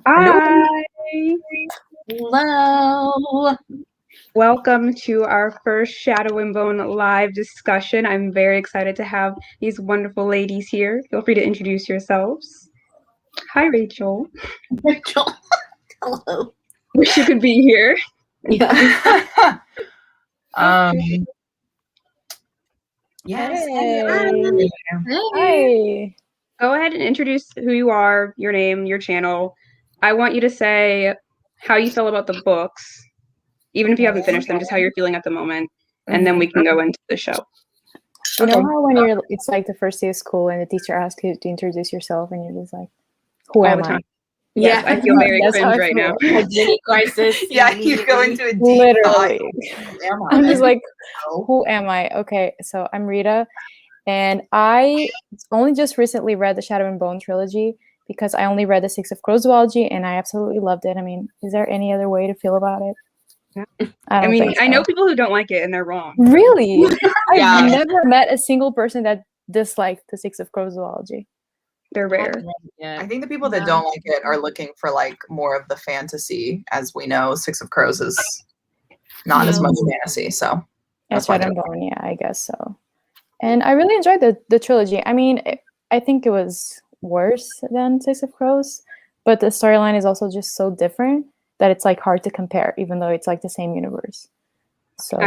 Hi. Hello. Welcome to our first Shadow and Bone live discussion. I'm very excited to have these wonderful ladies here. Feel free to introduce yourselves. Hi, Rachel. Rachel. Hello. Wish you could be here. Yeah. Yes. Hey. Hi. Go ahead and introduce who you are, your name, your channel. I want you to say how you feel about the books, even if you haven't finished them, just how you're feeling at the moment, and then we can go into the show. You know how when it's like the first day of school and the teacher asks you to introduce yourself and you're just like, who All am the I? time. Yeah. I feel very That's how cringe I right now. feel. Like mini crisis. Yeah, you go into a deep Literally. thought. I'm just like, who am I? Okay, so I'm Rita, and I only just recently read the Shadow and Bone trilogy because I only read the Six of Crows duology and I absolutely loved it. I mean, is there any other way to feel about it? Yeah. I mean, think so. I know people who don't like it and they're wrong. Really? Yeah. I've never met a single person that disliked the Six of Crows duology. They're rare. I think the people that don't like it are looking for like more of the fantasy. As we know, Six of Crows is not as much fantasy, so That's Shadow and Bone, yeah, I guess so. And I really enjoyed the trilogy. I mean, I think it was worse than Six of Crows, but the storyline is also just so different that it's like hard to compare, even though it's like the same universe. So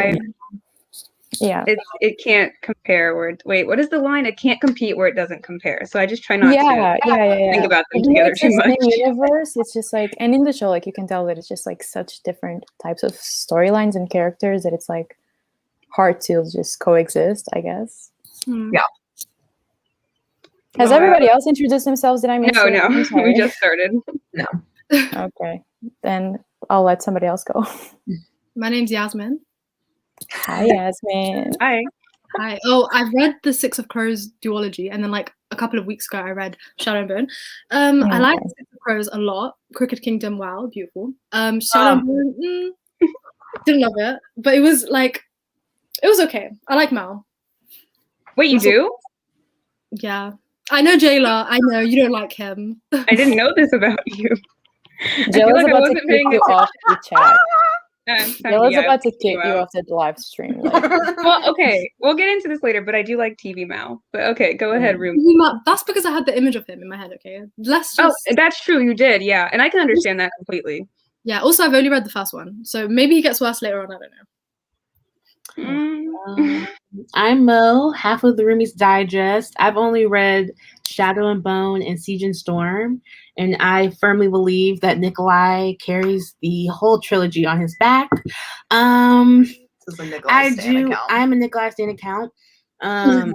yeah, it can't compare where wait, what is the line? It can't compete where it doesn't compare. So I just try not to think about them together too much. Same universe, it's just like, and in the show, like you can tell that it's just like such different types of storylines and characters that it's like hard to just coexist, I guess. Yeah. Has everybody else introduced themselves? Did I miss it? No, we just started. No. Okay, then I'll let somebody else go. My name's Yasmin. Hi, Yasmin. Hi. Hi. Oh, I've read the Six of Crows duology, and then like a couple of weeks ago, I read Shadow and Bone. I like Six of Crows a lot. Crooked Kingdom, wow, beautiful. Shadow and Bone, didn't love it, but it was okay. I like Mal. Wait, you do? Yeah. I know Jayla. I know you don't like him. I didn't know this about you. Jayla's about to kick you off the chat. Jayla's about to kick you off the live stream. Well, okay, we'll get into this later, but I do like TV Mal. But okay, go ahead, Room. That's because I had the image of him in my head. Okay, let's just. Oh, that's true. You did, yeah, and I can understand that completely. Yeah. Also, I've only read the first one, so maybe he gets worse later on. I don't know. I'm Mo, half of the Roomies Digest. I've only read Shadow and Bone and Siege and Storm, and I firmly believe that Nikolai carries the whole trilogy on his back. I'm a Nikolai Stan account. I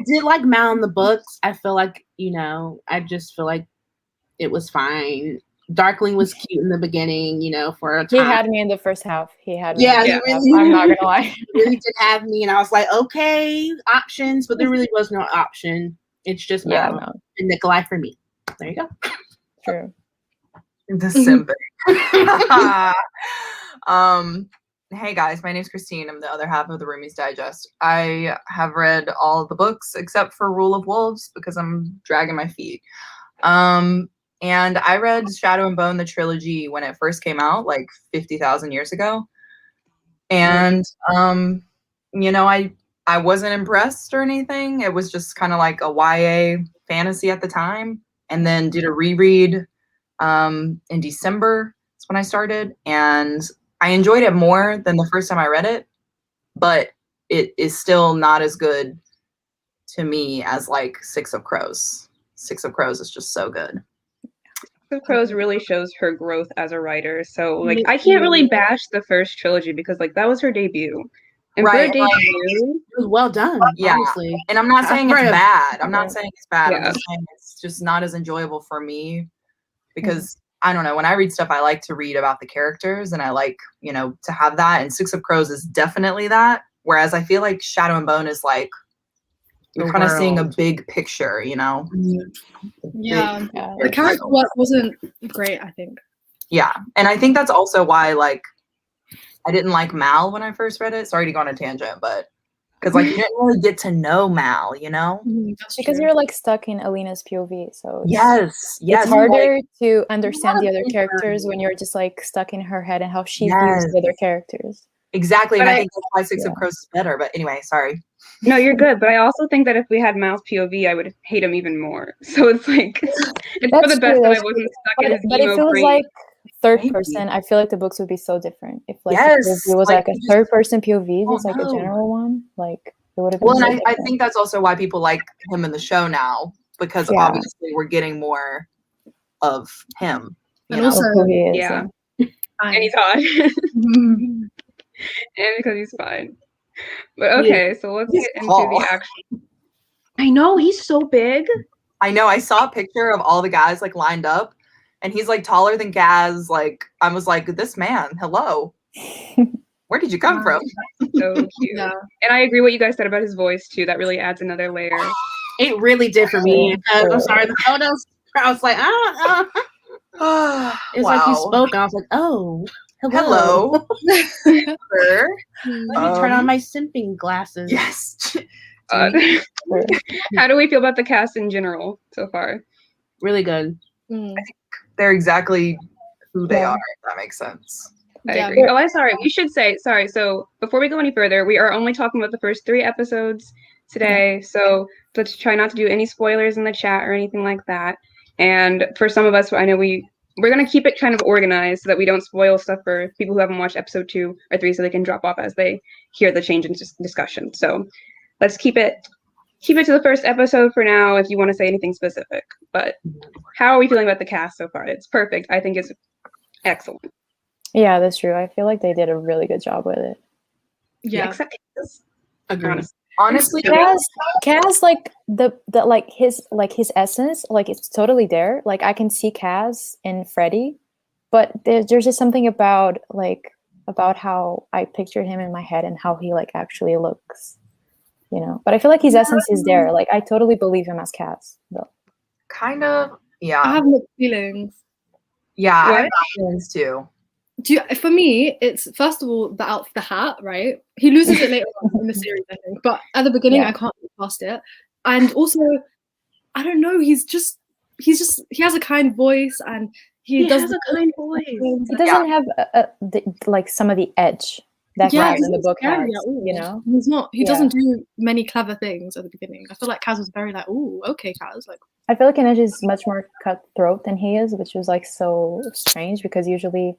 did like Mal in the books. I feel like, I just feel like it was fine. Darkling was cute in the beginning, for a time. He had me in the first half. He had me. Yeah, I'm not gonna lie. He really did have me, and I was like, okay, options, but there really was no option. It's just Mal and Nikolai for me. There you go. True. The simp. Hey guys, my name's Christine. I'm the other half of the Roomies Digest. I have read all of the books except for Rule of Wolves because I'm dragging my feet. And I read Shadow and Bone, the trilogy, when it first came out, like 50,000 years ago. And, I wasn't impressed or anything. It was just kind of like a YA fantasy at the time. And then did a reread in December. That's when I started. And I enjoyed it more than the first time I read it. But it is still not as good to me as like Six of Crows. Six of Crows is just so good. Six of Crows really shows her growth as a writer. So I can't really bash the first trilogy because that was her debut. And for a debut, it was well done. Yeah, honestly. And I'm not saying it's bad. I'm not saying it's bad. Yeah. I'm just saying it's just not as enjoyable for me because I don't know. When I read stuff, I like to read about the characters and I like, to have that. And Six of Crows is definitely that. Whereas I feel like Shadow and Bone is like you're kind of seeing a big picture, Yeah. The character work wasn't great, I think. Yeah, and I think that's also why I didn't like Mal when I first read it. Sorry to go on a tangent, but because like you didn't really get to know Mal, you know? That's Because true. you're like stuck in Alina's POV, so Yes, it's like, harder to understand the other love characters her. when you're just like stuck in her head and how she views Yes. the other characters. Exactly, But and I I- think that's why Six of Crows is better. But anyway, sorry. No, you're good. But I also think that if we had Mal's POV, I would hate him even more. So it's like it's for That's the best true, that I that's wasn't stuck in his But if emo it was brain. like third Maybe. person, I feel like the books would be so different. If like Yes, the POV was like, like a you just third person POV, don't just like a know. general one, like it would have been Well, so and I different. think that's also why people like him in the show now, because Yeah. obviously we're getting more of him. You And know? also- Of who he is, Yeah. yeah. And he's hot. Mhm. And because he's fine. But He is- okay, so let's he's get into tall. the actual. I know he's so big. I know. I saw a picture of all the guys like lined up, and he's like taller than Gaz. Like I was like, this man, hello, where did you come from? So cute. Yeah. And I agree what you guys said about his voice too. That really adds another layer. It really did for me. Sure. I'm sorry, the photos. I was like, it's like you spoke. I was like, oh, hello. Hello, sir. Let me turn on my simping glasses. Yes. Sure. How do we feel about the cast in general so far? Really good. Mm. They're exactly who they Yeah. are, if that makes sense. I Yeah. agree. Oh, I'm sorry. We should say sorry. So before we go any further, we are only talking about the first 3 episodes today. So let's try not to do any spoilers in the chat or anything like that. And for some of us, I know we're gonna keep it kind of organized so that we don't spoil stuff for people who haven't watched episode 2 or 3, so they can drop off as they hear the change in discussion. So let's keep it to the first episode for now. If you want to say anything specific, but how are we feeling about the cast so far? It's perfect. I think it's excellent. Yeah, that's true. I feel like they did a really good job with it. Yeah. Except Kaz, Agreed. honestly. Honestly, Kaz, like the like his essence, like it's totally there. Like I can see Kaz in Freddy, but there's just something about how I pictured him in my head and how he like actually looks, you know. But I feel like his essence is there. Like I totally believe him as Kaz, though. kind of, yeah. I have mixed feelings. Yeah, I have What? feelings too. For me, it's first of all the hat, right? He loses it later on in the series, I think. But at the beginning, Yeah. I can't get past it. And also, I don't know. He has a kind voice, and he does has a kind voice. He doesn't have like some of the edge that Yeah, Kaz in the he's book scary has, at all. you know. He's not. He Yeah. doesn't do many clever things at the beginning. I feel like Kaz was very like, "Oh, okay, Kaz." Like, I feel like Inej is much more cutthroat than he is, which was like so strange because usually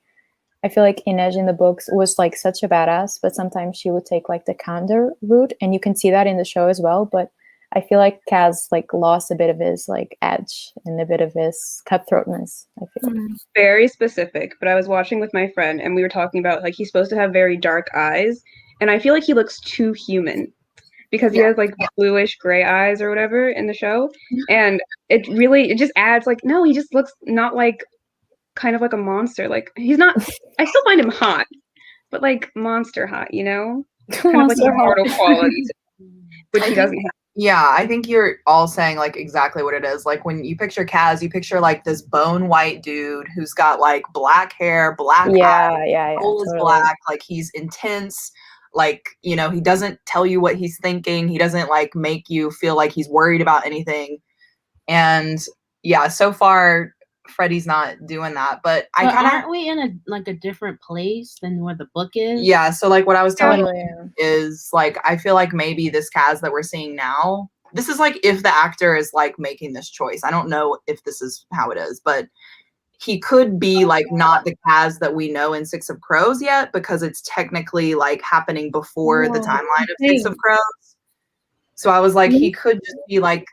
I feel like Inej in the books was like such a badass, but sometimes she would take like the counter route, and you can see that in the show as well. But I feel like Kaz like lost a bit of his like edge and a bit of his cutthroatness. I feel. Very specific, but I was watching with my friend and we were talking about like he's supposed to have very dark eyes, and I feel like he looks too human because he has like bluish gray eyes or whatever in the show, and it just adds like no, he just looks not like kind of like a monster. Like he's not. I still find him hot, but like monster hot, you know, kind of like Monster hot. immortal qualities, which he doesn't have. Yeah, I think you're all saying like exactly what it is. Like when you picture Kaz, you picture like this bone white dude who's got like black hair, black eyes, Yeah, soul is totally. black, like he's intense. Like, you know, he doesn't tell you what he's thinking. He doesn't like make you feel like he's worried about anything. And yeah, so far Freddy's not doing that. But I But kind of aren't we in a different place than where the book is? yeah, so like what I was telling Totally. you is like I feel like maybe this Kaz that we're seeing now, this is like if the actor is like making this choice. I don't know if this is how it is, but he could be like not the Kaz that we know in Six of Crows yet, because it's technically like happening before the timeline of Six of Crows. So I was like, he could just be like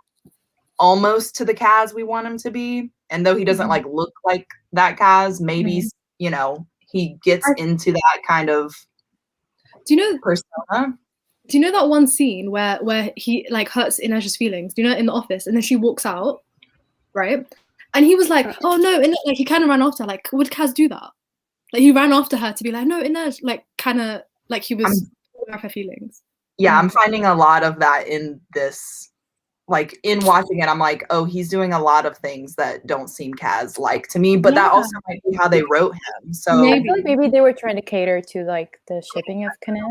almost to the Kaz we want him to be. And though he doesn't like look like that Kaz, maybe you know, he gets into that kind of do you know persona. Do you know that one scene where he like hurts Inej's feelings? Do you know, in the office, and then she walks out, right? And he was like, "Oh no!" And like he kind of ran after her. Like, would Kaz do that? Like he ran after her to be like, "No, Inej," like kind of like he was aware of her feelings. Yeah, I'm finding a lot of that in this. Like in watching it, I'm like, oh, he's doing a lot of things that don't seem Kaz like to me. But that also might be how they wrote him. So I feel like maybe they were trying to cater to like the shipping of Kanej.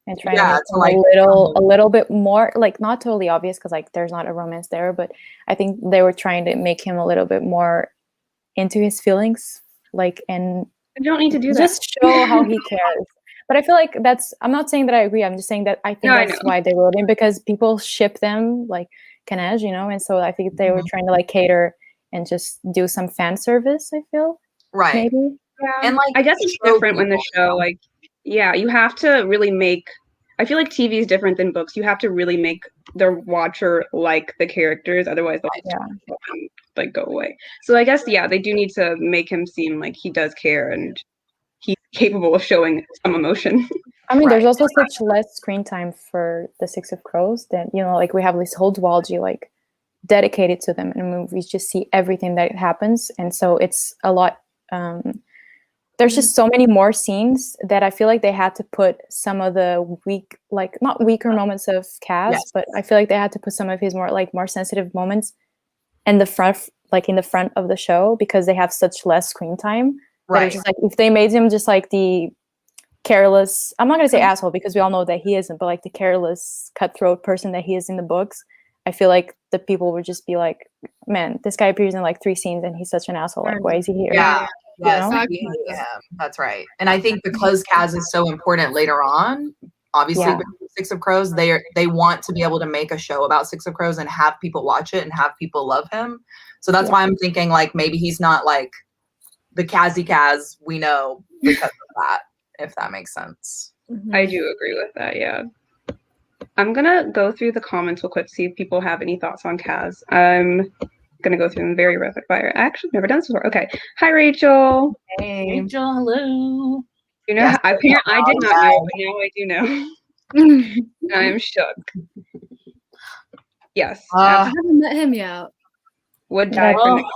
and trying Yeah, to make to, him like, a little bit more like not totally obvious because like there's not a romance there, but I think they were trying to make him a little bit more into his feelings, like, and You don't need to do that. just show how he cares. But I feel like I'm not saying that I agree. I'm just saying that I think No, I that's know. why they wrote him, because people ship them like Kanej, you know, and so I think they were trying to like cater and just do some fan service, I feel. Right. Maybe. Yeah. And, like, I guess it's show different when the people, show, like, yeah, you have to really make. I feel like TV is different than books. You have to really make the watcher like the characters, otherwise they'll just like go away. So I guess they do need to make him seem like he does care and he's capable of showing some emotion. I mean, there's Right. also such less screen time for the Six of Crows that, you know, like we have this whole duology like dedicated to them, and we just see everything that happens, and so it's a lot. There's just so many more scenes that I feel like they had to put some of the weak, like not weaker moments of Kaz, but I feel like they had to put some of his more sensitive moments in the front, like in the front of the show, because they have such less screen time. Right. It's just like if they made him just like the careless, I'm not gonna say asshole because we all know that he isn't, but like the careless, cutthroat person that he is in the books, I feel like the people would just be like, man, this guy appears in like 3 scenes and he's such an asshole. Like, why is he here? Yeah. Yes, You know? we hate him. That's right. And I think because Kaz is so important later on, obviously with Six of Crows, they want to be able to make a show about Six of Crows and have people watch it and have people love him. So that's why I'm thinking like maybe he's not like the Kaz we know because of that, if that makes sense. I do agree with that, yeah. I'm gonna go through the comments real quick to see if people have any thoughts on Kaz. I'm gonna go through them very rapid fire. Actually, never done this before. Okay. Hi, Rachel. Hey. Rachel, hello. You know, I did not know, but now I do know. I am shook. Yes. I haven't met him yet. Would die for Nick.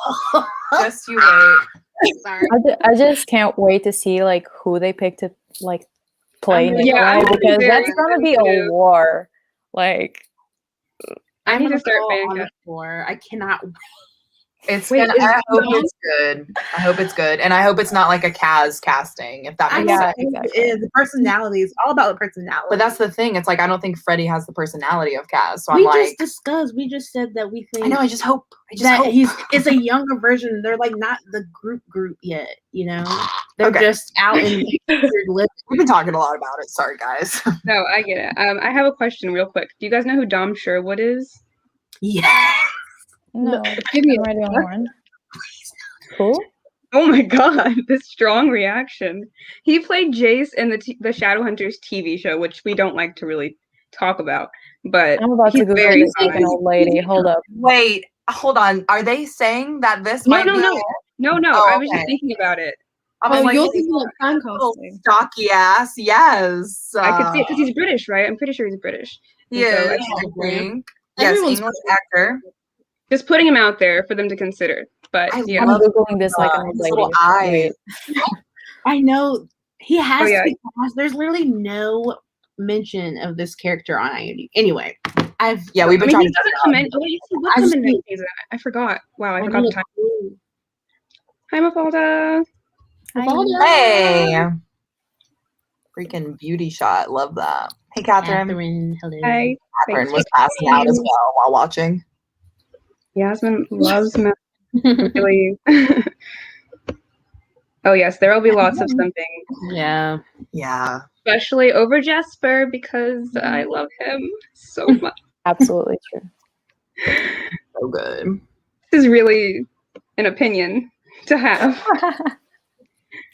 Just you wait. Sorry. I just can't wait to see like who they pick to like play Yeah, Nikolai, because that's gonna be a war. Like, I need to start on fan the floor. I cannot wait. It's I hope it's good. I hope it's good. And I hope it's not like a Kaz casting, if that makes sense. exactly. It is. The personality is all about the personality. But that's the thing. It's like I don't think Freddie has the personality of Kaz. So we I'm just like discussed. We just said that we think I know, I just hope it's a younger version. They're like not the group yet, you know? They're just out in living. We've been talking a lot about it. Sorry guys. No, I get it. I have a question real quick. Do you guys know who Dom Sherwood is? Yeah. No, Give me am I the only one? Who? Oh my god, this strong reaction. He played Jace in the Shadowhunters TV show, which we don't like to really talk about. But I'm about to he's Google very this like an old lady. Hold up. Wait, hold on. Are they saying that this No. might be No. Oh, I was just okay. thinking about it. I was like, you're thinking like fan little casting. stocky ass. Yes. I could see it because he's British, right? I'm pretty sure he's British. He And so is, I I think. Everyone's Yes, English actor. just putting him out there for them to consider. But I yeah. I'm love Googling this like an old his lady. little eyes. I know he has yeah. to be cast. There's literally no mention of this character on IMDb. Anyway, we've been I mean, trying he doesn't come in. Oh, yes, he would come in next season. I forgot. Wow, I forgot the time. Hi, Mafalda. Hey. Freaking beauty shot. Love that. Hey, Catherine. Hello. Hi. Catherine was passing out as well while watching. Yasmin loves me. Really. Oh, yes, there will be lots of something. Yeah. Yeah. Especially over Jesper because I love him so much. Absolutely true. So good. This is really an opinion to have.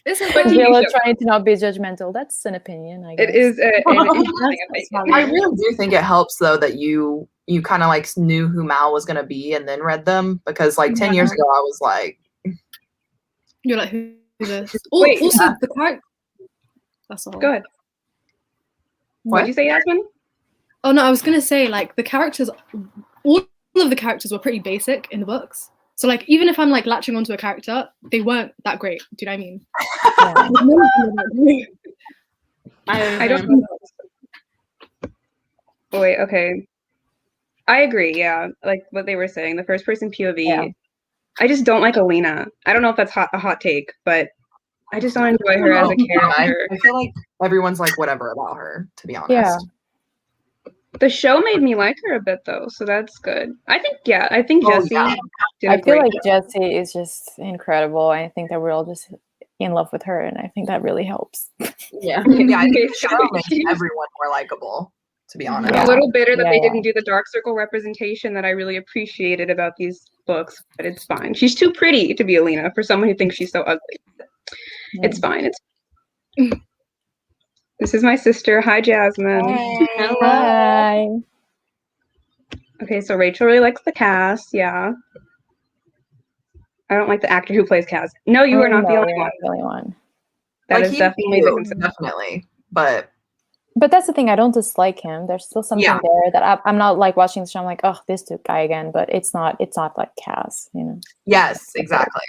This is But Villa trying to not be judgmental. That's an opinion, I guess. it is an interesting opinion. I really do think it helps though that you kind of like knew who Mal was gonna be and then read them, because like 10 years ago I was like, You're like, who's this? Wait, also the character. That's all. Good. What did you say, Yasmin? Oh no, I was gonna say like the characters, all of the characters were pretty basic in the books. So like even if I'm like latching onto a character, they weren't that great. Do you know what I mean? I don't know. Oh, wait, okay. I agree, yeah. Like what they were saying, the first person POV. Yeah. I just don't like Alina. I don't know if that's a hot take, but I just don't enjoy her as a character. I feel like everyone's like whatever about her, to be honest. Yeah. The show made me like her a bit though, so that's good. I think Oh, Jessie yeah. did a I feel great like job. Jessie is just incredible. I think that we're all just in love with her, and I think that really helps. Yeah. Yeah, I think the show Basically. makes everyone more likable, to be honest. I'm Yeah. a little bitter that they Yeah. didn't do the dark circle representation that I really appreciated about these books, but it's fine. She's too pretty to be Alina for someone who thinks she's so ugly. It's fine. This is my sister. Hi, Jasmine. Hello. Hi. Okay, so Rachel really likes the cast. Yeah. I don't like the actor who plays Kaz. No, you are not the No, only you're one. not the only one. That Like, is he's definitely the cute, concern. definitely. But But that's the thing. I don't dislike him. There's still something Yeah. there that I'm not like watching the show. I'm like, oh, this guy again. But it's not like Cass, you know. yes, exactly.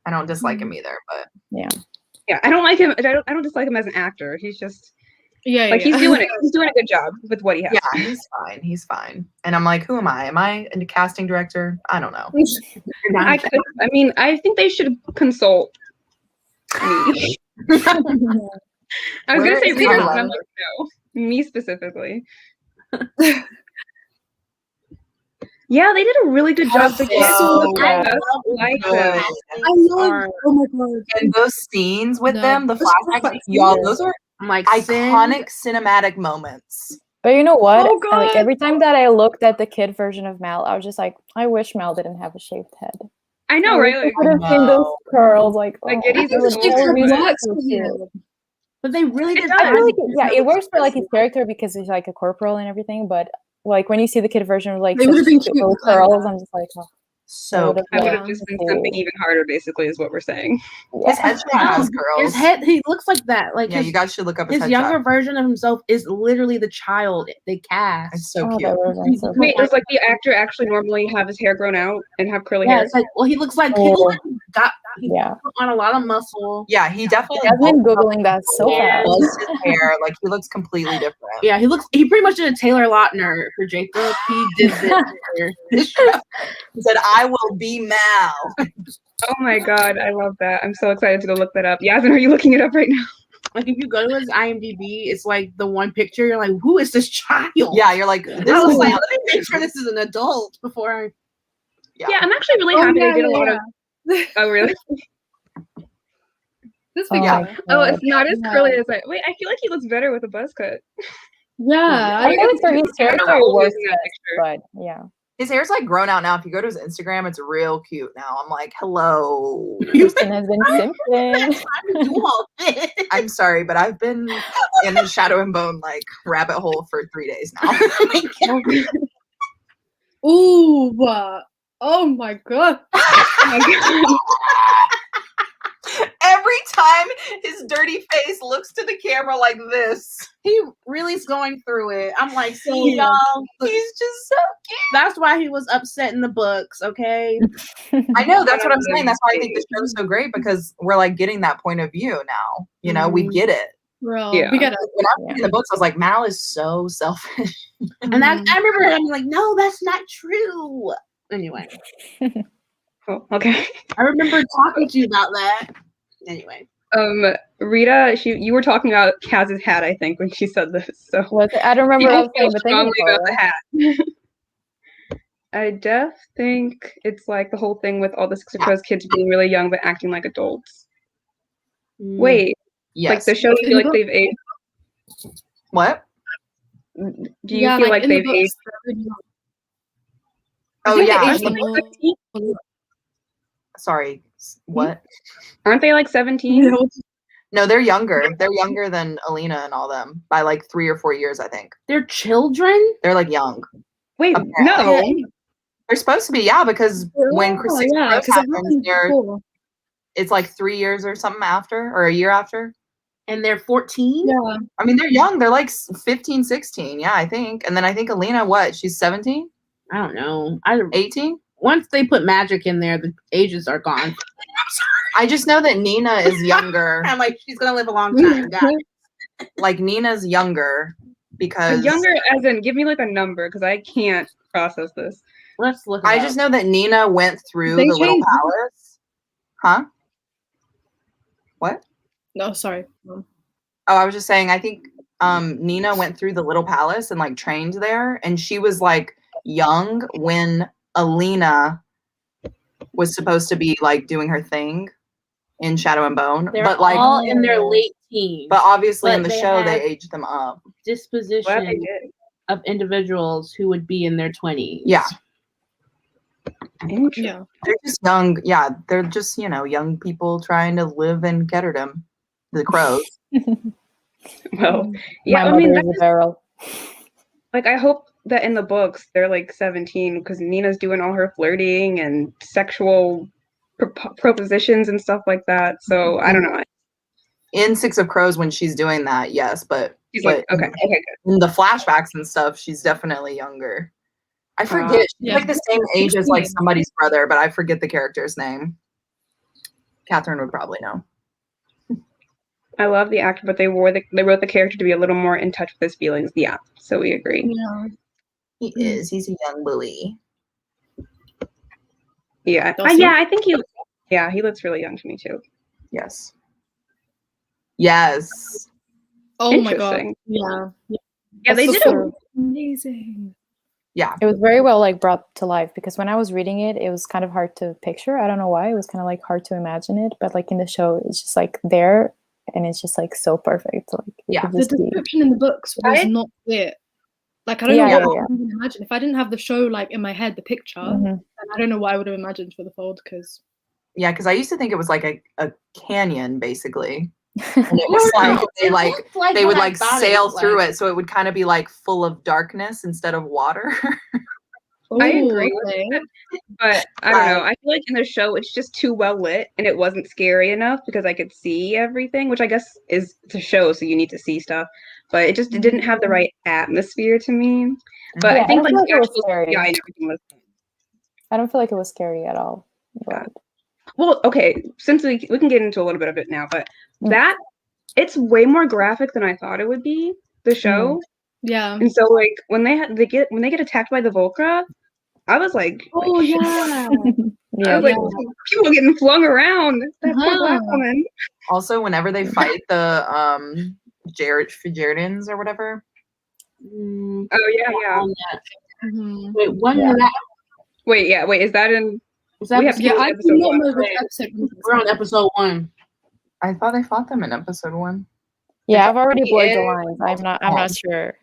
I don't dislike him either, but Yeah. Yeah, I don't like him. I don't dislike him as an actor. He's just Yeah, like he's doing it. He's doing a good job with what he has. yeah, he's fine. He's fine. And I'm like, who am I? Am I a casting director? I don't know. I think they should consult me. I was Where gonna say is Rita, Carla? but I'm like, no, me specifically. Yeah, they did a really good job. The kids So look I just love like good. them. I love. Oh my god. And those scenes with No. them, the flashbacks, y'all, those are I'm like, iconic cinematic moments. But you know what? Oh, Like God. every time that I looked at the kid version of Mel, I was just like, I wish Mel didn't have a shaved head. I know, right? Like, I could have seen those curls. Like, Like, oh, Giddy's that would is always older. be so cute. But they really It did. does. I feel like add it works for like his character because he's like a corporal and everything. But like when you see the kid version with like They such would've been cute cute little like curls, that. I'm just like, oh, So would've I would been have just been cute. something even harder, basically, is what we're saying. his headshot has curls. His head, he looks like that. Like Yeah, his, you guys should look up his his headshot. younger version of himself is literally the child they cast. It's so Oh, cute. that would have been so Wait, cute. does like the actor actually normally have his hair grown out and have curly Yeah, hair? it's like, well, he looks like he Yeah, put on a lot of muscle. Yeah, he definitely I've been bulked up googling that so Yeah. fast. his hair. Like he looks completely different. Yeah, he pretty much did a Taylor Lautner for Jacob. He did this. He said, "I will be Mal." Oh my god, I love that. I'm so excited to go look that up. Yasmin, are you looking it up right now? Like if you go to his IMDb, it's like the one picture. You're like, who is this child? Yeah, you're like, this I is was like, like, let me make sure this is an adult before I. Yeah, I'm actually really Oh, happy yeah, they did a lot yeah. of. Oh really? This Oh, picture. Yeah. my Oh, God. it's not as Yeah. curly as I. Wait, I feel like he looks better with a buzz cut. Yeah. I feel like for his I don't know character, how it old he is works in that best, picture. but yeah. his hair's like grown out now. If you go to his Instagram, it's real cute now. I'm like, hello. Houston has been simping. I do all this. I'm sorry, but I've been in the Shadow and Bone like rabbit hole for 3 days now. Ooh. Oh my god. Oh my god. Every time his dirty face looks to the camera like this, He really is going through it. I'm like, see, Yeah. y'all. he's just so cute. That's why he was upset in the books. Okay. I know, that's what I'm saying. That's why I think the show's so great because we're like getting that point of view now. You know, we get it. Bro. Yeah. We gotta. When I was reading the books, I was like, Mal is so selfish. And I remember him like, no, that's not true. Anyway, Oh, okay. I remember talking to you about that. Anyway, Rita, you were talking about Kaz's hat, I think, when she said this. So Was it? I don't remember people what I feel was saying, but thank strongly you about for the it. hat. I think it's like the whole thing with all the Six of Crows kids being really young but acting like adults. Wait, Yes. like the show, you feel like they've aged? What? Do you feel like in the they've books, aged? they're really young. Oh, think they yeah. aged the like book- 15? Sorry. What? Aren't they like 17? No, they're younger. They're younger than Alina and all them by like 3 or 4 years, I think. they're children. They're like young. Wait, Okay. no. They're supposed to be, yeah, because when Oh, Six yeah, Crows 'cause it happens, happened they're before. it's like 3 years or something after, or a year after. And they're 14. Yeah. I mean, they're young. They're like 15, 16. Yeah, I think. And then I think Alina, what? She's 17, I don't know. 18? Once they put magic in there, the ages are gone. I just know that Nina is younger. I'm like, she's gonna live a long time. guys. Like, Nina's younger because Younger as in, give me like a number because I can't process this. Let's look. I just know that Nina went through They the little changed- palace. Huh? What? No, sorry. Oh, I was just saying, I think Nina went through the Little Palace and like trained there, and she was like young when Alina was supposed to be like doing her thing in Shadow and Bone. They're but like all in their late teens. But obviously in But the they show they have aged them up. Glad they Disposition did. of individuals who would be in their 20s. Yeah. Yeah. They're just young. Yeah, they're just, young people trying to live in Ketterdam. The crows. Well, yeah, My I mean, mother is a barrel. like, I hope that in the books they're like 17 because Nina's doing all her flirting and sexual propositions and stuff like that. So I don't know. In Six of Crows when she's doing that, yes, but She's like, okay, good. in the flashbacks and stuff, she's definitely younger. I forget. She's Yeah. like the same age as like somebody's brother, but I forget the character's name. Catherine would probably know. I love the actor, but they wrote the character to be a little more in touch with his feelings. Yeah, so we agree. Yeah. He is. He's a young bully. Yeah, I think he looks really young to me too. Yes. Yes. Oh my god. Interesting. Yeah. Yeah, they That's did so amazing. Yeah. It was very well like brought to life because when I was reading it, it was kind of hard to picture. I don't know why. It was kind of like hard to imagine it, but like in the show, it's just like there, and it's just like so perfect. Like Yeah. The description in the books was not clear. Like I don't Yeah, know what yeah, I would even imagine if I didn't have the show like in my head, the picture. Mhm. Then I don't know what I would have imagined for the fold because. Yeah, because I used to think it was like a canyon, basically. And it was like they would like sail through it, so it would kind of be like full of darkness instead of water. I agree with okay. that, but I don't know. I feel like in the show it's just too well lit and it wasn't scary enough because I could see everything, which I guess is the show, so you need to see stuff. But it didn't have the right atmosphere to me. But Yeah, I think I don't like feel like it was actual scary. CGI and everything was. I don't feel like it was scary at all. But Well, okay, since we can get into a little bit of it now, but that it's way more graphic than I thought it would be, the show. Yeah. And so like when they get attacked by the Volcra, I was like, Oh like, yeah. yeah, I was like, people getting flung around. That poor black woman. Also, whenever they fight the Jaredins or whatever. Oh yeah. Mhm. Wait, when Yeah. did that? Wait, is that in Was that we have to Yeah, go to I do episode not one. know which episode. We're on episode 1. I thought they fought them in episode 1. yeah. I've already blurred the Yeah. lines. I'm not sure.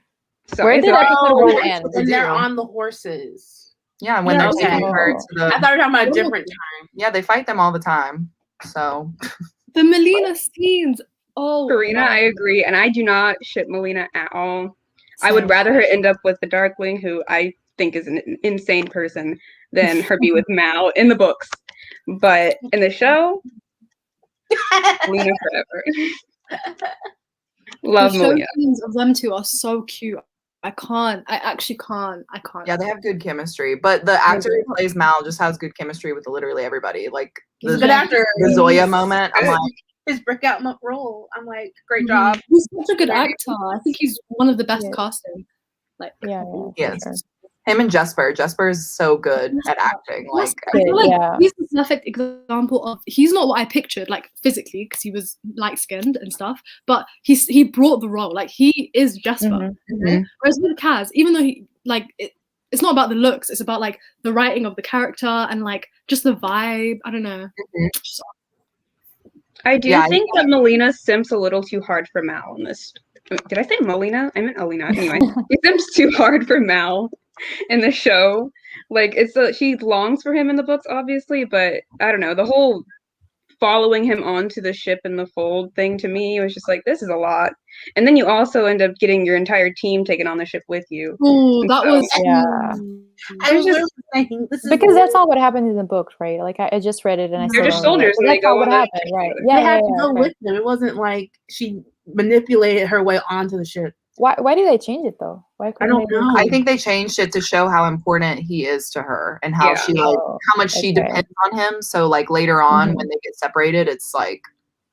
So Where is did it- episode 1 end? And they're do. on the horses. Yeah, when Yeah, they're taking okay. her to the. I thought we were talking about a different time. Yeah, they fight them all the time. So The Melina scenes. Oh, Karina, wow. I agree, and I do not ship Melina at all. I would Same. rather her end up with the Darkling, who I think is an insane person, than her be with Mal in the books. But in the show, Melina forever. Love The show Melina. scenes of them two are so cute. I actually can't. yeah, they have good chemistry. But the actor who plays Mal just has good chemistry with literally everybody. Like He's a good actor. the Zoya moment, I'm like, His breakout role. I'm like, great job. He's such a good actor. I think he's one of the best Yeah. casting. Like, Yeah, for yes. sure. Him and Jesper. Jesper is so good at acting. Like I feel like Yeah. he's the perfect example of he's not what I pictured, like physically, because he was light skinned and stuff. But he brought the role. Like he is Jasper. Mhm. Mhm. Whereas with Kaz, even though he like it's not about the looks, it's about like the writing of the character and like just the vibe. I don't know. Just- I do Yeah, think that Melina simps a little too hard for Mal in this. Did I say Melina? I meant Alina. Anyway, he simps too hard for Mal in the show. Like she longs for him in the books, obviously, but I don't know. The whole following him onto the ship in the fold thing to me was just like, this is a lot. And then you also end up getting your entire team taken on the ship with you. Oh, that was Yeah. I was literally saying, this is Because that's not what happened in the books, right? Like I just read it and I They're saw just it, and I'm soldiers like, and they that's not go what on the happened, ship right? together. Yeah, they had to go okay. with them. It wasn't like she manipulated her way onto the ship. Why did they change it though? Why I couldn't don't they know. I think they changed it to show how important he is to her and how Yeah. she like how much she okay. depends on him. So like later on Mhm. when they get separated, it's like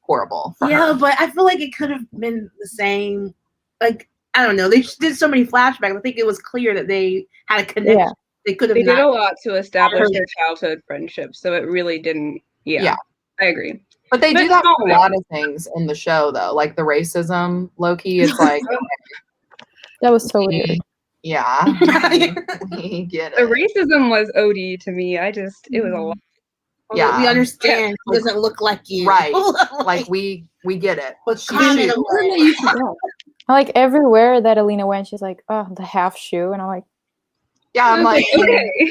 horrible for Yeah, her. but I feel like it could have been the same. Like, I don't know. They did so many flashbacks. I think it was clear that they had a connection. Yeah. They could have They did a not. lot to establish their childhood friendship, so it really didn't. Yeah, Yeah. I agree. But they But do that small with a lot of things in the show, though. Like the racism, low-key, it's like, That was so weird. yeah, we get The it. racism was OD to me. It was a lot. Yeah. We understand. He doesn't look like you. Right. Like we get it. But She comment should. away. Like everywhere that Alina went, she's like, oh, the half shoe. And I'm like, Yeah, I'm like, okay.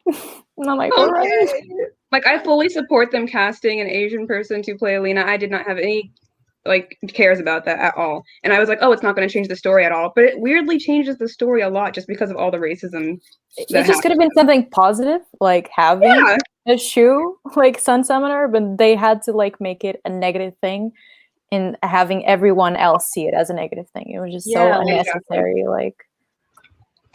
and I'm like, all right. okay. Like, I fully support them casting an Asian person to play Alina. I did not have any cares about that at all. And I was like, oh, it's not going to change the story at all. But it weirdly changes the story a lot just because of all the racism. It just could have been something positive, like having a shoe, like Sun Summoner, but they had to like make it a negative thing and having everyone else see it as a negative thing. It was just so unnecessary. Like,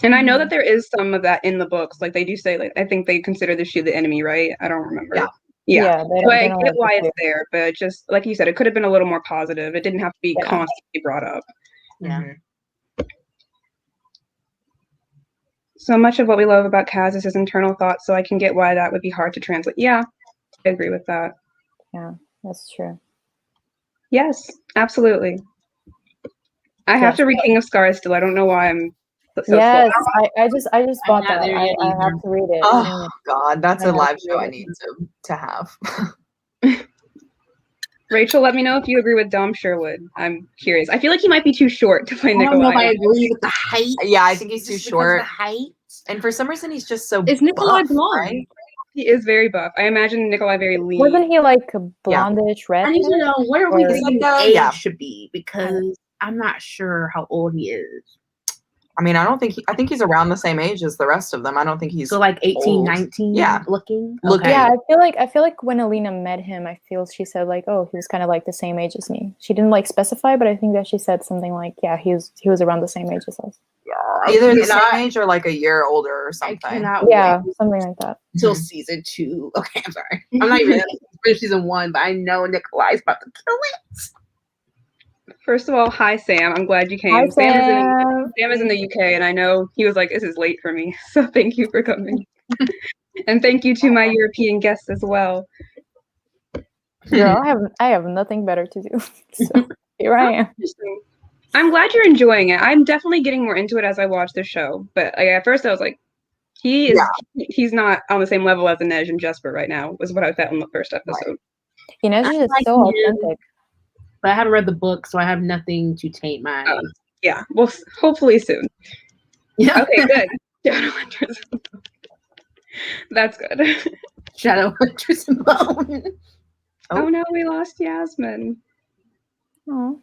and I know that there is some of that in the books. Like they do say, like, I think they consider the shoe the enemy, right? I don't remember. Yeah. they So I don't get like why the it's there, but just like you said, it could have been a little more positive. It didn't have to be constantly brought up. Yeah. So much of what we love about Kaz is his internal thoughts, so I can get why that would be hard to translate. Yeah, I agree with that. Yeah, that's true. Yes, absolutely. I have to read King of Scars still. I don't know why I'm so yes, slow. I just bought that. I have to read it. Oh God, that's a live show I need to have. Rachel, let me know if you agree with Dom Sherwood. I'm curious. I feel like he might be too short to play Nikolai. I don't know if I agree with the height. Yeah, I think he's too short. The height. And for some reason, he's just so Is Nikolai buff, blonde? right? He is very buff. I imagine Nikolai very lean. Wasn't he like a blondish red? I need to know where we think the age Yeah. should be because I'm not sure how old he is. I mean, I think he's around the same age as the rest of them. I don't think he's so like 18, old. 19 Yeah. looking. Okay. Yeah, I feel like when Alina met him, she said like, oh, he was kind of like the same age as me. She didn't like specify, but I think that she said something like, yeah, he was around the same age as us. Yeah, either the same age or like a year older or something. Yeah, something like that. Until season 2. Okay, I'm sorry. I'm not even finished season 1, but I know Nikolai's about to kill it. First of all, hi Sam. I'm glad you came. Hi, Sam is in the UK, and I know he was like, "This is late for me," so thank you for coming, and thank you to my European guests as well. Girl, I have nothing better to do, so here I am. I'm glad you're enjoying it. I'm definitely getting more into it as I watch the show. But at first, I was like, he's not on the same level as Inej and Jesper right now. Was what I felt in the first episode. Inej is so authentic. But I haven't read the book, so I have nothing to taint my. Yeah, well, hopefully soon. Yeah. Okay, good. Shadowhunters. That's good. Shadowhunters and Bone. Oh no, we lost Yasmin. Oh,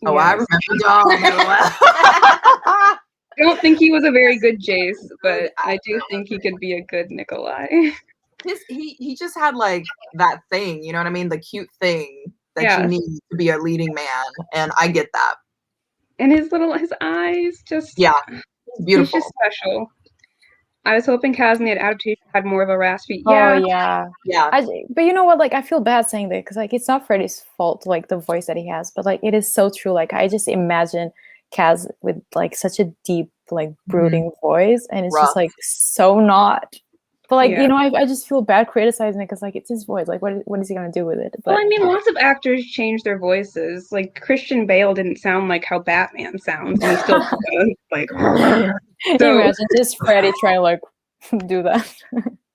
I remember Dom. I don't think he was a very good Jace, but I do think he could be a good Nikolai. He just had like that thing, you know what I mean? The cute thing that you need to be a leading man, and I get that. And his eyes just beautiful. He's just special. I was hoping Kazmi at Adaptation had more of a raspy. Yeah. Oh, yeah. But you know what? Like, I feel bad saying that because like it's not Freddie's fault, like the voice that he has, but like it is so true. Like I just imagine Kaz with like such a deep, like brooding voice, and it's just like so not. But like you know, I just feel bad criticizing it because like it's his voice. Like what is he gonna do with it? But well, I mean, lots of actors change their voices. Like Christian Bale didn't sound like how Batman sounds, and he still like. So, imagine just Freddie trying to like do that.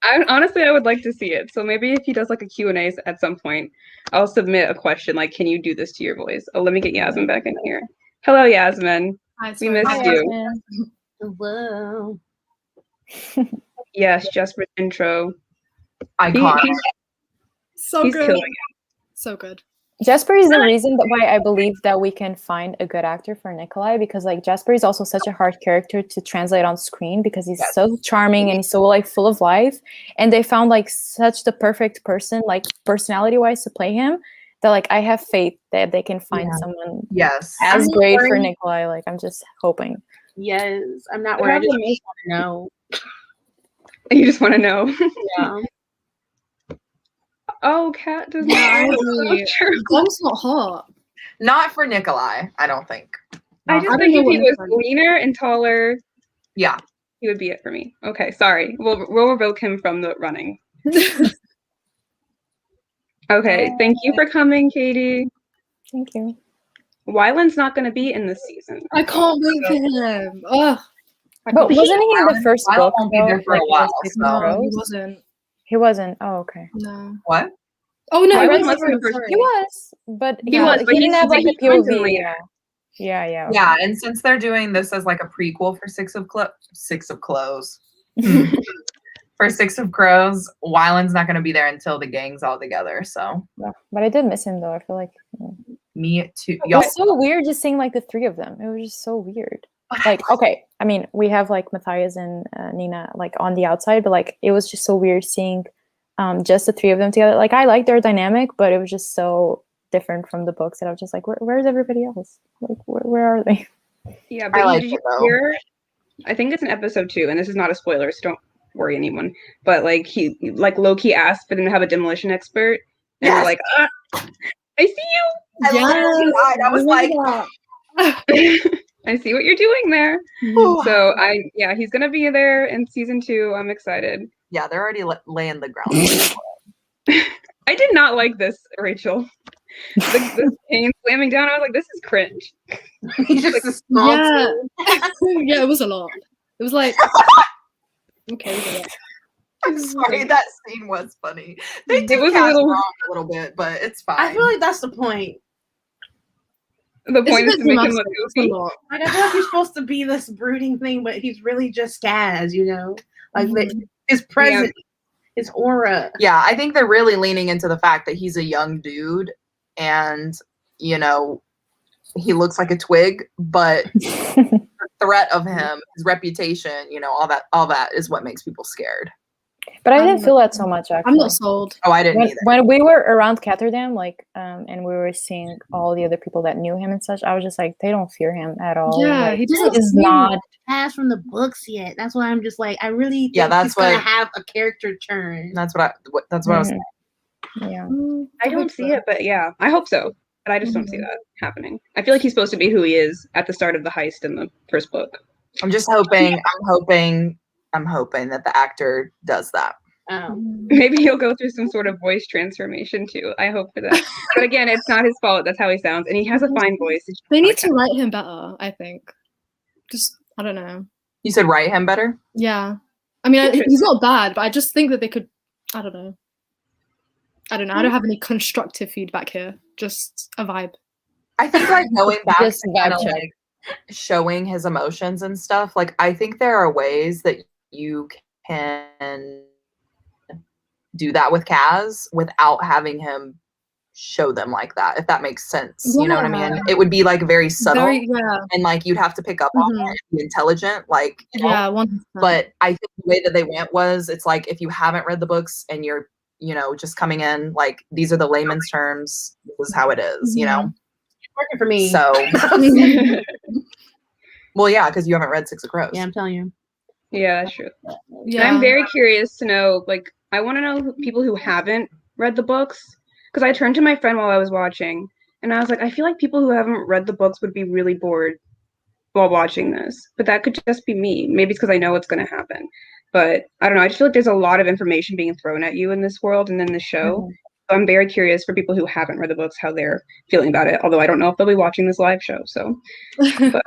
I would like to see it. So maybe if he does like a Q&A at some point, I'll submit a question like, "Can you do this to your voice?" Oh, let me get Yasmin back in here. Hello, Yasmin. Hi, we missed you. Yasmin. Hello. Yes, Jesper's intro. Iconic. He's good. Killing it. So good. Jasper is the reason why I believe that we can find a good actor for Nikolai, because like Jasper is also such a hard character to translate on screen because he's so charming and he's so like full of life, and they found like such the perfect person, like personality wise, to play him, that like I have faith that they can find someone as great for Nikolai. Like I'm just hoping. Yes, I'm not worried. I just want to know. You just want to know. Yeah. Oh, Kat does not. Dom's not hot. Not for Nikolai, I don't think. I just think if he was leaner and taller, he would be it for me. Okay, sorry. We'll revoke him from the running. Okay, thank you for coming, Katie. Thank you. Wyland's not going to be in this season. I can't wait for him. Ugh. But wasn't he in the first Wyland book won't be though? there for a Like, while, Six so- of No, he Crows? wasn't. He wasn't. Oh, okay. No. What? Oh no, Why he wasn't was he in the first sorry. He was, but He was, but he didn't he's- have like he a comes in POV. later. Yeah. Yeah. Okay. Yeah, and since they're doing this as like a prequel for Six of Clothes, for Six of Crows, Wyland's not going to be there until the gang's all together. So Yeah. But I did miss him though. I feel like me too. it Y'all, was so weird just seeing like the three of them. It was just so weird. Like, okay, I mean, we have like Matthias and Nina like on the outside, but like it was just so weird seeing just the three of them together. Like I like their dynamic, but it was just so different from the books that I was just like, where's everybody else? Like, where are they? Yeah, I but like did it, you though. hear? I think it's in episode 2, and this is not a spoiler, so don't worry anyone. But like he, like Loki asked for them to have a demolition expert, and they're Yes. like, I see I literally died. I was like, you. I see what you're doing there. "Ooh." So he's gonna be there in season 2. I'm excited. Yeah, they're already laying the ground. I did not like this, Rachel. The pain slamming down. I was like, this is cringe. He's just a small Yeah. team. Yeah, it was a lot. It was like okay. it was a lot. I'm sorry, that scene was funny. They It do was a cast little- wrong a little bit, but it's fine. I feel like that's the point. The point is Isn't to it make him look dramatic? It's a goofy. lot. Like I feel like he's supposed to be this brooding thing, but he's really just Skaz, you know? Like his presence, his aura. Yeah, I think they're really leaning into the fact that he's a young dude and, you know, he looks like a twig, but the threat of him, his reputation, you know, all that is what makes people scared. But I didn't feel that so much actually. I'm not sold. Oh, I didn't when, either. when we were around Catterdam, like, and we were seeing all the other people that knew him and such, I was just like, they don't fear him at all. Yeah, like, he doesn't is seem not. Pass from the books yet. That's why I'm just like, I really think Yeah, that's he's gonna what- have a character turn. That's what I was Mhm. Yeah. I don't see it, but yeah, I hope so. But I just don't see that happening. I feel like he's supposed to be who he is at the start of the heist in the first book. I'm just hoping that the actor does that. Maybe he'll go through some sort of voice transformation too. I hope for that. But again, it's not his fault. That's how he sounds, and he has a fine voice. It's just They not need a to write him better, I think. Just I don't know. You said write him better? Yeah. I mean, he's not bad, but I just think that they could. I don't know. I don't have any constructive feedback here. Just a vibe. I think like going back Just to kind of vibe check. like showing his emotions and stuff, like I think there are ways that you can do that with Kaz without having him show them like that, if that makes sense. You know what I mean? Yeah. It would be like very subtle Yeah. and like you'd have to pick up on it and be intelligent, like, you know? Yeah. 100%. But I think the way that they went was it's like if you haven't read the books and you're, you know, just coming in, like these are the layman's terms, this is how it is, you know? Working for me. So well, yeah, because you haven't read Six of Crows. Yeah, I'm telling you. Yeah, that's true. Yeah. And I'm very curious to know, like, I want to know people who haven't read the books, because I turned to my friend while I was watching, and I was like, I feel like people who haven't read the books would be really bored while watching this, but that could just be me. Maybe it's because I know what's going to happen, but I don't know. I just feel like there's a lot of information being thrown at you in this world and in the show. So I'm very curious for people who haven't read the books how they're feeling about it. Although I don't know if they'll be watching this live show. So but,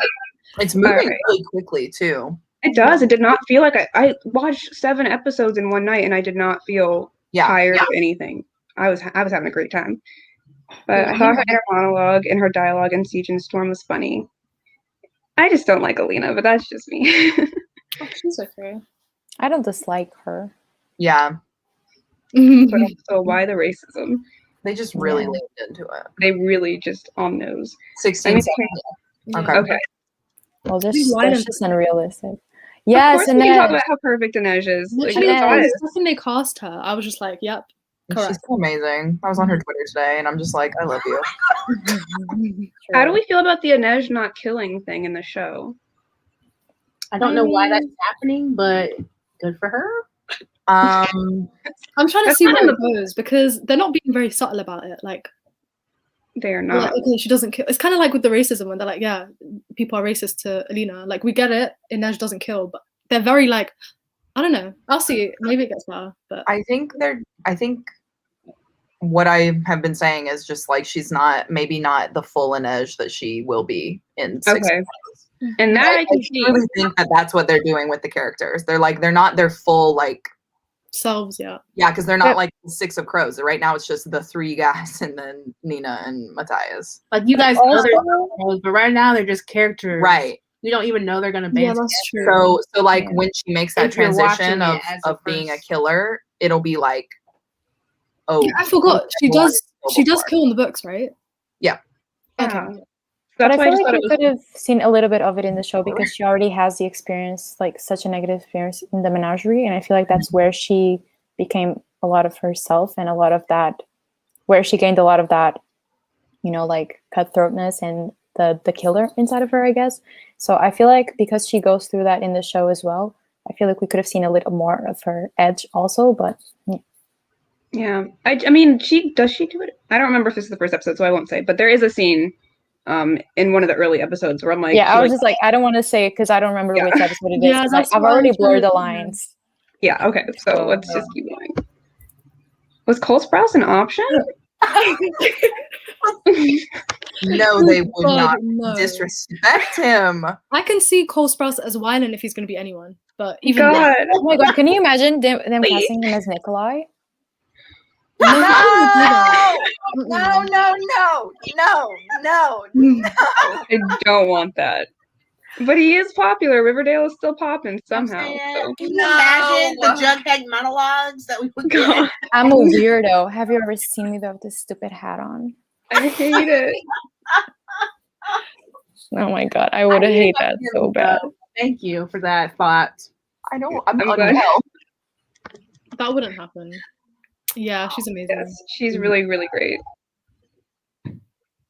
It's moving Alright. really quickly too. it does. It did not feel like I watched 7 episodes in one night, and I did not feel Yeah. tired or anything. I was having a great time. But I thought her inner monologue and her dialogue in Siege and Storm was funny. I just don't like Alina, but that's just me. She's okay. I don't dislike her. Yeah. But also, why the racism? They just really Yeah. leaned into it. They really just on nose. 16, I mean, 17. Yeah. Okay. Okay. Well, She's that's lying. just unrealistic. Of Yes, course, and we can talk then about how perfect Inej is. Like, Literally, Yeah. God, the second they cast her, I was just like, yep. She's Correct. so amazing. I was on her Twitter today and I'm just like, I love you. how do we feel about the Inej not killing thing in the show? I don't know why that's happening, but good for her. Um, I'm trying to That's see not where in it goes because they're not being very subtle about it. Like, They're they're like, not. okay, she doesn't kill. It's kind of like with the racism when they're like, yeah, people are racist to Alina. Like, we get it. Inej doesn't kill, but they're very like, I don't know. I'll see. Maybe it gets better, but I think what I have been saying is just like she's maybe not the full Inej that she will be in 6 Okay. episodes. And that I I can see. really think that that's what they're doing with the characters. They're not their full like Selves, yeah. yeah, because they're not Yep. like the 6 of Crows. Right now it's just the 3 guys and then Nina and Matthias. Like you guys know Also- they're roles, but right now they're just characters. Right. We don't even know they're gonna Yeah, band that's together. true. So like Yeah. when she makes that If you're transition watching it as of the being a first- killer, it'll be like, oh, Yeah, I forgot. She everyone does. is still She does before. kill in the books, right? Yeah. Okay. Yeah. But That's I why I feel just like thought you it was could have seen a little bit of it in the show because she already has the experience, like such a negative experience in the menagerie, and I feel like that's where she became a lot of herself and a lot of that, where she gained a lot of that, you know, like cutthroatness and the killer inside of her, I guess. So I feel like because she goes through that in the show as well, I feel like we could have seen a little more of her edge also. But Yeah. I mean, she do it? I don't remember if this is the first episode, so I won't say. But there is a scene in one of the early episodes where I'm like, yeah, she, I was just like, I don't want to say it because I don't remember Yeah. which episode it is. Yeah, 'cause that's I've what already I'm trying blurred to the think. lines. yeah, okay. So So, let's just keep going. Was Cole Sprouse an option? No, they would God, not no. disrespect him. I can see Cole Sprouse as Wylan if he's going to be anyone. But even then, God. Oh my god, can you imagine them Wait. casting him as Nikolai? no, he wouldn't do that. No, no, no, no, no, no. I don't want that. But he is popular. Riverdale is still popping I'm somehow. saying, So. can you imagine the No. Jughead monologues that we would get? God, I'm a weirdo. Have you ever seen me with this stupid hat on? I hate it. Oh my god, I would have hated that so bad. Thank you for that thought. I don't. I'm I'm glad. unwell. That wouldn't happen. Yeah, she's amazing. Yes, she's really, really great.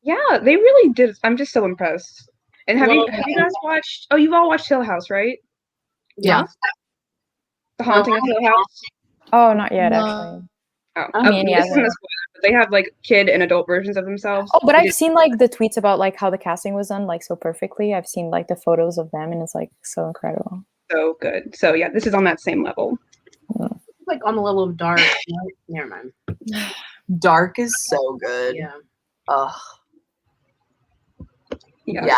Yeah, they really did. I'm just so impressed. And have you guys watched? Oh, you've all watched Hill House, right? Yeah. The Haunting of Hill House. Oh, not yet, No. actually. Oh, I mean, yeah, this isn't a spoiler, but they have like kid and adult versions of themselves. Oh, but They I've did seen like the tweets about like how the casting was done like so perfectly. I've seen like the photos of them, and it's like so incredible. so good. So yeah, this is on that same level. Like on the level of dark. No, never mind. Dark is so good. Yeah, Ugh. Yeah. Yeah,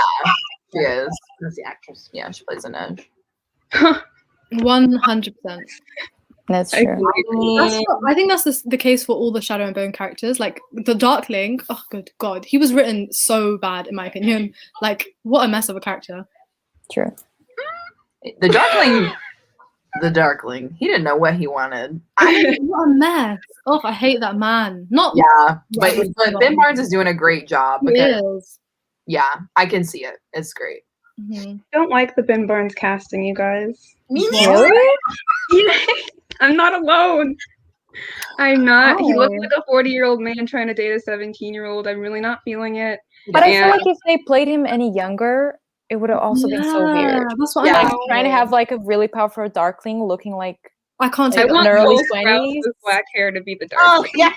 she is. that's the actress. Yeah, she plays an edge. 100%. That's I true. agree. I think that's the case for all the Shadow and Bone characters. Like the Darkling, oh good god, he was written so bad in my opinion. Like what a mess of a character. True. The Darkling. The Darkling. He didn't know what he wanted. What a mess. Oh, I hate that man. Not Yeah, but Yeah, Ben Barnes is doing a great job. he Because, is. yeah, I can see it. It's great. Mhm. Don't like the Ben Barnes casting, you guys. Me Really? I'm not alone. I'm not. He looks Why? like a 40-year-old man trying to date a 17-year-old. I'm really not feeling it. But I feel And- like if they played him any younger, it would have also been so weird. That's what Yeah. I'm Like like. trying to have like a really powerful Darkling looking like I can't I take want in that. the early Cole Sprouse 20s. with black hair to be the dark. Oh yeah.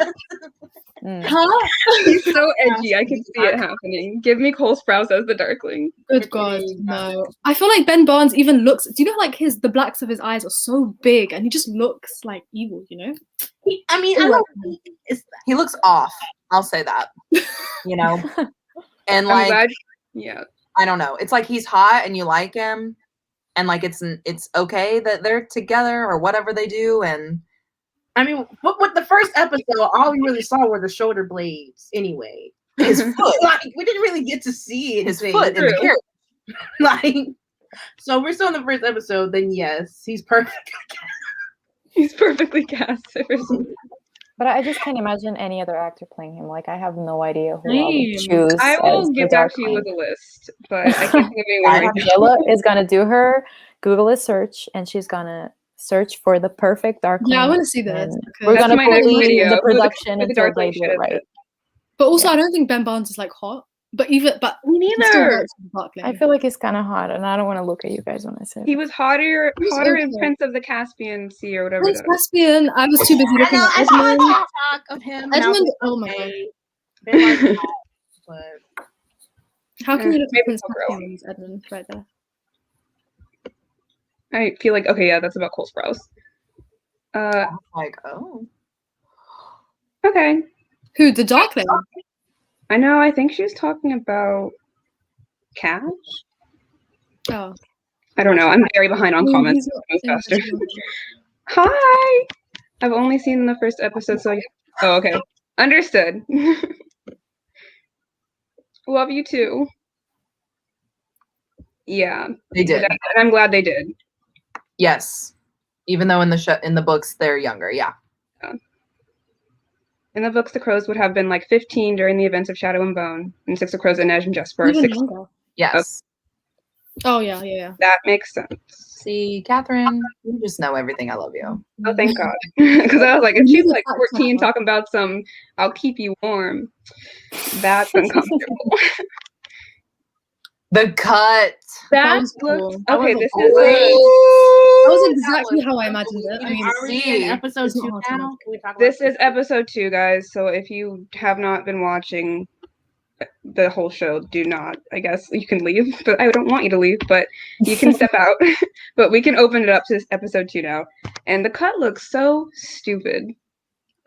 mm. Huh? He's so edgy. I can see it happening. Give me Cole Sprouse as the Darkling. Good God, no. I feel like Ben Barnes even looks. Do you know like the blacks of his eyes are so big, and he just looks like evil. You know. I mean, I don't. It's He looks off. I'll say that. You know? And I'm like, glad. Yeah. I don't know. It's like he's hot and you like him. And like it's okay that they're together or whatever they do. And I mean, but with the first episode, all we really saw were the shoulder blades. Anyway, his foot. like we didn't really get to see His anything. foot in the True. carriage. Like, so we're still in the first episode. Then yes, he's perfect. He's perfectly cast. But I just can't imagine any other actor playing him. Like I have no idea who I would Same. choose. I as will the get back to you Darkling. with a list, but I can't think of anyone right now. Angela is gonna do her Google a search, and she's gonna search for the perfect Darkling. Yeah, I want to see this. and because- We're That's gonna my put next in video. the Who production the until Darkling they do should it have right. been. But also, I don't think Ben Barnes is like hot. But Me he still neither. works with Darkling. I feel like he's kind of hot, and I don't want to look at you guys when I say He it. was hotter He's in okay. Prince of the Caspian Sea or whatever. Prince that was. Caspian. I was too busy looking at I saw a Edmund. TikTok of him. and I was Edmund. like, Oh my god. okay, Ben Barnes is hot, but How can you look Maybe at Prince he'll grow. Caspian as Edmund right there? I feel like okay, yeah, that's about Cole Sprouse. Like, oh. Okay. Who, the Dark Lady? I know. I think she was talking about Cash. Oh. I don't know. I'm very behind on No, comments. he's not- Faster. Hi. I've only seen the first episode, so oh, okay. Understood. Love you too. Yeah, They did. and I'm glad they did. Yes. Even though in the books they're younger, yeah. In the books, the crows would have been like 15 during the events of Shadow and Bone, and Six of Crows and Neige and Jesper. Even 6. younger. Yes. Oh, yeah. That makes sense. See, Catherine, you just know everything. I love you. Oh, thank God. Because I was like, if she's You like just 14 talking about some, I'll keep you warm, that's uncomfortable. The cut. That was looks cool. That okay. was a This cool is one. That was Ooh, exactly was how I so imagined it. I mean, Are we in episode It's not 2 hard to now? know. Can we talk about this is episode 2, guys. So if you have not been watching the whole show, do not. I guess you can leave, but I don't want you to leave. But you can step out. But we can open it up to this episode 2 now. And the cut looks so stupid.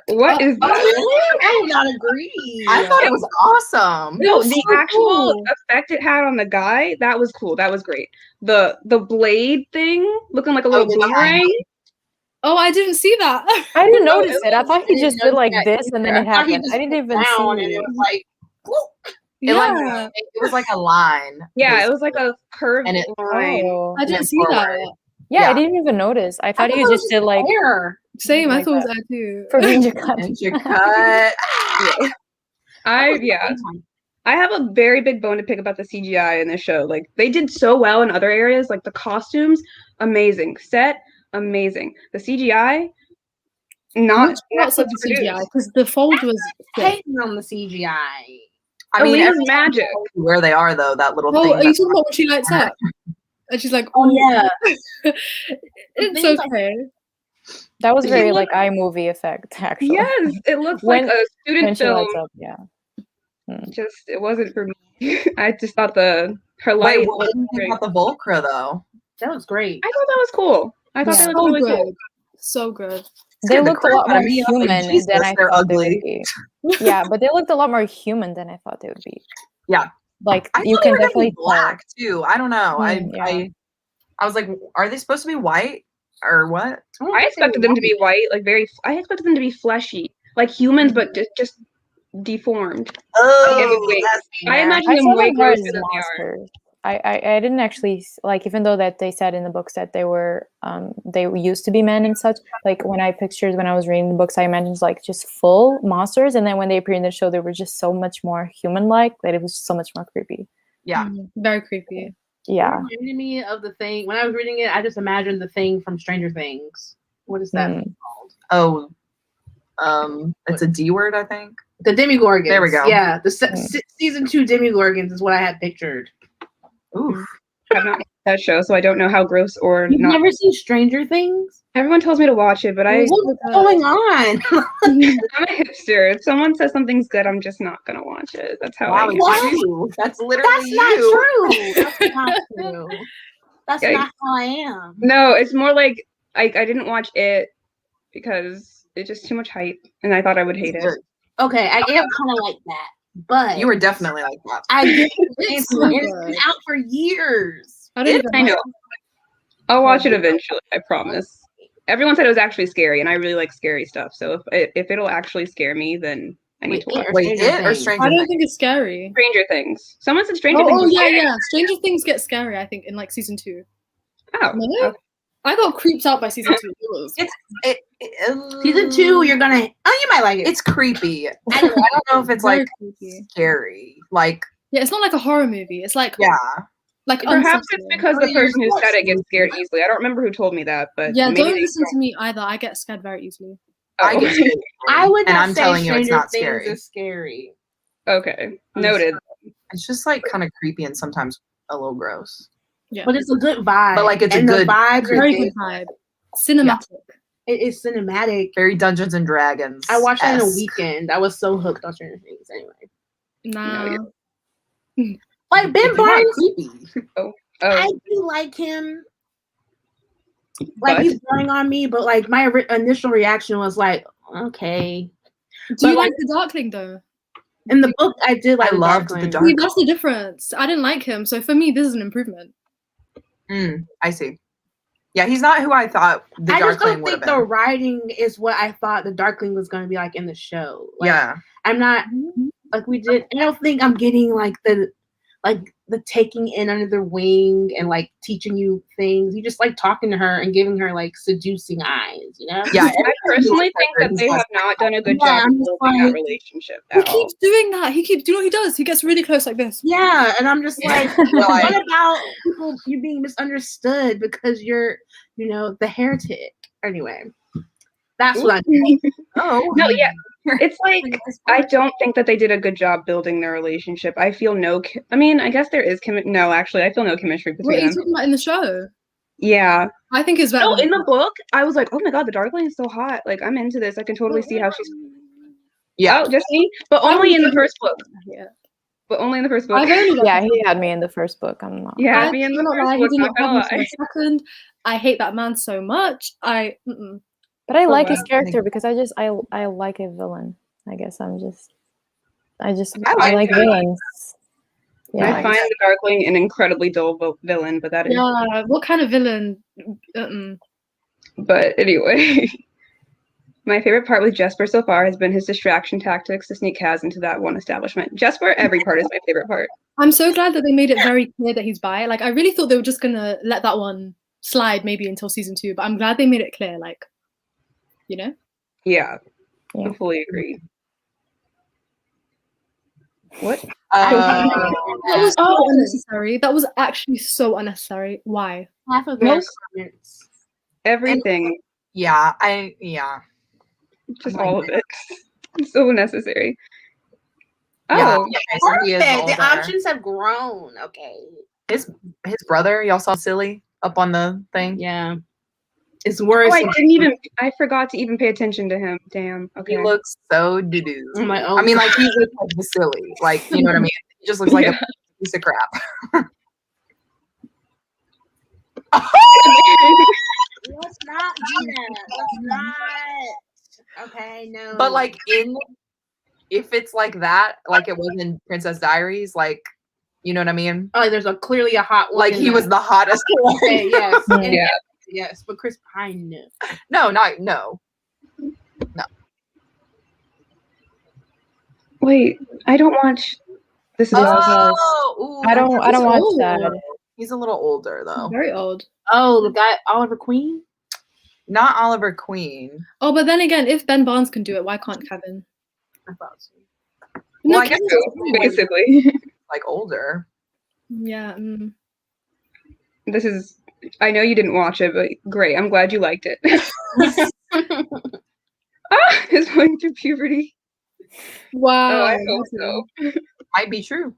What is that? I would not agree. I thought it was awesome. No, That's the so actual cool. effect it had on the guy, that was cool. That was great. The blade thing looking like a little yeah. boomerang. Oh, I didn't see that. I didn't notice it. I thought he didn't just did notice like that this and then either. it I thought he happened. just I didn't even down and see it it. was like, whoop. It was like a line. Yeah, it was like a curved And it- line. Oh. I didn't went see forward. that. Yeah, Yeah. I didn't even notice. I thought thought he it was just did like Air. Same, I Like thought it was that. there too. for ninja cut. And your cut. I have a very big bone to pick about the CGI in this show. Like they did so well in other areas, like the costumes, amazing. Set, amazing. The CGI, not Which parts of the CGI? Because the fold was sick. Hating on the CGI. I mean, Alina's every magic. where they are though, that little Oh, thing. are you talking about when she lights up? And she's like, Oh yeah. it's Things like- okay. That was very You like iMovie effect, actually. Yes, it looks When- like a When student she film. lights up, yeah. Just it wasn't for me. I just thought her Wait, light what was do you think great. about the Volcra though? That was great. I thought that was cool. I thought Yeah. they So looked really good. cool. So good. They Scared the looked a crap lot out more of me. I was like, human Jesus, than I they're thought they would ugly. be. Yeah, but they looked a lot more human than I thought they would be. Yeah. Like I you thought they can were gonna definitely be black too. I don't know. Yeah. I was like, are they supposed to be white or what? I expected them to be white, like I expected them to be fleshy, like humans, but just deformed. Oh, wait. that's I imagine I them saw way them more grosser as than they are. monsters. I didn't actually like, even though that they said in the books that they were they used to be men and such. Like when I was reading the books, I imagined like just full monsters, and then when they appeared in the show, they were just so much more human-like that it was so much more creepy. Yeah. Very creepy. Yeah. It reminded me of the thing when I was reading it. I just imagined the thing from Stranger Things. What is that called? Oh, it's a D word, I think. The Demigorgons. There we go. Yeah, the season 2 Demigorgons is what I had pictured. Oof. I've not watched that show, so I don't know how gross or You've not. never seen Stranger Things? Everyone tells me to watch it, but What's going on? I'm a hipster. If someone says something's good, I'm just not gonna watch it. That's how Wow, I it's am. you. That's literally That's not you. true. That's not true. That's Yikes. not how I am. No, it's more like I didn't watch it because it's just too much hype, and I thought I would hate it. Okay, I am kind of like that, but You were definitely like that. I did. It's It's so been good. out for years. I don't even I know. I'll watch it eventually. I promise. Everyone said it was actually scary, and I really like scary stuff. So if it'll actually scare me, then I need to watch. Wait, Stranger it or Things? Stranger I don't Things? think it's scary. Stranger Things. Someone said Stranger Oh, Things. Was yeah, scary. yeah. Stranger Things get scary, I think, in like season 2. Oh, No? okay. I got creeped out by season 2. It was Season 2, you're gonna. Oh, you might like it. It's creepy. I don't know if it's very like creepy. scary. Like, Yeah, it's not like a horror movie. It's like yeah. like Perhaps it's unsettling. because the person who said it gets scared easily. I don't remember who told me that, but Yeah, maybe don't they listen to me either. I get scared very easily. I get scared. I would and not I'm say telling you it's Stranger not Things scary. is scary. Okay, noted. It's just like kind of creepy and sometimes a little gross. Yeah, But it's a good vibe. But, like, it's a and good the vibes are very good. good vibe. Cinematic. It is cinematic. Very Dungeons and Dragons. I watched that in a weekend. I was so hooked on Stranger Things. Anyway, Nah. like Ben It's not Barnes, creepy. I Oh, do like him. Like but he's growing on me, but like my initial reaction was like, okay. Do you But, like the Darkling though? In the book, I did like I loved the Darkling. Dark- See, that's the difference. I didn't like him, so for me, this is an improvement. I see. Yeah, he's not who I thought the I just Darkling don't would have think the been. writing is what I thought the Darkling was going to be like in the show. Like, Yeah. I'm not like we did. I don't think I'm getting like the taking in under their wing and like teaching you things. You just like talking to her and giving her like seducing eyes, you know? Yeah, I personally think that they have not done a good Yeah, job I'm of just building that like- relationship He at all. keeps doing that. Do you know what he does? He gets really close like this. Yeah, and I'm just like, Like- what about people you being misunderstood because you're, the heretic? Anyway, that's what I think. Oh. No, yeah. It's like, I don't think that they did a good job building their relationship. I feel I guess there is no, actually, I feel no chemistry What between are you them. talking about in the show? Yeah. I think it's better. No, than in the book, I was like, oh my god, the Darkling is so hot. Like, I'm into this. I can totally see how she's. Yeah. Oh, just me? But only in the first book. Yeah. But only in the first book. I've only read Yeah, the he had me in the first book. I'm not. You had I me in the cannot first lie, book, he did not not gonna have me for lie. a second. I hate that man so much. But I like his wow. character because I like a villain. I guess I like like him. villains. I Yeah. find the Darkling an incredibly dull villain, but that is. Yeah, what kind of villain? But anyway, my favorite part with Jesper so far has been his distraction tactics to sneak Kaz into that one establishment. Jesper, every part is my favorite part. I'm so glad that they made it very clear that he's bi. Like, I really thought they were just gonna let that one slide maybe until season 2, but I'm glad they made it clear. Like, Yeah, Yeah. I fully agree. What? that was so Oh. unnecessary. That was actually so unnecessary. Why? Half of their Most- comments. Everything, Yeah. just I'm like, all of it. So unnecessary. Yeah. Oh, Okay, so he is Perfect. The older. options have grown. Okay. His brother, y'all saw Silly up on the thing? Yeah. It's worse. I forgot to even pay attention to him. Damn. Okay. He looks so doo-doo. I'm like, oh, I mean, like, he looks like Vasily. Like, you know what I mean? He just looks like Yeah. a piece of crap. let's not do that. Let's not. Okay, no. But, like, if it's like that, like it was in Princess Diaries, like, you know what I mean? oh, there's clearly a hot one. Like, in he that. was the hottest one. Okay, yes. And Yeah. yes, but Chris Pine knew. No. Wait, I don't watch. This is Oh, ooh, I don't watch old. that. He's a little older, though. Very old. Oh, the guy Oliver Queen? Not Oliver Queen. Oh, but then again, if Ben Barnes can do it, why can't Kevin? I thought so. Well, No, I guess Kevin's so, fine. basically. Like, older. Yeah. This is. I know you didn't watch it, but great. I'm glad you liked it. He's going through puberty. Wow. Oh, I hope so. Might be true.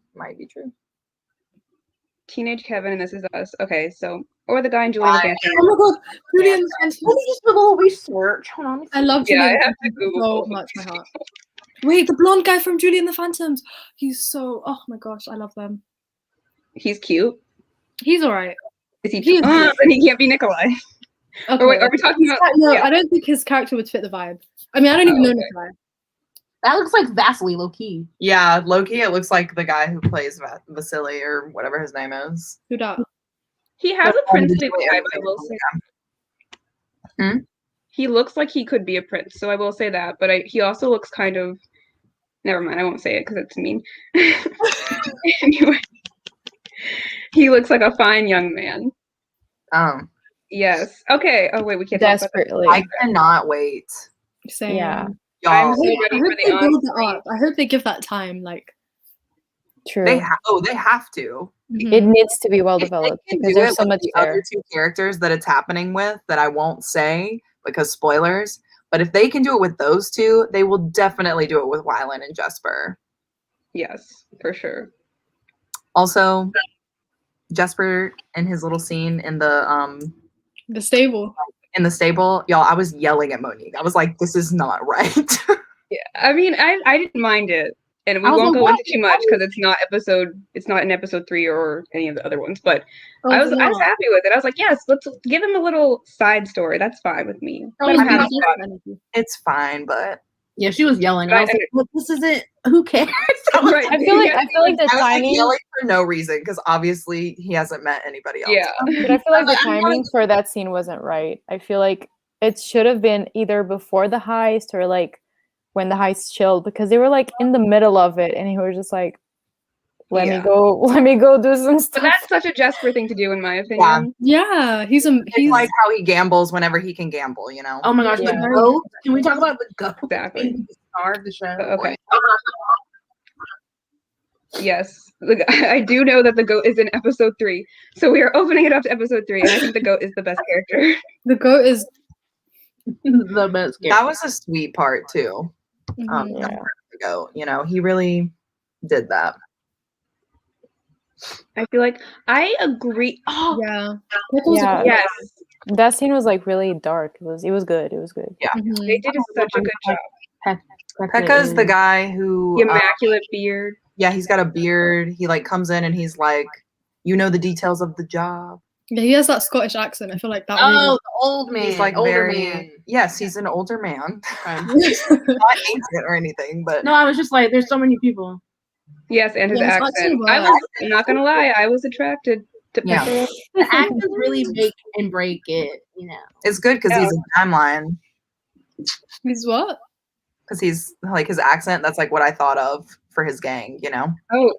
Teenage Kevin and This Is Us. Okay, so or the guy in Julian the Phantom. Oh my god, Julian the Phantom. Let me just do a little research. Hold on. I love Yeah, Julian I have the to Phantom Google so much, my heart. Wait, the blonde guy from Julian the Phantoms. He's so. Oh my gosh, I love them. He's cute. He's alright. Is he? He is Then he can't be Nikolai. Okay. Or wait, are we talking about? No, yeah. I don't think his character would fit the vibe. I mean, I don't even know okay. Nikolai. That looks like Vasily low key. Yeah, Loki, it looks like the guy who plays Vasily or whatever his name is. Who dat? He has a princely vibe, I will say. Hmm? He looks like he could be a prince, so I will say that. But he also looks kind of. Never mind, I won't say it because it's mean. Anyway, he looks like a fine young man. Yes. Okay. Oh wait, we can't talk about that. Desperately. I cannot wait. Same. Yeah. I'm Y'all, so I ready hope for they the build it on-screen. up. I hope they give that time. Like, True. they have to. It needs to be well If they developed can because do there's it so with much the there. other two characters that it's happening with that I won't say because spoilers. But if they can do it with those two, they will definitely do it with Wylan and Jesper. Yes, for sure. Also, Jesper and his little scene in the stable. stable, y'all, I was yelling at Monique. I was like, this is not right. Yeah, I mean, I didn't mind it, and we I was won't like, go what? into too much because it's not in episode 3 or any of the other ones. But Oh, I was no. happy with it. I was like, yes, let's give him a little side story. That's fine with me. That Let was him have really fun. good energy. It's fine, but Yeah, she was yelling. Right, I was like, "Look, this isn't. Who cares?" Right. I feel like the I was like timing. yelling for no reason because obviously he hasn't met anybody else. Yeah. But I feel like the I'm not- timing for that scene wasn't right. I feel like it should have been either before the heist or like when the heist chilled, because they were like in the middle of it and he was just like, let me go do some But stuff. that's such a Jesper thing to do, in my opinion. Yeah, he's It's like how he gambles whenever he can gamble, you know? Oh my gosh, Yeah. the goat. Can we talk about the goat? Exactly. being the star of the show. Okay. Yes, I do know that the goat is in episode 3, so we are opening it up to episode 3, and I think the goat is the best character. the goat is. The best. That was a sweet part too. Mhm. Yeah. The goat, you know, he really did that. I feel like I agree. Oh, Yeah. Pickles Yeah. are- yes, That scene was like really dark. It was good. It was good. Mhm. they did such a good job. Pekka's the guy who, The immaculate beard. yeah, he's got a beard. He like comes in and he's like, you know the details of the job. Yeah, he has that Scottish accent. I feel like that. Oh, the old man. He's like older very, man. yes, he's an older man. Okay. Not ancient or anything, but No, I was just like, there's so many people. Yes, and his Yeah, his accent. accent I was- was not gonna lie, I was attracted to Yeah. Pekka. The accents really make and break it, you know. it's good because he's a timeline. He's what? Because he's like his accent, that's like what I thought of for his gang, you know? Oh,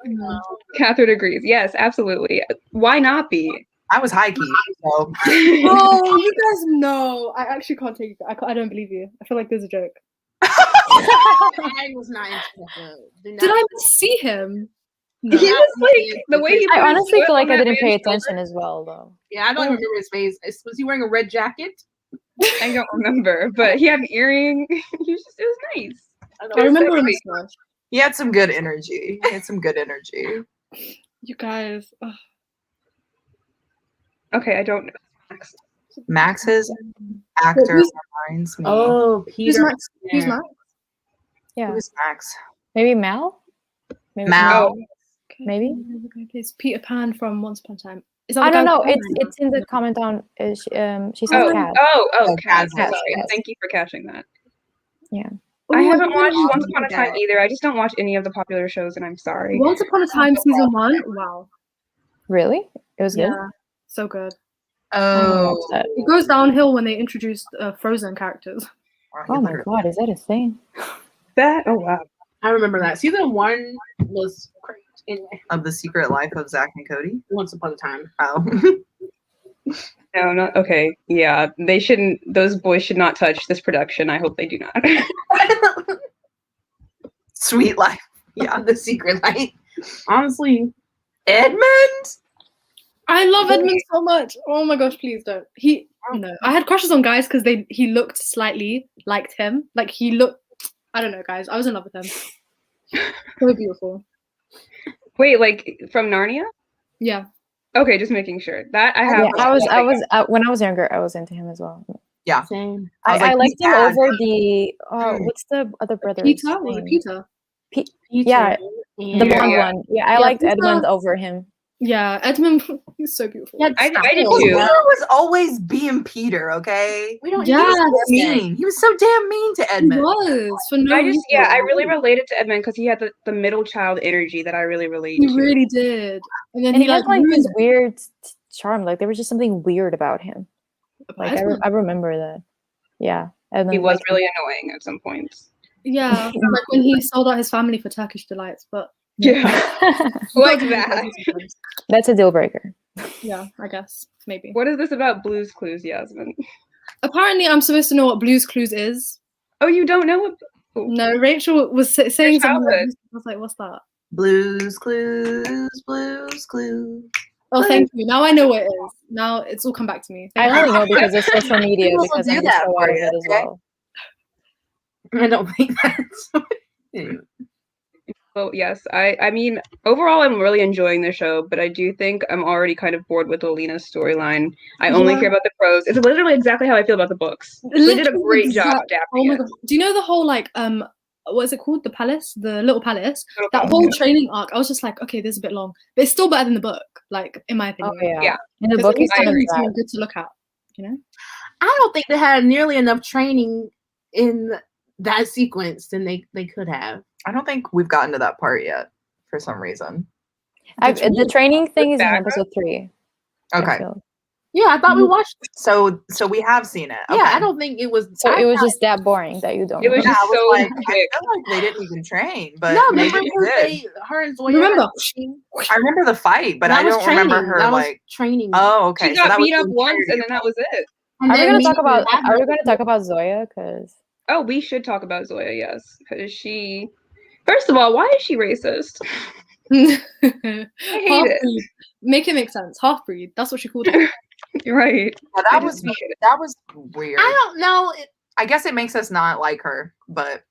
Catherine agrees. Yes, absolutely. Why not be? I was high key, so Oh, you guys know. I actually can't take it. I don't believe you. I feel like there's a joke. I was not into that. Did I see him? No. He was like the way he. I put his honestly foot feel like on I that didn't pay man's shoulder, attention as well, though. Yeah, I don't even remember his face. Was he wearing a red jacket? I don't remember, but he had an earring. He was just, it was nice. I remember him. Sexy. So. he had some good energy. He had some good energy. You guys. Ugh. Okay, I don't know. Max. Max's actor who's- reminds me. Oh, Who's Peter. Max? Who's Max? Yeah. Who's Max? Maybe Mal? Maybe Mal. Maybe? It's Peter Pan from Once Upon a Time. Is that I the don't guy know. from It's in the comment on. She says Oh, Cat. oh, Cat, Cat. yes, Sorry. yes. Thank you for catching that. Yeah. I Ooh, haven't watched didn't Once Upon a know Time that. either. I just don't watch any of the popular shows, and I'm sorry. Once Upon a Time season 1. Wow. Really? It was good. Yeah. So good. I haven't Oh, watched that. It goes downhill when they introduced Frozen characters. Oh my god, is that a thing? That? Oh wow. I remember that. Season 1 was great. Anyway, of the Secret Life of Zach and Cody. Once Upon a Time. Oh, No, not okay. Yeah, they shouldn't. Those boys should not touch this production. I hope they do not. Sweet Life. Yeah, The Secret Life. Honestly, Edmund. I love Edmund so much. Oh my gosh, please don't. No. I had crushes on guys because he looked slightly like him. Like he looked. I don't know, guys. I was in love with him. So beautiful. Wait, like from Narnia? Yeah. Okay, just making sure that I have. Yeah, I was when I was younger, I was into him as well. same. I was I like, liked him "Dad." over the what's the other brother? Peter? Was it Peter? Yeah, the blonde Yeah. one. Yeah, I Yeah, liked Peter- Edmund over him. Yeah, Edmund. He's so beautiful. Yeah, I did Peter too. was always being Peter, okay? We don't. Yeah. He was need so to say. mean. He was so damn mean to He Edmund. was for no I just, yeah, I reason. really related to Edmund because he had the middle child energy that I really relate He to. really did. And then And he like had like ruined this weird charm. Like there was just something weird about him. Like Edmund. I remember that. Yeah, Edmund. He was like, really annoying at some points. Yeah, like when he sold out his family for Turkish delights, but Yeah, like that. That's a deal breaker. Yeah, I guess maybe. What is this about Blue's Clues, Yasmin? Apparently, I'm supposed to know what Blue's Clues is. Oh, you don't know what? No, Rachel was saying something. Like, childhood. I was like, "What's that?" Blues Clues, Blues Clues. Oh, thank you. Now I know what it is. Now it's all come back to me. I Thank only know because of social media People will because do I just that a lot for of you, it as okay? well. I don't think that's. Anyway. Well, yes. I mean, overall, I'm really enjoying the show, but I do think I'm already kind of bored with Alina's storyline. I only Yeah. care about the pros. It's literally exactly how I feel about the books. They did a Literally great job exact- adapting Oh my it. god! Do you know the whole like what is it called? The palace, the little palace. Little That Palace, whole yeah. training arc, I was just like, okay, this is a bit long, but it's still better than the book. Like in my Oh opinion. yeah. Yeah. In the Because book, it's kind of it's bad. really good to look at. You know. I don't think they had nearly enough training in that sequence than they could have. I don't think we've gotten to that part yet for some reason. The training thing is in background? episode 3. I Okay. feel. Yeah, I thought we watched. So we have seen it. Yeah, Okay. I don't think it was. So I it was thought- just that boring that you don't. It was Yeah, just I was so like, I quick. feel like they didn't even train, but no. maybe Remember they did. her and Zoya. Remember? I remember the fight, but that I was don't training. remember her that was like. training. Oh, okay. She so got that was beat up the once, entirety and of then that was it. And Are we then gonna me talk about? and Are we gonna talk about Zoya? Because Oh, we should talk about Zoya, yes, because she. First of all, why is she racist? I hate it. Half-breed. Make it make sense. Half-breed. That's what she called it. You're right. Yeah, I that just was hate it. that was weird. I don't know. I guess it makes us not like her, but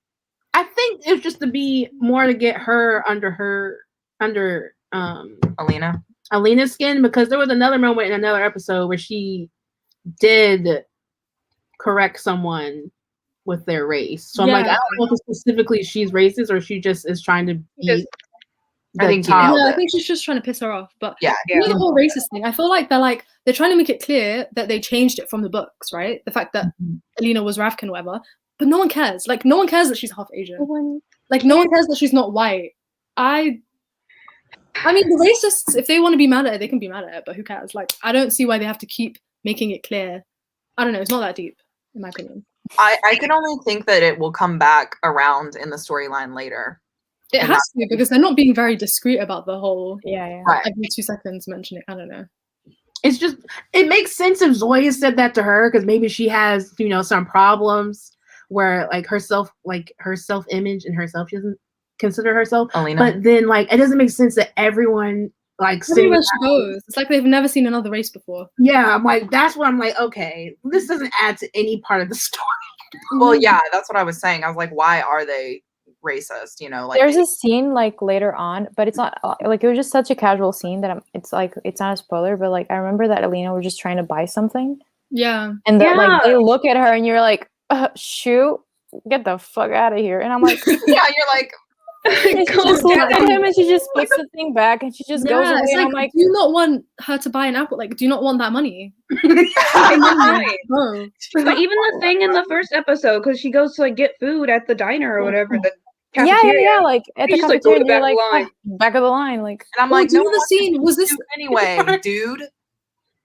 I think it's just to be more to get her under Alina. Alina's skin, because there was another moment in another episode where she did correct someone with their race. So I'm like, I Yeah. don't know if it's specifically she's racist or she just is trying to be Just- I think the top. Nailed Yeah, I it. think she's just trying to piss her off. But Yeah. you know the whole racist thing. I feel like they're trying to make it clear that they changed it from the books, right? The fact that Alina was Ravkan or whatever. But no one cares. Like, no one cares that she's half Asian. Like, no one cares that she's not white. I mean, the racists, if they want to be mad at it, they can be mad at it, but who cares? Like, I don't see why they have to keep making it clear. I don't know. It's not that deep, in my opinion. I can only think that it will come back around in the storyline later. It And has to, because they're not being very discreet about the whole yeah. Right. every 2 seconds mentioning. I don't know. It's just, it makes sense if Zoya said that to her, because maybe she has, some problems where like her self-image and herself, she doesn't consider herself. Alina. But then like it doesn't make sense that everyone like Everywhere sitting she goes, it's like they've never seen another race before. Yeah, I'm like, that's what I'm like, okay, this doesn't add to any part of the story. Well, yeah, that's what I was saying. I was like, why are they racist? Like There's a scene like later on, but it's not like it was just such a casual scene that it's like it's not a spoiler, but like I remember that Alina was just trying to buy something, Yeah. and that like Yeah. they look at her and you're like, shoot, get the fuck out of here, and I'm like, yeah, you're like, and she Calm just looks down. at him and she just puts the thing back and she just goes away, it's and like, I'm like, do you not want her to buy an apple? Like, do you not want that money? Right. No. But even the thing in the first episode, because she goes to like get food at the diner or whatever, the yeah, cafeteria. like at the She's just, like, go to cafeteria, the and you're back like, of the line. back of the line, like. and I'm Oh, like, do you no know the one scene? Was this? do anyway, dude.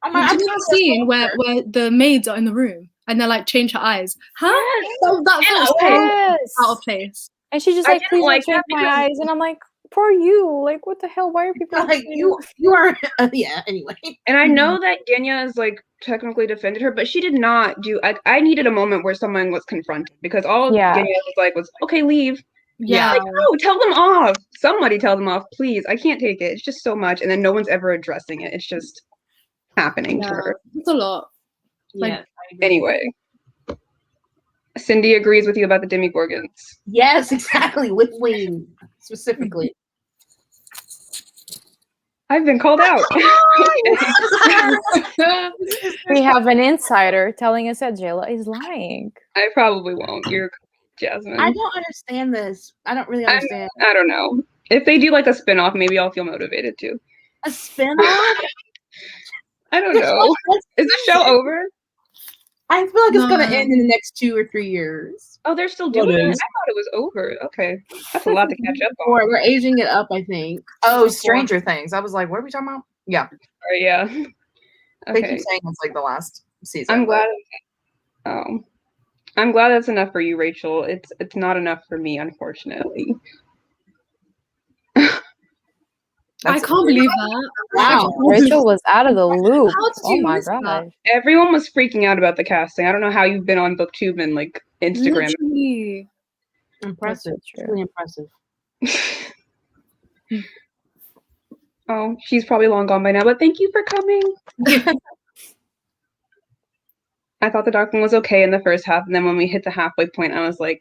I'm like, Do I'm you know the scene where the maids are in the room and they're like, change her eyes? Huh? That felt so Yes. out of place. And she's just I like, didn't please like don't change that my because- eyes. And I'm like, for you. Like, what the hell? Why are people like you are yeah, anyway. And I know that Genya is like technically defended her, but she did not do. I needed a moment where someone was confronted because all Yeah. Genya was like was okay, leave. Yeah. Like, no, tell them off. Somebody tell them off, please. I can't take it. It's just so much, and then no one's ever addressing it. It's just happening to Yeah, her. it's a lot. Like- Yeah, I agree. Anyway, Cindy agrees with you about the Demigorgons. Yes, exactly. With wings specifically. I've been called out. We have an insider telling us that Jayla is lying. I probably won't. You're Jasmine. I don't understand this. I don't really understand. I don't know. If they do like a spin-off, maybe I'll feel motivated too. A spin-off? I don't know. Is the show over? I feel like it's gonna No. end in the next 2 or 3 years. Oh, they're still Well, doing it it. I is. thought it was over. Okay. That's a lot to catch up on. Or we're aging it up, I think. Oh, Stranger Things. I was like, what are we talking about? Yeah. Yeah. They Okay. keep saying it's like the last season. I'm glad. but- I'm glad that's enough for you, Rachel. It's not enough for me, unfortunately. I That's- can't believe that. Wow. Rachel was out of the loop. How did Oh you my miss that? gosh. Everyone was freaking out about the casting. I don't know how you've been on BookTube and like Instagram. Literally. Impressive. That's so true. Really impressive. Oh, she's probably long gone by now, but thank you for coming. I thought the Dark One was okay in the first half, and then when we hit the halfway point, I was like,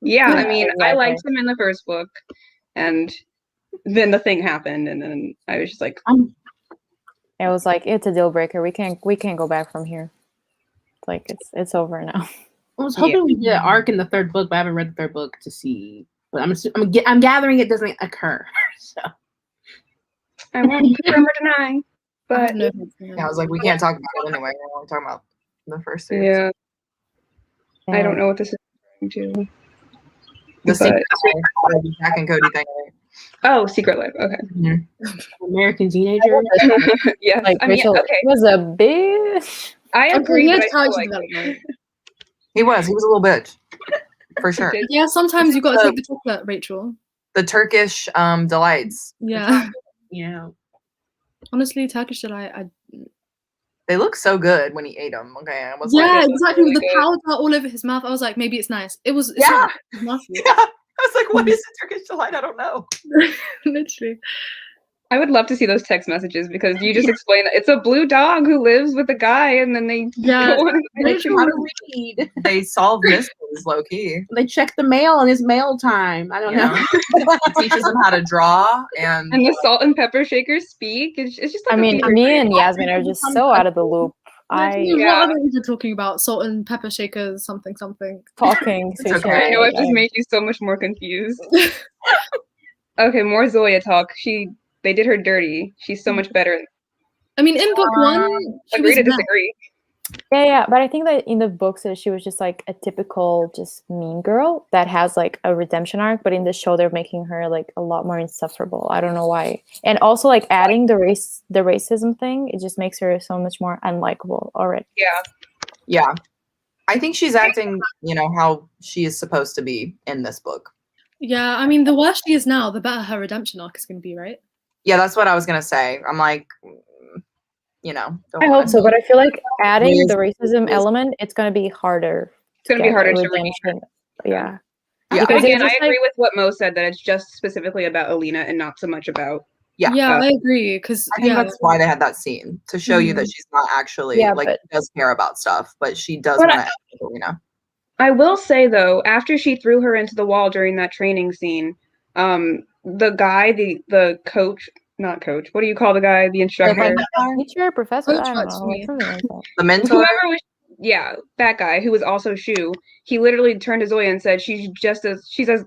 yeah, I mean, I exactly. liked him in the first book, and then the thing happened, and then I was just like, It was like, it's a deal breaker. We can't go back from here. Like it's over now. I was hoping we get an arc in the third book, but I haven't read the third book to see. But I'm gathering it doesn't occur. So I won't confirm or deny. I But have no hope for Yeah, I that. was like, we can't talk about it anyway. We're only talking about the first series. yeah, I don't know what this is too. The Secret But- Life, Jack and Cody thing. Oh, Secret Life. Okay. American Teenager. Yes. Like I mean, Rachel okay. was a bitch. I Okay, agree, he but has I feel character like development. He was a little bitch, for sure. did- Yeah, sometimes you gotta the- take the chocolate, Rachel. The Turkish delights. Yeah. Yeah. Honestly, Turkish delight. They look so good when he ate them. Okay, I was Yeah, like, exactly. really With the good. powder all over his mouth, I was like, maybe it's nice. It's Yeah. not. It's nasty. yeah. I was like, what is a Turkish delight? I don't know. Literally. I would love to see those text messages because you just explain that it's a blue dog who lives with a guy, and then they Yeah, go on. They teach him how to read. They solve mysteries low key. They check the mail and it's mail time. I don't You know. know? He teaches them how to draw and And the salt and pepper shakers speak. It's just like I a mean, fever me dream. and Yasmin are just so out of the loop. Literally, Yeah. What other you talking about? Salt and pepper shakers, something. talking. It's okay. I know I've just and- made you so much more confused. Okay, more Zoya talk. They did her dirty. She's so much better. I mean, in book one, she Agree was to mad. disagree. Yeah, but I think that in the books she was just like a typical just mean girl that has like a redemption arc, but in the show they're making her like a lot more insufferable. I don't know why. And also like adding the racism thing, it just makes her so much more unlikable already. Yeah. yeah. I think she's acting, how she is supposed to be in this book. Yeah, I mean, the worse she is now, the better her redemption arc is going to be, right? Yeah, that's what I was gonna say. I'm like, don't I wanna- hope so, but I feel like adding Yes. the racism Yes. element, it's gonna be harder. It's gonna be get harder a to read. redemption. Yeah. Yeah. But Because again, it's I just agree like- with what Mo said that it's just specifically about Alina and not so much about. Yeah. I agree. Because I think that's why they had that scene to show you that she's not actually Yeah, like but- she does care about stuff, but she does But want to, I will say though, after she threw her into the wall during that training scene, the guy, the coach, not coach, what do you call the guy, the instructor? Teacher, professor, Coach I don't works know, for like me. something like that. The mentor. Whoever was, yeah, that guy who was also Shu, he literally turned to Zoya and said, she's as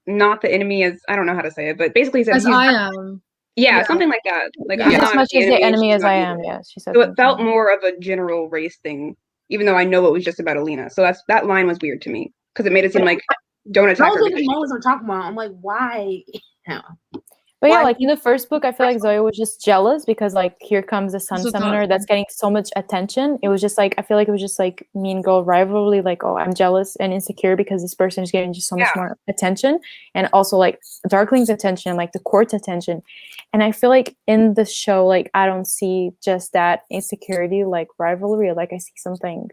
not the enemy as, I don't know how to say it, but basically he said, as I am. yeah, something like that. Like, Yeah. I'm He's not as much as the enemy she's as not I evil. am. Yeah, she said. So it something. felt more of a general race thing, even though I know it was just about Alina. So that line was weird to me because it made it seem like don't attack her. Those are because the moments I'm talking about. I'm like, why? But yeah, Why- like in the first book, I feel like Zoya was just jealous because like here comes the sun So summoner dark. that's getting so much attention. It was just like I feel like it was just like mean girl rivalry. Like, oh, I'm jealous and insecure because this person is getting just so much Yeah. more attention, and also like Darkling's attention, like the court's attention. And I feel like in the show, like I don't see just that insecurity, like rivalry. Like I see something.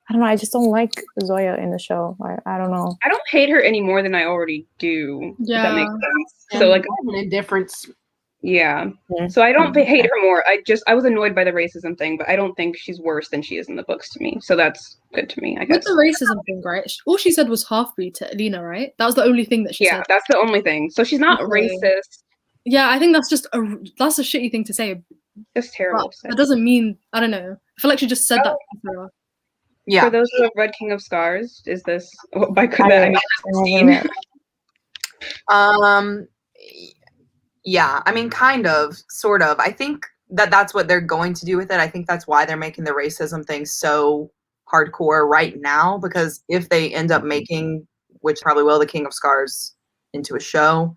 I don't know. I just don't like Zoya in the show. I don't know. I don't hate her any more than I already do. If that makes Yeah. sense. So like, an indifference. yeah. Yeah. So I don't hate her more. I was annoyed by the racism thing, but I don't think she's worse than she is in the books to me. So that's good to me, I With guess. the racism thing, right? All she said was half-breed to Alina, right? That was the only thing that she Yeah, said. that's the only thing. So she's not Okay. racist. Yeah, I think that's a shitty thing to say. Just terrible. But to say. that doesn't mean, I don't know. I feel like she just said that. to her. Yeah. For those who have read King of Scars, is this by I that I mean never scene? read. Yeah, I mean, kind of, sort of. I think that's what they're going to do with it. I think that's why they're making the racism thing so hardcore right now, because if they end up making, which probably will, the King of Scars into a show,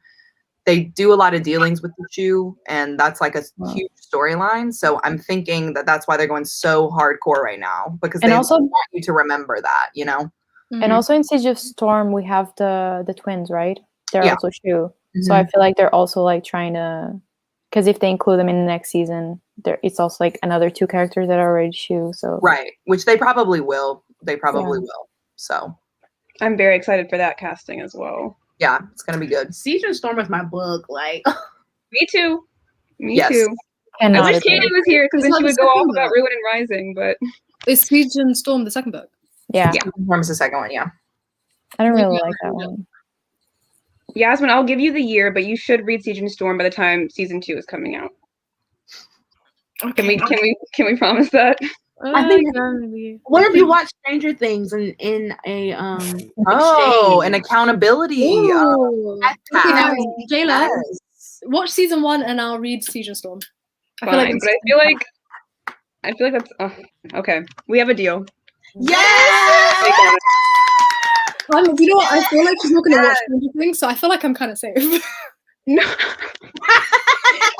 they do a lot of dealings with the Shu, and that's like a huge storyline. So I'm thinking that that's why they're going so hardcore right now, because And they also- want you to remember that, And Mhm. also in Siege of Storm, we have the twins, right? They're Yeah. also Shu. So I feel like they're also like trying to, because if they include them in the next season, it's also like another two characters that are already Shu. So Right, which they probably will. They probably will. So I'm very excited for that casting as well. yeah, it's gonna be good. Siege and Storm is my book. Like, Me too. Me Yes. too. I cannot wish agree. Katie was here because It's then not she the would go second off book. about Ruin and Rising, but Is Siege and Storm the second book? Yeah, Yeah. Storm is the second one, yeah. I don't really Maybe like I'll that read it. one. Yasmin, I'll give you the year, but you should read Siege and Storm by the time season 2 is coming out. Can we promise that? I think- Maybe. what if you watch Stranger Things in a Oh, an exchange? accountability. Ooh. pass. Okay, now, Jayla, Yes. watch season 1 and I'll read Siege and Storm. Fine, but I feel like that's okay. We have a deal. Yes! You know what? I feel like she's not going to watch anything, so I feel like I'm kind of safe. No.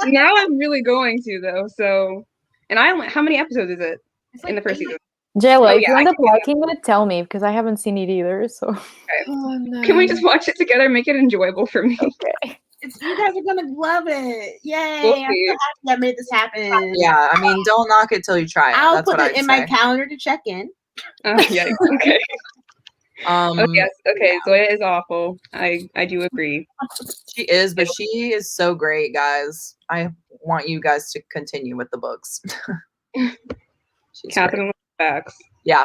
Now I'm really going to though. So, and how many episodes is it in the first season? Jayla, Oh, if yeah, you end I up liking it, tell me because I haven't seen it either. So Oh, no. Can we just watch it together? Make it enjoyable for me. okay. You guys are gonna love it. Yay! We'll I'm see. so happy I made this happen. Yeah, I mean, don't knock it till you try it. I'll That's put what it I'd in my say. calendar to check in. Oh yeah. Okay. Oh yes. Okay. Yeah. Zoya is awful. I do agree. She is, but she is so great, guys. I want you guys to continue with the books. She's great. Catherine with facts. Yeah.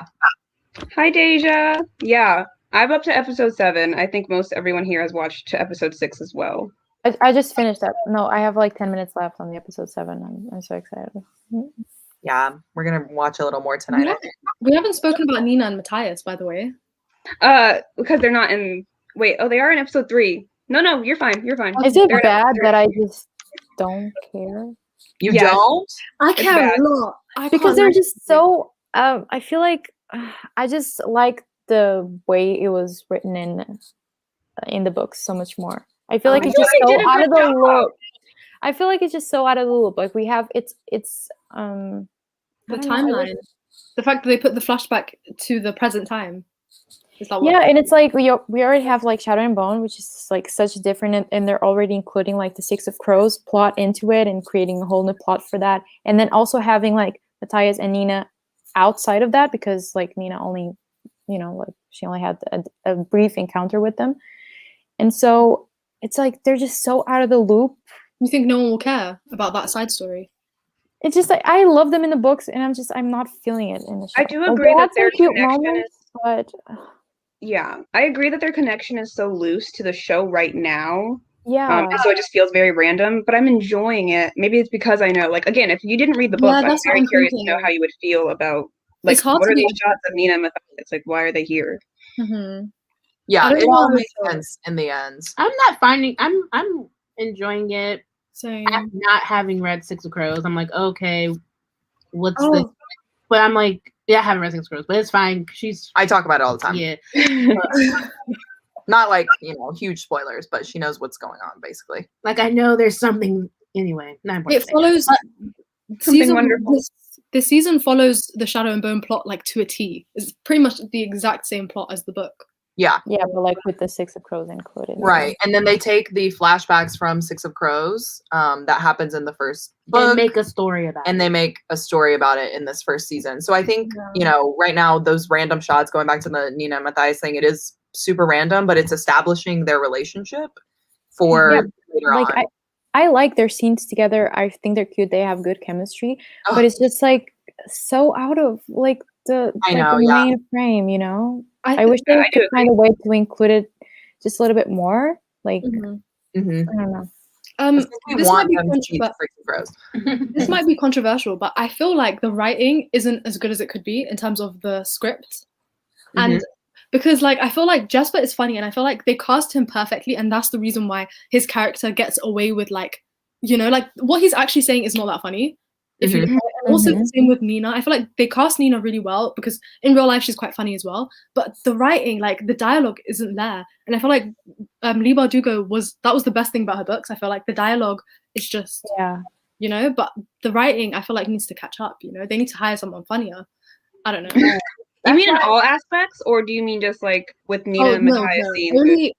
Hi Deja. Yeah, I'm up to episode 7. I think most everyone here has watched to episode 6 as well. I just finished that. No, I have like 10 minutes left on the episode 7. I'm so excited. Yeah. We're gonna watch a little more tonight, I think. We haven't spoken about Nina and Matthias, by the way. Because they're not in. Wait. Oh, they are in episode 3. No, you're fine. You're fine. Is it They're in bad episode that 3. I just don't care? You Yes. don't? I It's care bad. a lot. Because they're just so I feel like I just like the way it was written in the books so much more. I feel like I it's feel just like they so did a out good of the job. loop. I feel like it's just so out of the loop. Like we have it's the I don't know, I timeline. wish- The fact that they put the flashback to the present time. Is that what? Yeah, and it's like we already have like Shadow and Bone, which is like such different, and they're already including like the Six of Crows plot into it and creating a whole new plot for that, and then also having like Matthias and Nina outside of that because like Nina only, like she only had a brief encounter with them, and so it's like they're just so out of the loop. You think no one will care about that side story? It's just like I love them in the books, and I'm not feeling it in the show. I do Like, agree they that had some their cute connection moments, but Yeah, I agree that their connection is so loose to the show right now. yeah. And so it just feels very random, but I'm enjoying it. Maybe it's because I know, like, again, if you didn't read the Yeah, books, I'm that's what very I'm curious to know thinking. how you would feel about, like, It's hard what to are be- these shots of Nina and Matthias? Like, why are they here? Mm-hmm. Yeah, I don't it know all how makes to- sense in the end. I'm not finding. I'm enjoying it. Same. Not having read Six of Crows, I'm like, okay, what's Oh. this? But I'm like, yeah, I haven't read Six of Crows, but it's fine. She's I talk about it all the time. yeah. Not like, huge spoilers, but she knows what's going on, basically. Like I know there's something anyway. Not important. It follows Something wonderful. This season follows the Shadow and Bone plot like to a T. It's pretty much the exact same plot as the book. Yeah, Yeah, but like with the Six of Crows included. right. And then they take the flashbacks from Six of Crows that happens in the first book, And make a story about and it. they make a story about it in this first season. So I think, Yeah. right now, those random shots, going back to the Nina and Matthias thing, it is super random, but it's establishing their relationship for Yeah, later like on. I like their scenes together. I think they're cute. They have good chemistry, Oh. but it's just like so out of like the I like, know, the yeah. main frame. I wish they I do could find a way to include it just a little bit more. Like Mhm. Mhm. I don't know. I think we This want might be them to cheat controversial. Six of Crows. This might be controversial, but I feel like the writing isn't as good as it could be in terms of the script. And because like I feel like Jasper is funny and I feel like they cast him perfectly, and that's the reason why his character gets away with like what he's actually saying is not that funny. If you and also the same with Nina. I feel like they cast Nina really well because in real life she's quite funny as well. But the writing, like the dialogue isn't there. And I feel like Leigh Bardugo was the best thing about her books. I feel like the dialogue is just Yeah. but the writing I feel like needs to catch up. They need to hire someone funnier. I don't know. You mean in all aspects, or do you mean just like with Nina and Matthias scenes?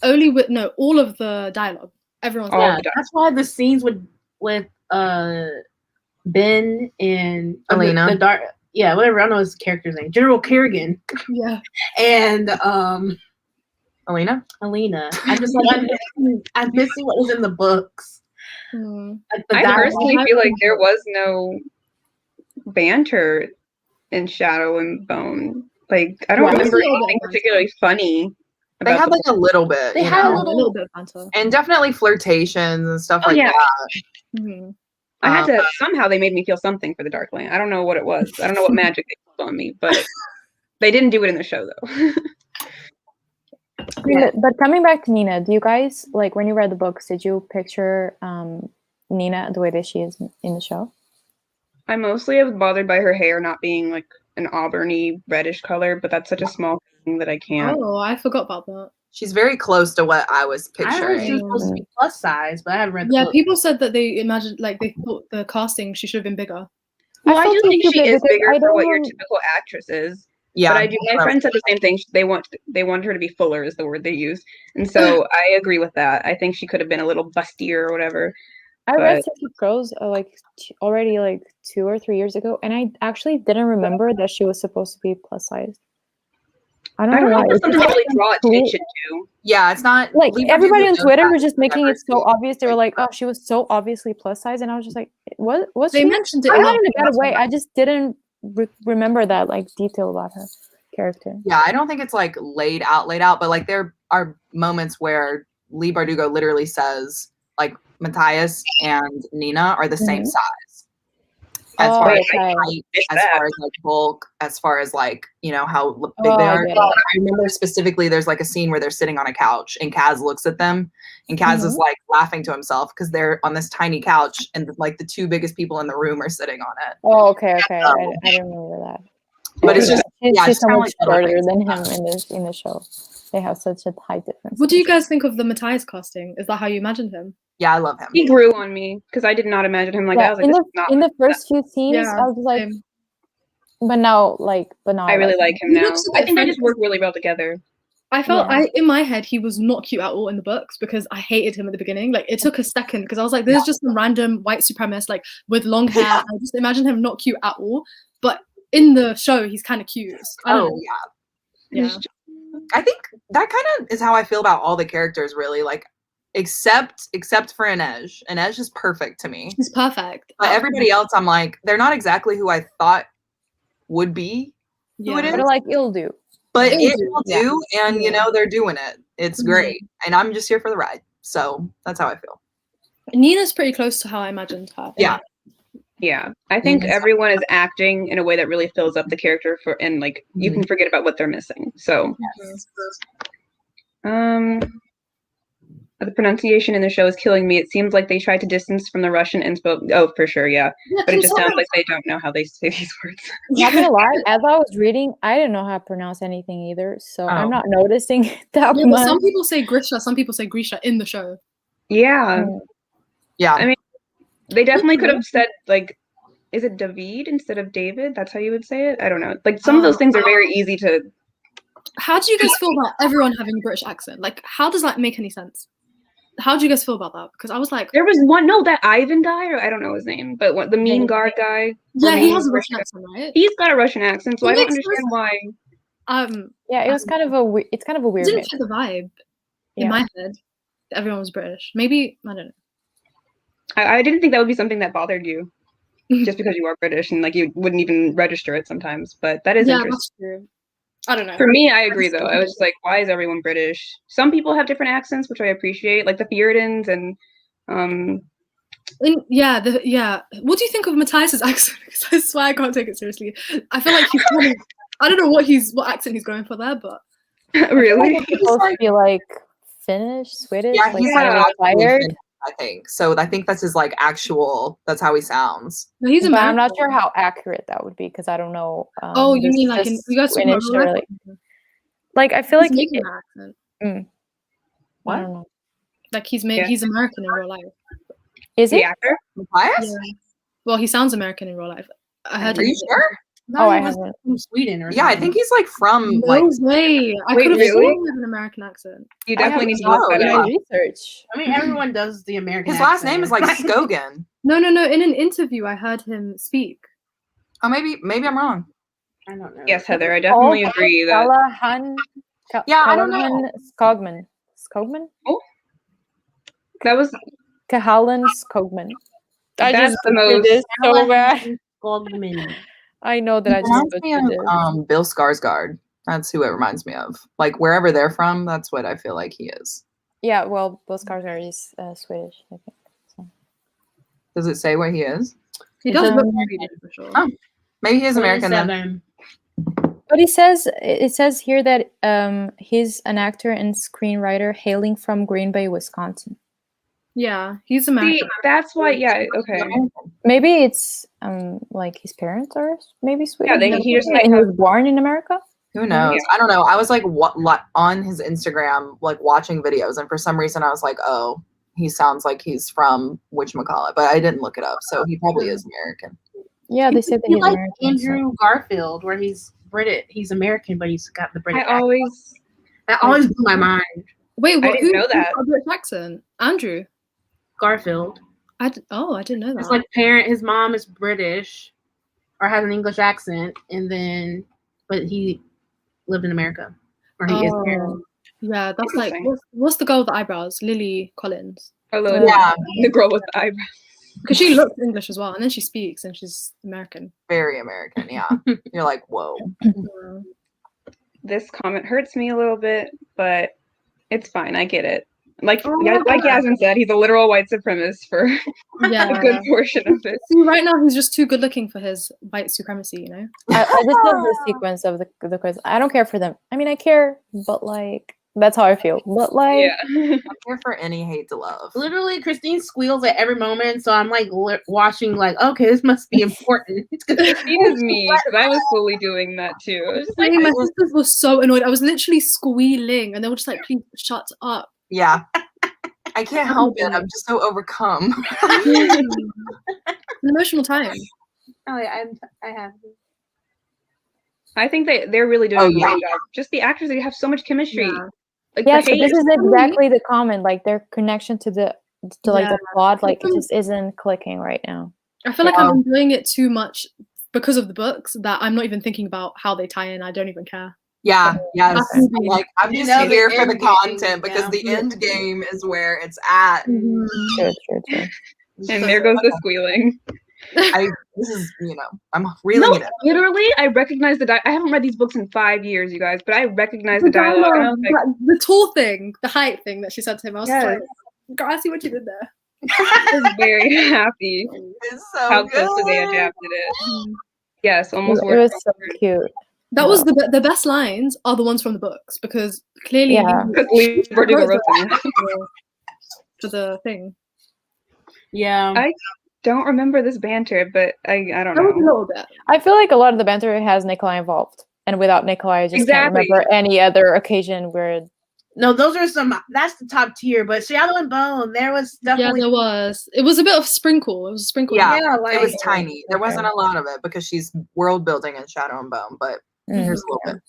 Only with all of the dialogue. Everyone's All Yeah, of the that's why the scenes with Ben and Elena. the dark, whatever, I don't know his character's name, General Kerrigan, yeah. and Elena? Alina. I'm just like I'm missing what was in the books. Mm. Like the I dialogue. personally feel like there was no banter in Shadow and Bone. Like I don't Yeah, remember there's a little anything bit of particularly funny. They about had the like a little bit. They you had know? A little bit of banter. And definitely flirtations and stuff Oh, like yeah. that. Mhm. I had to somehow they made me feel something for the Darkling. I don't know what it was. I don't know what magic they pulled on me, but they didn't do it in the show though. I mean, but coming back to Nina, do you guys like when you read the books? Did you picture Nina the way that she is in the show? I mostly was bothered by her hair not being like an auburny reddish color, but that's such a small thing that I can't. Oh, I forgot about that. She's very close to what I was I heard she picturing. was supposed to be plus size, but I haven't read the Yeah, book. people said that they imagined, like, they thought the casting, she should have been bigger. Well, I felt do so think she stupid is because bigger I for what your don't- typical actress is. Yeah, But I do. My friend said the same thing. They wanted her to be fuller, is the word they used, and so I agree with that. I think she could have been a little bustier or whatever. I read But- Six of Crows already 2 or 3 years ago, and I actually didn't remember that she was supposed to be plus size. I I don't don't know know if why. it's something to really draw complete- attention to. Yeah, it's not Like Libra everybody Dugo on knows Twitter that was just making it so diversity. obvious. They were like, "Oh, she was so obviously plus size," and I was just like, "What? Was They she?" mentioned it Not in in a that bad way. I just didn't remember that detail about her character. Yeah, I don't think it's like laid out, but like there are moments where Lee Bardugo literally says like Matthias and Nina are the same Mhm. size. As far Oh, as like okay. height, Missed as that. far as like bulk, as far as like, you know, how big Oh, they I are. get it. I remember specifically there's like a scene where they're sitting on a couch and Kaz looks at them and Kaz is Mhm. like laughing to himself because they're on this tiny couch and like the two biggest people in the room are sitting on it. Oh, okay. I didn't remember that. But it's just yeah, she's it's so kinda much like little shorter things than like him in the show. They have such a high difference. What do you guys think of the Matthias casting? Is that how you imagined him? Yeah, I love him. He grew on me because I did not imagine him like that. I was like, in this the is not. in the first few scenes, Yeah, I was like, same. but now I really like him He now. looks a I bit think they funny. just work really well together. I felt Yeah. in my head he was not cute at all in the books because I hated him at the beginning. Like it took a second because I was like, there's just some random white supremacist like with long hair. I just imagine him not cute at all. But in the show, he's kind of cute. I don't Oh know. yeah. Yeah. I think that kind of is how I feel about all the characters, really. Like, except for Inej. Inej is perfect to me. He's perfect. But everybody else, I'm like, they're not exactly who I thought would be who it Yeah. is. But like it'll do. But It'll it do, will yeah. do, and you Yeah. know they're doing it. It's Mhm. great, and I'm just here for the ride. So that's how I feel. Nina's pretty close to how I imagined her. Yeah. Yeah, I think Yes. everyone is acting in a way that really fills up the character and like you Mm-hmm. can forget about what they're missing. So, the pronunciation in the show is killing me. It seems like they tried to distance from the Russian and spoke. Oh, for sure, yeah. But it just sounds like they don't know how they say these words. Not gonna lie, as I was reading, I didn't know how to pronounce anything either, so I'm Oh. not noticing that Yeah, but much. some people say Grisha, some people say Grisha in the show. Yeah, Mm. Yeah. I mean, they definitely could have said like, is it David instead of David? That's how you would say it. I don't know. Like some of those things are very easy to. How do you guys feel about everyone having a British accent? Like, how does that make any sense? How do you guys feel about that? Because I was like, There was one. No, that Ivan guy, or I don't know his name, but the mean guard guy. yeah, he has a Romanian Russian accent, right? He's got a Russian accent, so It I don't makes understand why. Yeah, it was kind of a it's kind of a It weird didn't mix. fit the vibe Yeah. in my head. Everyone was British. Maybe I don't know. I didn't think that would be something that bothered you, just because you are British and like you wouldn't even register it sometimes. But that is Yeah, interesting. that's true. I don't know. For me, I agree though. I was just like, why is everyone British? Some people have different accents, which I appreciate, like the Theoridans and Yeah. What do you think of Matthias's accent? Because I swear I can't take it seriously. I feel like he's kind of, I don't know what accent he's going for there, but really. It's supposed to be like Finnish, Swedish, Yeah, like he's kind of actually inspired. Finnish, I think. So I think that's his like actual. That's how he sounds. no, he's But American. I'm not sure how accurate that would be because I don't know. Oh, you mean like in you guys talking about Swedish real or life? like I feel He's like making that accent. I don't know. Like he's Yeah. he's American in real life. Is The it? actor? Matthias? Yeah. Well, he sounds American in real life. I heard. Are him- you sure? Oh, I He was haven't. from Sweden or Yeah, I something. think he's like from No like. way. I Wait, could have really? sworn he had an American accent. You I definitely need think to look so, that yeah. up. Research. I mean, everyone does the American. His last accent. name is like Skogan. No. In an interview, I heard him speak. Oh, maybe I'm wrong. I don't know. Yes, Heather, I definitely agree that. Callahan. Yeah, I don't know. Callahan Skogman. Skogman? That was Cahalan Skogman. I That's just the butchered most- this so bad. Goldman. I know that He I just reminds me butchered of this. Bill Skarsgård. That's who it reminds me of. Like wherever they're from, that's what I feel like he is. Yeah, well, Bill Skarsgård is Swedish, I think. So. Does it say what he is? He does look Um, Swedish for sure. Oh. Maybe he is American then. 27. But it says here that he's an actor and screenwriter hailing from Green Bay, Wisconsin. Yeah, he's See, American. that's why. Yeah. Okay. Maybe it's like his parents are maybe Swedish. He just might and he have. was born in America. Who knows? I don't know. I was like on his Instagram, like watching videos, and for some reason I was like, oh, he sounds like he's from whatchamacallit, but I didn't look it up, so he probably is American. Yeah, they said that he's like American. Andrew Garfield, where he's British. He's American, but he's got the British. That always blew my mind. Wait, what? I didn't know that. Who's got a British accent? Andrew. Garfield. I didn't know that. It's like his mom is British, or has an English accent, but he lived in America, or he is American. Yeah, that's like what's the girl with the eyebrows? Lily Collins. The girl with the eyebrows. Because she looks English as well, and then she speaks, and she's American. Very American, yeah. You're like, whoa. This comment hurts me a little bit, but it's fine. I get it. Like Yasmin said, he's a literal white supremacist for a good portion of it. See, right now, he's just too good looking for his white supremacy, you know? I just love the sequence of the quiz. I don't care for them. I mean, I care, but like, that's how I feel. But like, I'm here for any hate to love. Literally, Christine squeals at every moment, so I'm like watching, like, okay, this must be important. Christine is me, because I was fully doing that too. I was just like, my sisters were so annoyed. I was literally squealing, and they were just like, please shut up. Yeah. I can't help it. I'm just so overcome. An emotional time. Oh, yeah, I have. I think they're really doing a great job. Just the actors, they have so much chemistry. Yeah. Like, so this is exactly the comment. Like their connection to the plot, like it just isn't clicking right now. I feel like I'm enjoying it too much because of the books that I'm not even thinking about how they tie in. I don't even care. Yeah, yes. Like I'm just here for the content because the end game is where it's at. True. And there goes the squealing. This is, I'm reeling it out. Literally, I recognize the I haven't read these books in 5 years, you guys, but I recognize the dialogue. And I was like, the tall thing, the height thing that she said to him. I was like, God, I see what you did there. I was very happy it's so how good. close they adapted it. Yes, almost. It was so cute. That was the best lines are the ones from the books because clearly we were doing for the thing. Yeah, I don't remember this banter, but I don't know. A little bit. I feel like a lot of the banter has Nikolai involved, and without Nikolai, I just can't remember any other occasion where. No, those are that's the top tier. But Shadow and Bone, there was definitely. Yeah, there was. It was a bit of sprinkle. It was a sprinkle. Yeah, it was tiny. There wasn't a lot of it because she's world building in Shadow and Bone, but here's a little bit.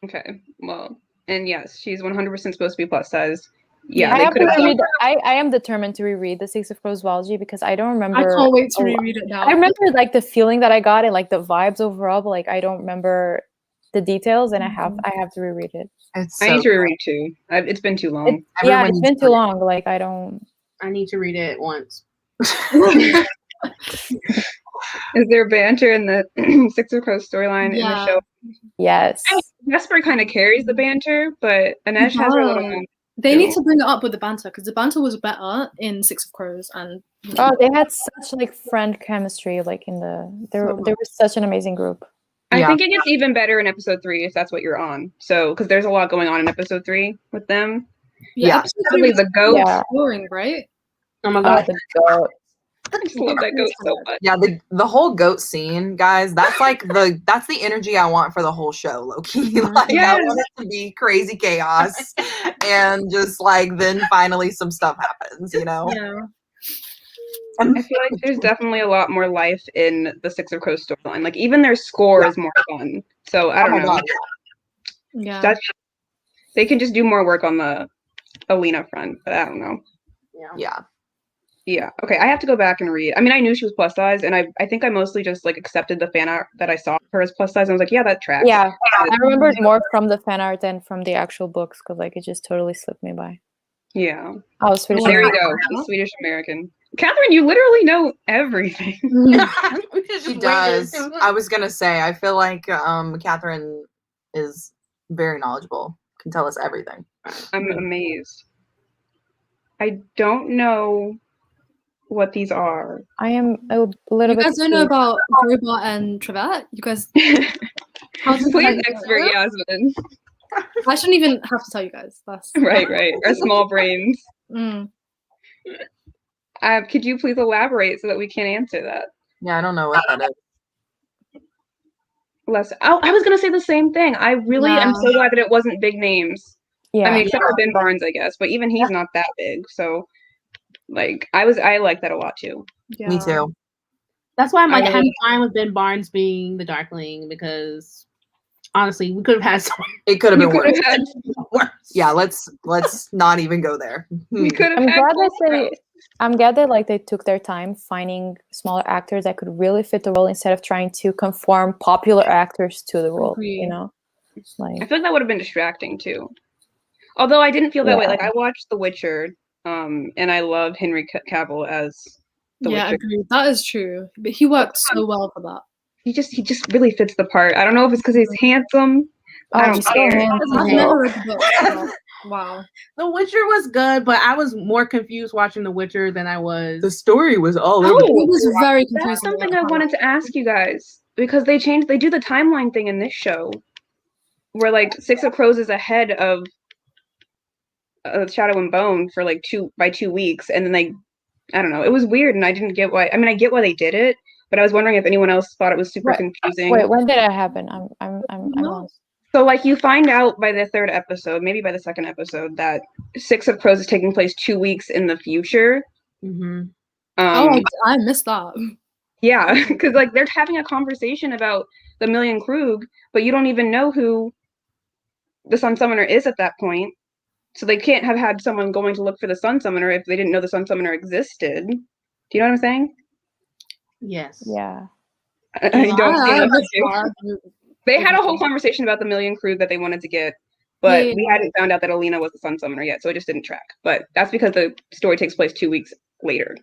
Okay, well, and yes, she's 100% supposed to be plus size. Yeah, I am determined to reread the Six of Crows Duology because I don't remember. I can't wait to reread it now. I remember like the feeling that I got and like the vibes overall, but like I don't remember the details, and I have to reread it. I need to reread too. It's been too long. It's been too long. Like I need to read it once. Is there banter in the Six of Crows storyline in the show? Yes. Jesper kind of carries the banter, but Anesh has her little moment. They need to bring it up with the banter because the banter was better in Six of Crows and. They had such like friend chemistry, like in they were such an amazing group. I think it gets even better in episode 3 if that's what you're on. So because there's a lot going on in episode 3 with them. Yeah, especially the goat. Yeah. Boring, right? Oh my god, the goat. I just love that goat so much. Yeah, the whole goat scene, guys, that's like that's the energy I want for the whole show, low-key. Like I want it to be crazy chaos and just like then finally some stuff happens, Yeah. I feel like there's definitely a lot more life in the Six of Crows storyline. Like even their score is more fun. So I don't know. God. Yeah. They can just do more work on the Alina front, but I don't know. Yeah. Okay, I have to go back and read. I mean, I knew she was plus size, and I think I mostly just like accepted the fan art that I saw her as plus size. And I was like, yeah, that tracks. Yeah, I remembered more from the fan art than from the actual books because like it just totally slipped me by. Yeah. Oh, Swedish. There you go, the Swedish American. Catherine, you literally know everything. She does. I was gonna say, I feel like Catherine is very knowledgeable. Can tell us everything. I'm amazed. I don't know what these are. I am a little bit. You guys don't know about Robot and Trevette? You guys. Please, expert Yasmin. I shouldn't even have to tell you guys. That's right. Our small brains. Could you please elaborate so that we can answer that? Yeah, I don't know what that is. I was gonna say the same thing. I really am so glad that it wasn't big names. Yeah. I mean, except for Ben Barnes, I guess, but even he's not that big. So, like, I like that a lot too. Yeah. Me too. That's why I'm like, I I'm really- fine with Ben Barnes being the Darkling because honestly, we could have had some It could have been worse. worse. Yeah, let's not even go there. We could have I'm had glad Cole that I'm glad that like they took their time finding smaller actors that could really fit the role instead of trying to conform popular actors to the role. Agree. You know, I like feel like that would have been distracting too. Although I didn't feel that way. Yeah. Like I watched The Witcher, and I love Henry Cavill as the Yeah, Witcher. agreed. That is true. But he worked so well for that. He just really fits the part. I don't know if it's because he's handsome. I don't he's so care. handsome. I've Yeah. never read the book. So, wow. The Witcher was good, but I was more confused watching The Witcher than I was. The story was all over. Oh, It was very That's confusing. something I wanted to ask you guys because they do the timeline thing in this show, where like Six of Crows is ahead of Shadow and Bone for like 2 weeks, and then I don't know, it was weird, and I didn't get why. I mean, I get why they did it, but I was wondering if anyone else thought it was super confusing. Wait, when did that happen? I'm lost. So like you find out by the 3rd episode, maybe by the 2nd episode, that Six of Crows is taking place 2 weeks in the future. Mm-hmm. I missed that. Yeah, because like they're having a conversation about the Million Krug, but you don't even know who the Sun Summoner is at that point. So they can't have had someone going to look for the Sun Summoner if they didn't know the Sun Summoner existed. Do you know what I'm saying? Yes. Yeah. I don't know if you do. that. They had a whole conversation about the Million Krug that they wanted to get, but Yeah. we hadn't found out that Alina was the Sun Summoner yet, so it just didn't track. But that's because the story takes place 2 weeks later.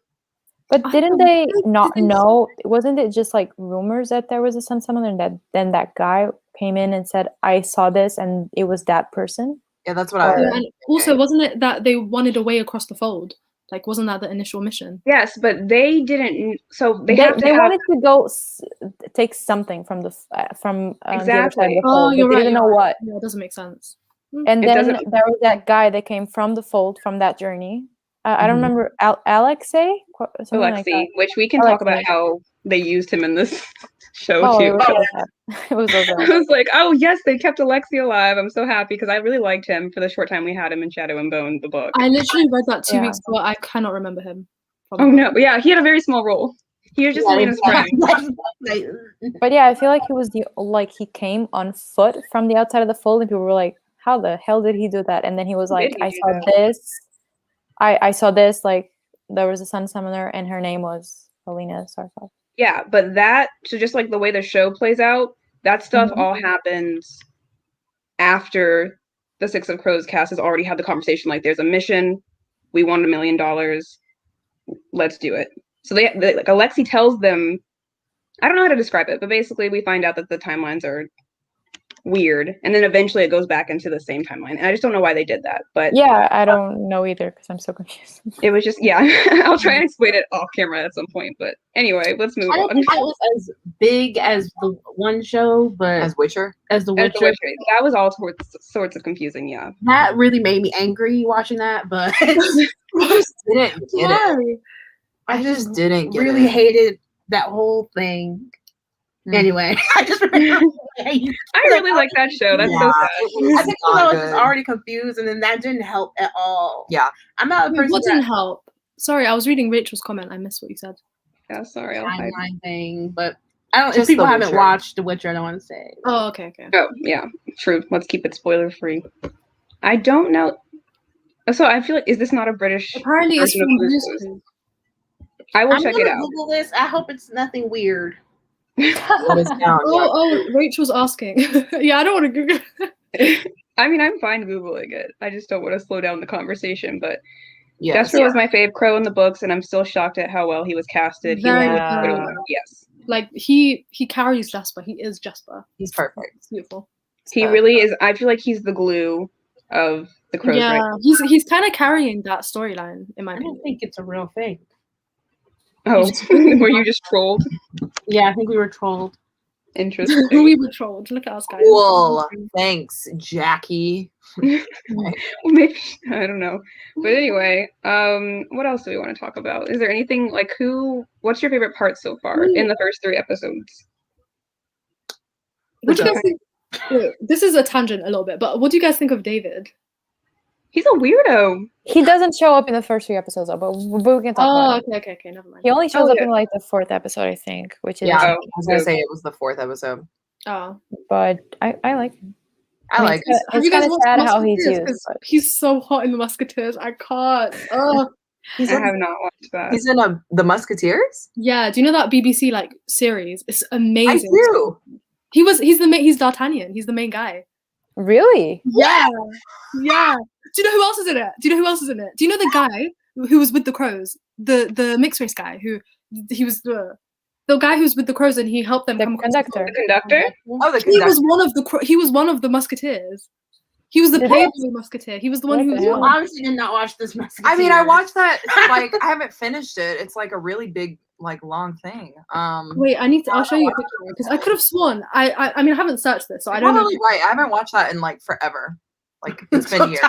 But I didn't don't they think not they know? Wasn't it just like rumors that there was a Sun Summoner, and then that guy came in and said, "I saw this," and it was that person? Yeah, that's what I Yeah, heard. and also, wasn't it that they wanted a way across the fold? Like, wasn't that the initial mission? Yes, but they didn't. So they They have to have. wanted to go take something from the other side of Exactly. the Oh, fold. you're They right. didn't know you're right. what. Yeah, it doesn't make sense. And It then doesn't- there was that guy that came from the fold from that journey. I don't remember Alexei, something like that. Alexi, which we can talk about Alexei. how they used him in this show Oh, too. it was so sad. It was so sad. I was like, oh yes, they kept Alexi alive. I'm so happy because I really liked him for the short time we had him in Shadow and Bone, the book. I literally read that 2 Yeah. weeks ago. I cannot remember him. from Oh that. no, but yeah, he had a very small role. He was just Alina's friend. But yeah, I feel like he came on foot from the outside of the fold, and people were like, "How the hell did he do that?" And then he was like, Did he "I do saw that? this. I saw this. Like there was a Sun Summoner, and her name was Alina Sarkov." Yeah, but so just like the way the show plays out, that stuff all happens after the Six of Crows cast has already had the conversation. Like, there's a mission, we want $1 million, let's do it. So they like Alexi tells them, I don't know how to describe it, but basically we find out that the timelines are weird, and then eventually it goes back into the same timeline. And I just don't know why they did that, but Yeah, I don't know either because I'm so confused. it was just I'll try and explain it off camera at some point. But anyway, let's move I don't on. think that was as big as the one show, but As Witcher? as The As Witcher, The Witcher, that was all sorts of confusing. Yeah. that really made me angry watching that. But I just didn't get it. I just didn't get really it. hated that whole thing. Anyway, I just remember I really like that show. That's so sad. I think not I was good. just already confused, and then that didn't help at all. Yeah. I'm not a Wait, person what didn't that help? Sorry, I was reading Rachel's comment. I missed what you said. Yeah, sorry. I'll hide. timeline thing, but I don't. If Just people The haven't Witcher. watched The Witcher, I don't want to say. Oh, okay. Oh, yeah, true. Let's keep it spoiler free. I don't know. So I feel like, is this not a British Apparently, it's version of from Blue's Blue's Clues? Clues. I will I'm check gonna it out. Google this. I hope it's nothing weird. What is down? Oh, Rachel's asking. Yeah, I don't want to Google. I mean, I'm fine Googling it. I just don't want to slow down the conversation. But Yes. Jasper was my fave crow in the books, and I'm still shocked at how well he was casted. Very He was good. incredible. Yes. Like he carries Jasper. He is Jasper. He's perfect. It's beautiful. He really is. I feel like he's the glue of the crows Yeah, right he's kind of carrying that storyline in my I opinion. don't think it's a real thing. now. Oh, were you just trolled? Yeah, I think we were trolled. Interesting. We were trolled. Look at us, guys. Cool. Thanks, Jackie. Well, maybe I don't know, but anyway, what else do we want to talk about? Is there anything like what's your favorite part so far in the first 3 episodes? What do you guys think? Wait, this is a tangent a little bit, but what do you guys think of David? He's a weirdo. He doesn't show up in the first 3 episodes, though, but we can talk about it. Okay, never mind. He only shows Oh, up yeah. in like the 4th episode, I think, which is. Yeah, I Oh, was gonna say it was the 4th episode. Oh, But I like him. I like it. have It's you guys kind of watched sad how he's Musketeers? used. 'Cause But he's so hot in the Musketeers. I can't. Oh, I have not watched that. He's in the Musketeers. yeah. Do you know that BBC like series? It's I amazing. do. He's D'Artagnan. He's the main guy. really? Yeah. Yeah. Do you know who else is in it? Do you know the guy who was with the crows? The mixed race guy he was the guy who's with the crows and he helped them The come across the conductor. The conductor? Oh, the He conductor. was one of the musketeers. He was the Did they- playboy musketeer. He was the one What who the was. hell? You obviously did not watch this message. I mean, I watched that. Like, I haven't finished it. It's like a really big, like, long thing. Wait, I'll show you a picture because I could have sworn. I mean, I haven't searched this, so I don't know. Probably right. I haven't watched that in like forever. Like, it's been years.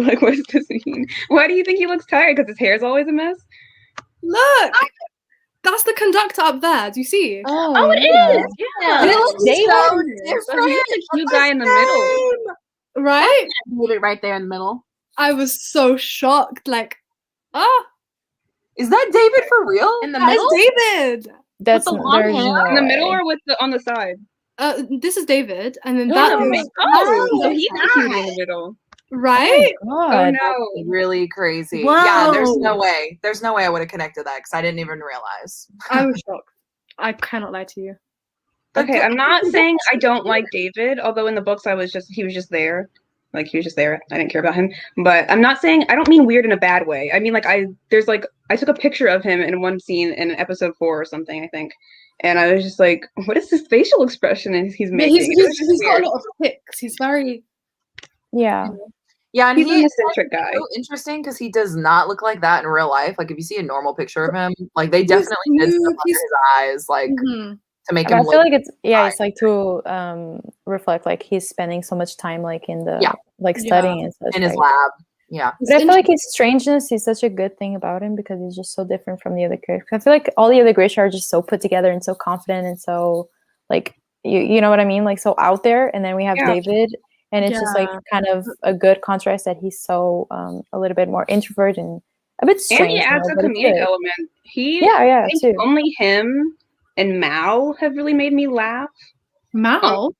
Like, what does this mean? Why do you think he looks tired? Because his hair's always a mess? Look, that's the conductor up there. Do you see? Oh, it yeah. is! Yeah. It looks David. so He's different. the cute guy in the middle. Right? Move it right there in the middle. I was so shocked. Like, Is that David for real? In the that middle. is David. That's the long there's hair? no In the middle way. or on the side? This is David, and then Oh, that my- is so he's the cutie in the middle. right. Oh God. no. Really crazy. Yeah, there's Whoa. no way. There's no way I would have connected that because I didn't even realize. I was shocked. I cannot lie to you. Okay, I'm not saying I don't like David, although in the books he was just there. Like he was just there. I didn't care about him. But I'm not saying I don't mean weird in a bad way. I mean I took a picture of him in one scene in episode 4 or something, I think. And I was just like, what is this facial expression he's Yeah, making? It was just he's got weird. a lot of pics. He's very. Yeah. Yeah, and He's an he's eccentric guy. so interesting because he does not look like that in real life. Like if you see a normal picture of him, like they definitely did stuff smooth, under he's- his eyes, like Mhm. to make But him I feel look. like it's like to reflect like he's spending so much time like in the Yeah. like Yeah. studying and such. in his like- lab. Yeah. But I feel like his strangeness is such a good thing about him because he's just so different from the other characters. I feel like all the other Grisha are just so put together and so confident and so like you know what I mean, like so out there. And then we have Yeah. David, and it's just like Yeah. kind of a good contrast that he's so a little bit more introvert and a bit strange. And he you adds know, a but it's comedic good. element. Yeah, I think too. only him and Mal have really made me laugh. Mal.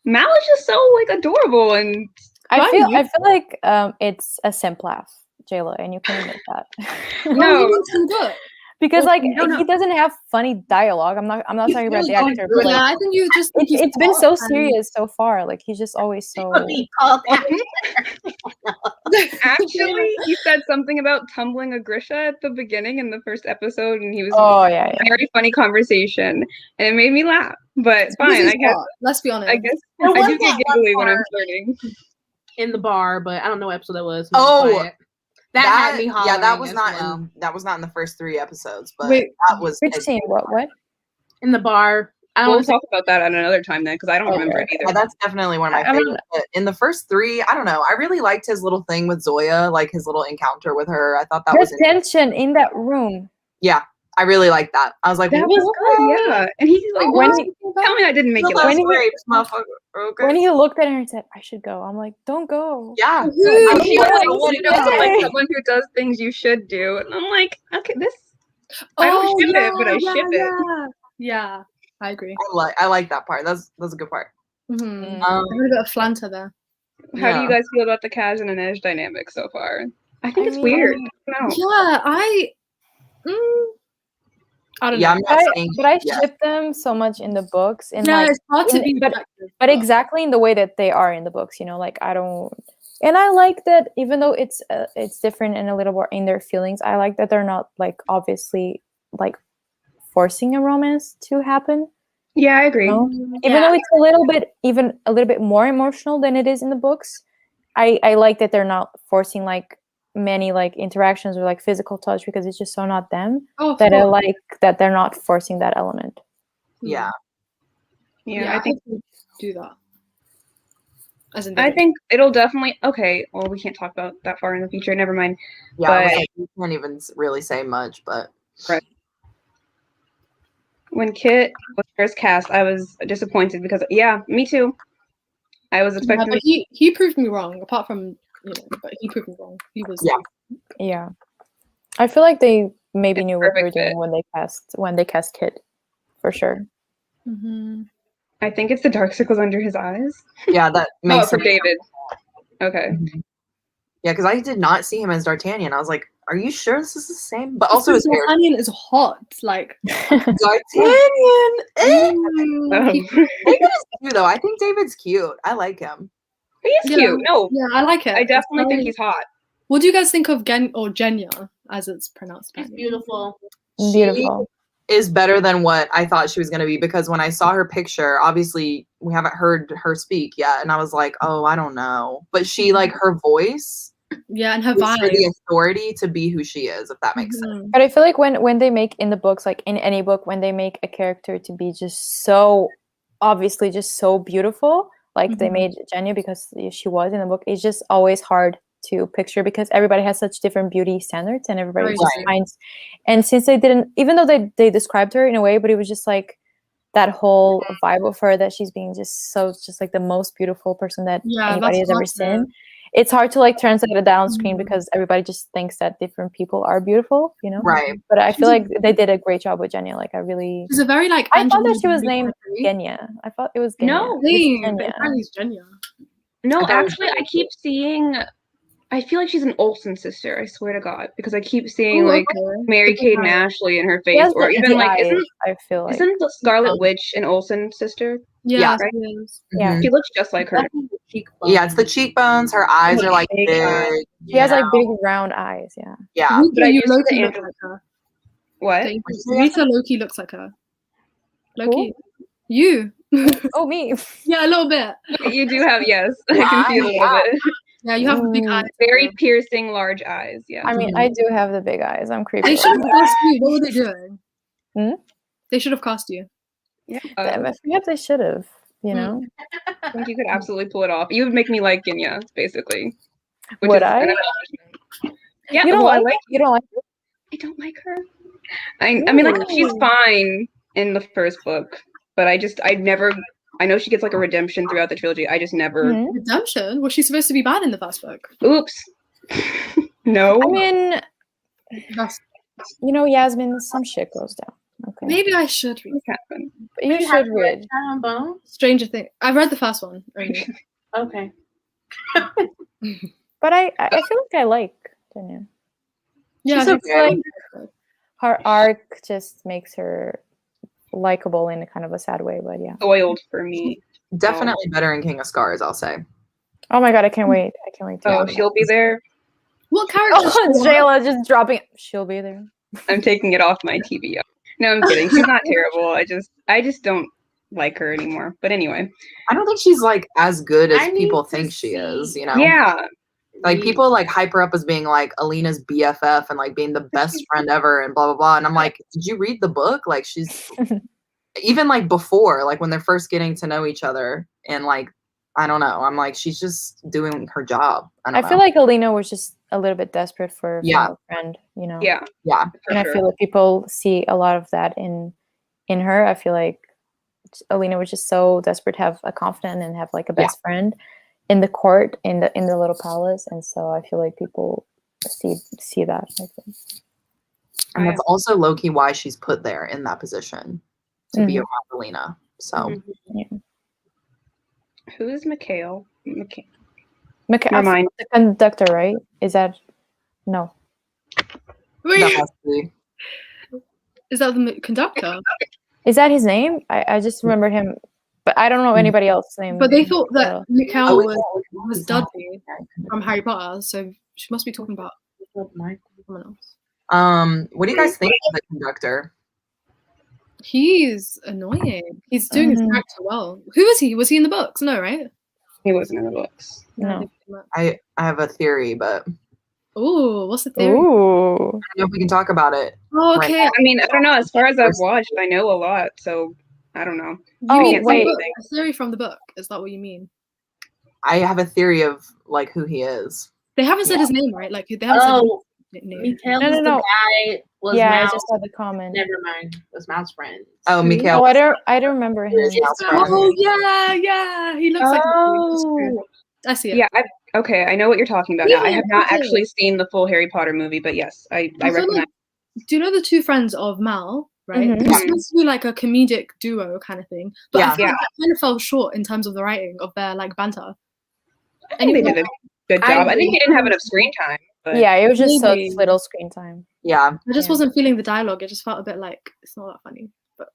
Mal is just so like adorable and I Funny. feel like it's a simp laugh, Jayla, and you can admit that. No. Because like no. he doesn't have funny dialogue. I'm not talking about the actor, but Yeah, like I think you just. think he's it's been hot so and- serious so far. Like he's just always so Be called that. actually he said something about tumbling a Grisha at the beginning in the first episode, and he was Oh yeah, a very funny conversation, and it made me laugh. But it's fine, He's I guess. hot, let's be honest. I guess There I was do get that one giggly when I'm part flirting. in the bar, but I don't know what episode that was. Oh, that had me yeah, hollering. that was as not well. in the first 3 episodes, but Wait, that was which scene? What? in the bar. I We'll don't talk about that at another time then, because I don't Okay. remember it Yeah, either. that's definitely one of my I mean- favorites. But in the first 3, I don't know. I really liked his little thing with Zoya, like his little encounter with her. I thought that The was tension in that room. yeah. I really liked that. I was like, That was good, yeah. And he's like, When "What? he- Tell me I didn't make you Those laugh." he- grapes, motherfucker. Okay. When he looked at her and said, "I should go," I'm like, "Don't go." yeah. And she was like, What you know, did like I- someone who does things you should do. And I'm like, okay, this I don't ship it, but I ship it. Yeah, I agree. I like that part. That's a good part. Mm-hmm. Um, A bit of flanter there. How do yeah. you guys feel about the Kaz and Inej dynamic so far? I think I it's mean- weird. I don't know. Yeah, I don't Yeah, know. I'm not saying But I yeah. ship them so much in the books, and No, like, it's hard to in- be but- objective, but exactly in the way that they are in the books. You know, like I don't, and I like that even though it's different and a little more in their feelings. I like that they're not like obviously like forcing a romance to happen. Yeah, I agree. You know? Even though it's even a little bit more emotional than it is in the books, I like that they're not forcing like many like interactions or like physical touch because it's just so not them Oh, that I fuck. like that they're not forcing that element. Yeah. Yeah, I think do that. As in, I think it'll definitely. Okay, well, we can't talk about that far in the future. Never mind. Yeah, But like, you can't even really say much, but when Kit was first cast, I was disappointed because yeah, me too. I was yeah, expecting. but he proved me wrong. Apart from but he proved me wrong. He was Yeah. I feel like they maybe knew what they were perfect fit. doing when they cast Kit, for sure. Mm-hmm. I think it's the dark circles under his eyes. yeah, that makes for him. David. Okay. Yeah, because I did not see him as D'Artagnan. I was like, "Are you sure this is the same?" But also his hair. D'Artagnan is hot. Like D'Artagnan. Oh. David is cute though. I think David's cute. I like him. He's cute. No, yeah, I like it. I definitely think he's hot. What do you guys think of Genya, as it's pronounced? She's beautiful. Beautiful. She is better than what I thought she was going to be, because when I saw her picture, obviously we haven't heard her speak yet, and I was like, oh, I don't know. But she, like, her voice, yeah, and her gives vibe, her the authority to be who she is, if that makes sense. But I feel like when they make in the books, like in any book, when they make a character to be just so obviously just so beautiful, like they made Genya because she was in the book, it's just always hard to picture because everybody has such different beauty standards and everybody just finds. And since they didn't, even though they described her in a way, but it was just like that whole vibe of her that she's being just like the most beautiful person that anybody has ever seen. It's hard to like translate it down screen because everybody just thinks that different people are beautiful, you know? Right. But I feel like they did a great job with Genya. Like I really. She's a very like. I thought that she was named Genya. I thought it was Genya. No, it's Genya. No, actually, I keep seeing. I feel like she's an Olsen sister. I swear to God, because I keep seeing like Mary-Kate and Ashley in her face, or even like isn't the Scarlet Witch an Olsen sister? Yeah, right? Yeah, she looks just like her. Yeah, it's the cheekbones. Her eyes are like big. She has like big round eyes. Yeah. Yeah. But you Loki look like her. What? Rita Loki looks like her. Loki. You. Oh, me. Yeah, a little bit. You do have, yes. I can see a little bit. Yeah, you have big eyes. Very piercing, large eyes. Yeah. I mean, I do have the big eyes. I'm creepy. They should have cast you. What were they doing? Hmm? They should have cast you. Yeah. I forget they should have. You know. I think you could absolutely pull it off. You would make me like Genya, basically. Would I? Yeah. You don't like her? You don't like her? I don't like her. I mean, like she's fine in the first book, but I know she gets like a redemption throughout the trilogy. I just never redemption. Was she supposed to be bad in the first book? Oops. No. I mean, you know, Yasmin, some shit goes down. Okay. Maybe I should read. But you should read Stranger Things. I've read the first one. Okay. But I feel like I like Genya. Yeah, it's like her arc just makes her likable in a kind of a sad way, but yeah. Spoiled for me. Definitely better in King of Scars, I'll say. Oh my god, I can't wait. I can't wait to she'll be there. What character? Jayla just dropping. She'll be there. I'm taking it off my TV. No, I'm kidding. She's not terrible. I just don't like her anymore. But anyway. I don't think she's like as good as people think she is, you know? Yeah. Like people like hype her up as being like Alina's BFF and like being the best friend ever and blah blah blah. And I'm like, did you read the book? Like she's even like before, like when they're first getting to know each other, and like I don't know. I'm like, she's just doing her job. I feel like Alina was just a little bit desperate for a female friend, you know? Yeah. And I feel like people see a lot of that in her. I feel like Alina was just so desperate to have a confidant and have like a best friend in the court, in the little palace. And so I feel like people see that, I think. And that's also low-key why she's put there in that position, to be around Alina. So who is Mikhail? The conductor, right? Is that no? Wait. Is that the conductor? Is that his name? I just remembered him, but I don't know anybody else's name. But they thought that Mikhail was Dudley from Harry Potter, so she must be talking about someone else. What do you guys think of the conductor? He's annoying. He's doing his character well. Who is he? Was he in the books? No, right? He wasn't in the books. No. I have a theory, but ooh, what's the theory? Ooh. I don't know if we can talk about it. Oh, okay. I mean, I don't know. As far as I've watched, I know a lot. So I don't know. Oh, I can't say wait. anything. A theory from the book. Is that what you mean? I have a theory of like who he is. They haven't said his name, right? Like they haven't said Oh, his name. Mikhail's No. the guy was Yeah, I Mal's. just saw the comment. Never mind. Was Mal's friend. Oh, Who? Mikhail. Oh, I don't remember him. Mal's friend. Oh yeah. He looks like. Oh, I see it. yeah. Okay, I know what you're talking about now. I have not Okay. actually seen the full Harry Potter movie, but yes, I feel recognize. like, do you know the two friends of Mal? Right, Mhm. they're supposed to be like a comedic duo kind of thing, but Yeah. I feel like that kind of fell short in terms of the writing of their like banter. I think they did a good I job. I think agree. he didn't have enough screen time. But Yeah, it was just Maybe. such little screen time. Yeah. I just Yeah. wasn't feeling the dialogue. It just felt a bit like it's not that funny. But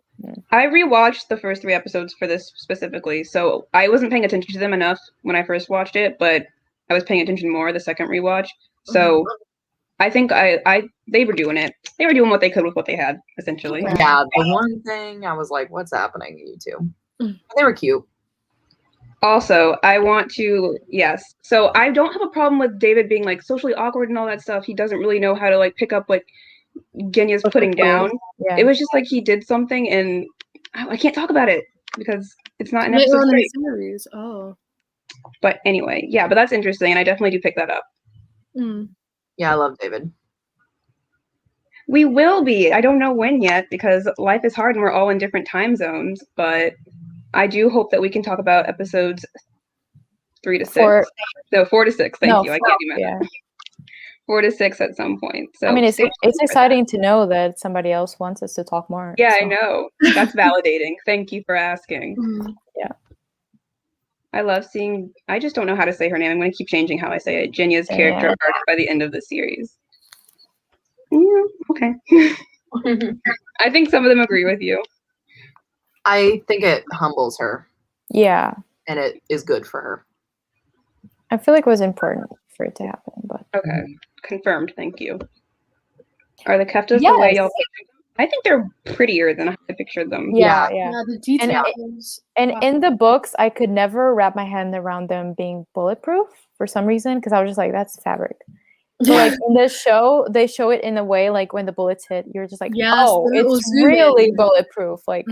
I rewatched the first 3 episodes for this specifically, so I wasn't paying attention to them enough when I first watched it, but I was paying attention more the second rewatch. So I think they were doing it. They were doing what they could with what they had, essentially. Okay. Yeah. The one thing I was like, what's happening to you two? They were cute. Also, I want to, yes. So I don't have a problem with David being like socially awkward and all that stuff. He doesn't really know how to like pick up like Genya's putting down. Yeah. It was just like he did something and I can't talk about it because it's not in later episode on in 3. the series, But anyway, yeah, but that's interesting and I definitely do pick that up. Yeah, I love David. We will be. I don't know when yet because life is hard and we're all in different time zones, but I do hope that we can talk about episodes 3 to 6. 4 to 6. Thank you. I can't do math. Yeah. 4 to 6 at some point. So I mean, it's stay tuned for exciting to know that somebody else wants us to talk more. that. Yeah, so. I know. That's validating. Thank you for asking. Yeah. I love seeing. I just don't know how to say her name. I'm going to keep changing how I say it. Jinya's character arc by the end of the series. Yeah, okay. I think some of them agree with you. I think it humbles her Yeah. and it is good for her. I feel like it was important for it to happen, but Okay, confirmed. Thank you. Are the Keftas the way y'all pictured them? I think they're prettier than I pictured them. yeah. the details. And in the books, I could never wrap my hand around them being bulletproof for some reason because I was just like, that's fabric. So like in the show, they show it in a way like when the bullets hit, you're just like, oh, it's really bulletproof. Like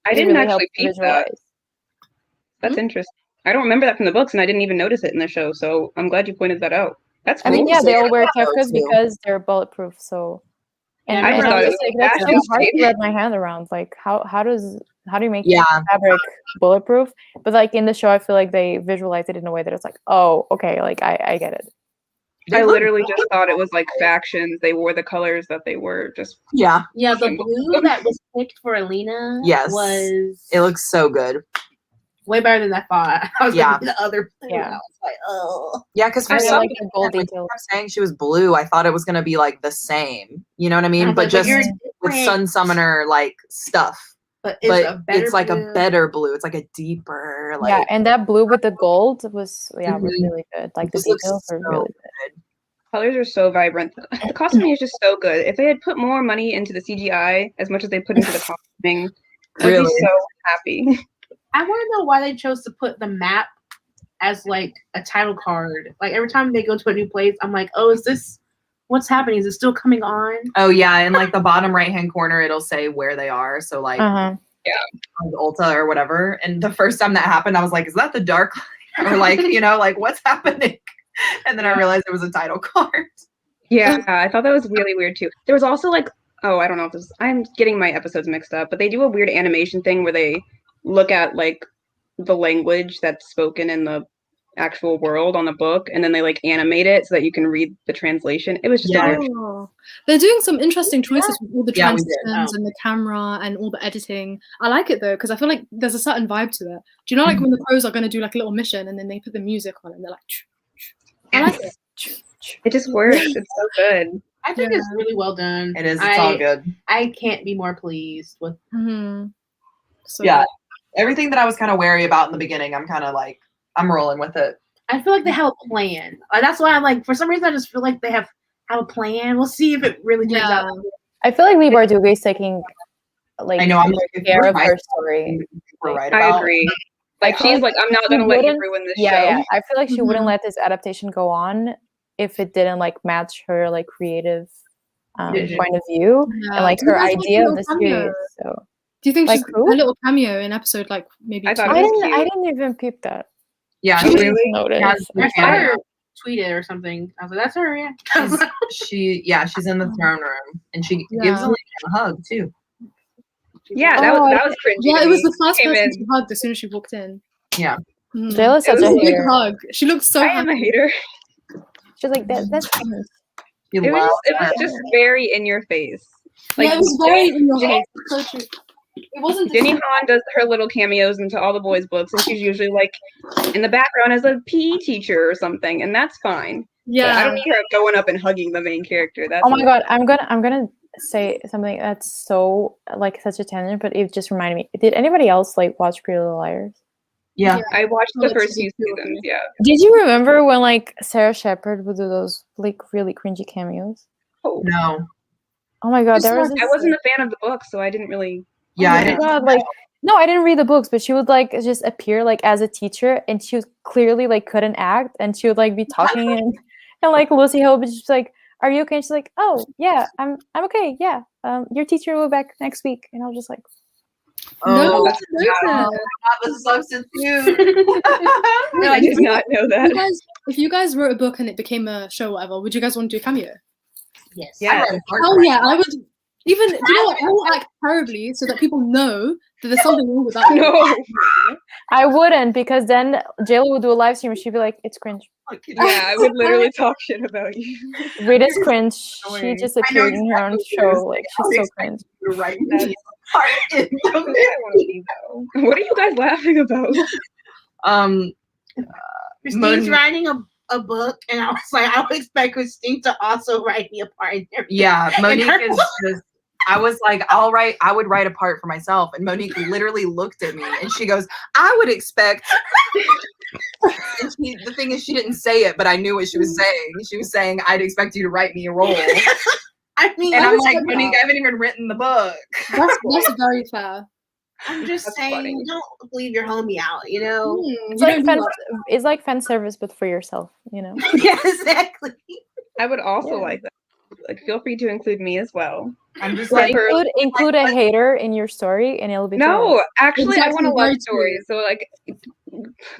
I didn't actually peep that. That's interesting. I don't remember that from the books, and I didn't even notice it in the show. So I'm glad you pointed that out. That's cool. I mean, yeah, they all wear kefkas because they're bulletproof. So, and I just thought I'm it just was like, that's fashion so hard to statement. wrap my hand around. Like, how do you make Yeah. fabric bulletproof? But like in the show, I feel like they visualize it in a way that it's like, oh, okay, like I get it. I literally just thought it was like factions. They wore the colors that they were just. Yeah. Yeah, the blue that was picked for Alina was it looks so good. Way better than I thought. I was like the other blue. Yeah. I was like, oh. Yeah, because for I some like reason, the gold when details. you kept saying she was blue, I thought it was gonna be like the same. You know what I mean? Yeah, but just you're with different. Sun Summoner like stuff. But It's like a better blue. It's like a deeper like Yeah, and that blue with the gold was really good. Like the This looks details are so really good. Colors are so vibrant. The costuming is just so good. If they had put more money into the CGI as much as they put into the costuming, I'd Really? be so happy. I want to know why they chose to put the map as like a title card. Like every time they go to a new place, I'm like, oh, is this what's happening? Is it still coming on? Oh yeah, in like the bottom right hand corner, it'll say where they are. So like on Ulta or whatever. And the first time that happened, I was like, is that the dark line? Or like, like what's happening? And then I realized it was a title card. Yeah, I thought that was really weird too. There was also like, I don't know if this. I'm getting my episodes mixed up, but they do a weird animation thing where they look at like the language that's spoken in the actual world on the book, and then they like animate it so that you can read the translation. It was just a weird. They're doing some interesting choices with all the Yeah, we did. transitions and the camera and all the editing. I like it though because I feel like there's a certain vibe to it. Do you know like when the crows are going to do like a little mission and then they put the music on and they're like. I like it. It just works. It's so good. I think it's really well done. It is. It's all good. I can't be more pleased with. So, yeah, everything that I was kind of wary about in the beginning, I'm kind of like, I'm rolling with it. I feel like they have a plan. That's why I'm like, for some reason, I just feel like they have a plan. We'll see if it really turns out. I feel like Lee Bardugo is taking like I know. I'm like, care of her story. We're right. I agree. Like she's like, I'm not gonna let you ruin this show. Yeah, I feel like she wouldn't let this adaptation go on if it didn't like match her like creative point of view and like her idea of the series. So Do you think Like she's who? a little cameo in episode like maybe I thought two? it was I cute. didn't even peep that. Yeah, I didn't really. notice. Has I the saw her cameo. tweeted or something. I was like, that's her, yeah. She's in the throne room, and she gives Yeah. Elena a hug too. Yeah, Oh, that was cringy. Yeah, to it was me. the first Came person in. she hugged as soon as she walked in. Yeah. Mhm. Jayla's It such was a a Big hater. hug. She looked so I am a happy. hater. She's like that's cringe. You It love was her. just very in your face. Like, Yeah, it was very in your Jenny- face. So true. It wasn't Jenny Han does her little cameos into all the boys' books, and she's usually like in the background as a PE teacher or something, and that's fine. But I don't Yeah. need her going up and hugging the main character. That's Oh my god, I'm gonna say something that's so like such a tangent, but it just reminded me. Did anybody else like watch Pretty Little Liars? Yeah. I watched the Let's first see. few seasons. Yeah. Did you remember when like Sarah Shepard would do those like really cringy cameos? Oh, No. Oh my god, Just there was like- this, I wasn't a fan of the book, so I didn't really. Yeah, oh I my didn't. god, like no, I didn't read the books, but she would like just appear like as a teacher, and she was clearly like couldn't act, and she would like be talking and like Lucy Hill would just be like, "Are you okay?" And she's like, "Oh yeah, I'm okay. Yeah, your teacher will be back next week," and I was just like, No, that's that's not the substitute. No, I did not know that. if you guys wrote a book and it became a show or whatever, would you guys want to do a cameo? Yes. Yeah. Oh yeah, I would. Even do you know what? I will act terribly so that people know that there's something wrong with that. No. I wouldn't, because then Jayla would do a live stream and she'd be like, "It's cringe. Yeah, I would literally talk shit about you. Rita's cringe. She Annoying. just I know appeared in her own exactly what you're show. Like saying. she's I so cringe." You're right. Part in I want to see though. What are you guys laughing about? Christine's writing a book, and I was like, I would expect Christine to also write me a part in everything. Yeah, Monique is just. I was like, I would write a part for myself. And Monique literally looked at me and she goes, I would expect. And the thing is, she didn't say it, but I knew what she was saying. She was saying, I'd expect you to write me a role. I mean, And I'm was like, like, Monique, I haven't even written the book. That's very fair. I'm just That's saying, funny. don't leave your homie out, you know? It's You like don't fan, do that. it's like fan service, but for yourself. You know. Yeah, exactly. I would also Yeah. like that. Like, feel free to include me as well. I'm just Like, like, include a hater in your story, and it'll be No, actually, I want Exactly, a love very story. So, like,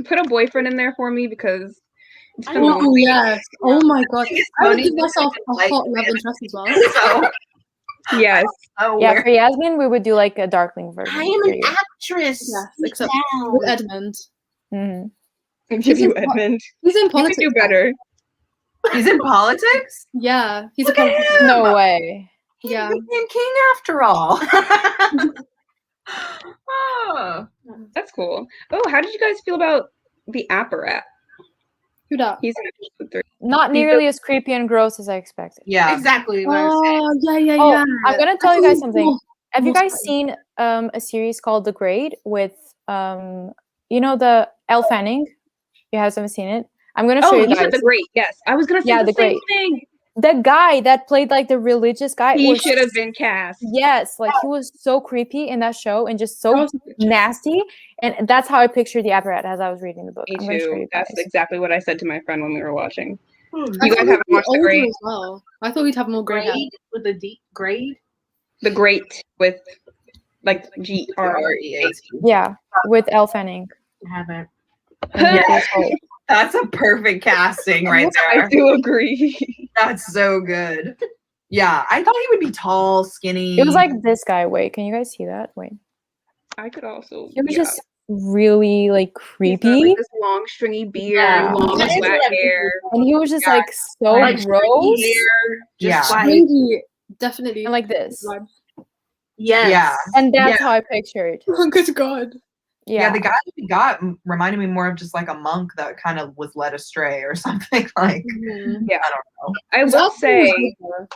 put a boyfriend in there for me because it's been Oh lonely. yes. Oh my god. I would give Monique myself a like hot love interest as well. so, Yes. Yeah, for Yasmin, we would do like a Darkling version. I am an period. actress. Yes, Sit except down. with Edmund. Mhm. Give you Edmund. He's in You could politics. do better. he's in politics? Yeah, he's a Look at politician. him. No way. Yeah. He became king after all. Oh. That's cool. Oh, how did you guys feel about the apparat? Who that? He's in episode 3. Not He's nearly as creepy and gross as I expected. Yeah. Exactly what I was saying. Oh yeah. Oh, I'm gonna tell you guys something. Oh, Have you most guys seen a series called The Grade with you know, the Elle Fanning? You haven't seen it? I'm gonna show Oh, you you guys. said the great. Yes, I was gonna say Yeah, the the same great. thing. The guy that played like the religious guy. He was should have been cast. Yes, like he was so creepy in that show and just so Oh, nasty. And that's how I pictured the apparat as I was reading the book. Me I'm gonna show too. you That's guys. exactly what I said to my friend when we were watching. I You thought guys we'd haven't be watched The older Great? as well. I thought we'd have more gray hair. Grade with a deep grade. The Great with like GREAT. Yeah, with Elle Fanning. I haven't. And Nicholas Hoult. That's a perfect casting right I there. do agree. That's so good. Yeah, I thought he would be tall, skinny. It was like this guy. Wait, can you guys see that? Wait. I could also. He was yeah. just really like He's got, creepy. like, this long stringy beard, Yeah. long That is flat what I hair. And he was just Yeah. like so Like, gross. Yeah. Just like, Maybe, definitely. And like this. yes. Yeah. And that's Yeah. how I pictured. Oh, good God. Yeah, Yeah. the guy that we got reminded me more of just like a monk that kind of was led astray or something. Like, Mhm. I His will outfit say, was good, though.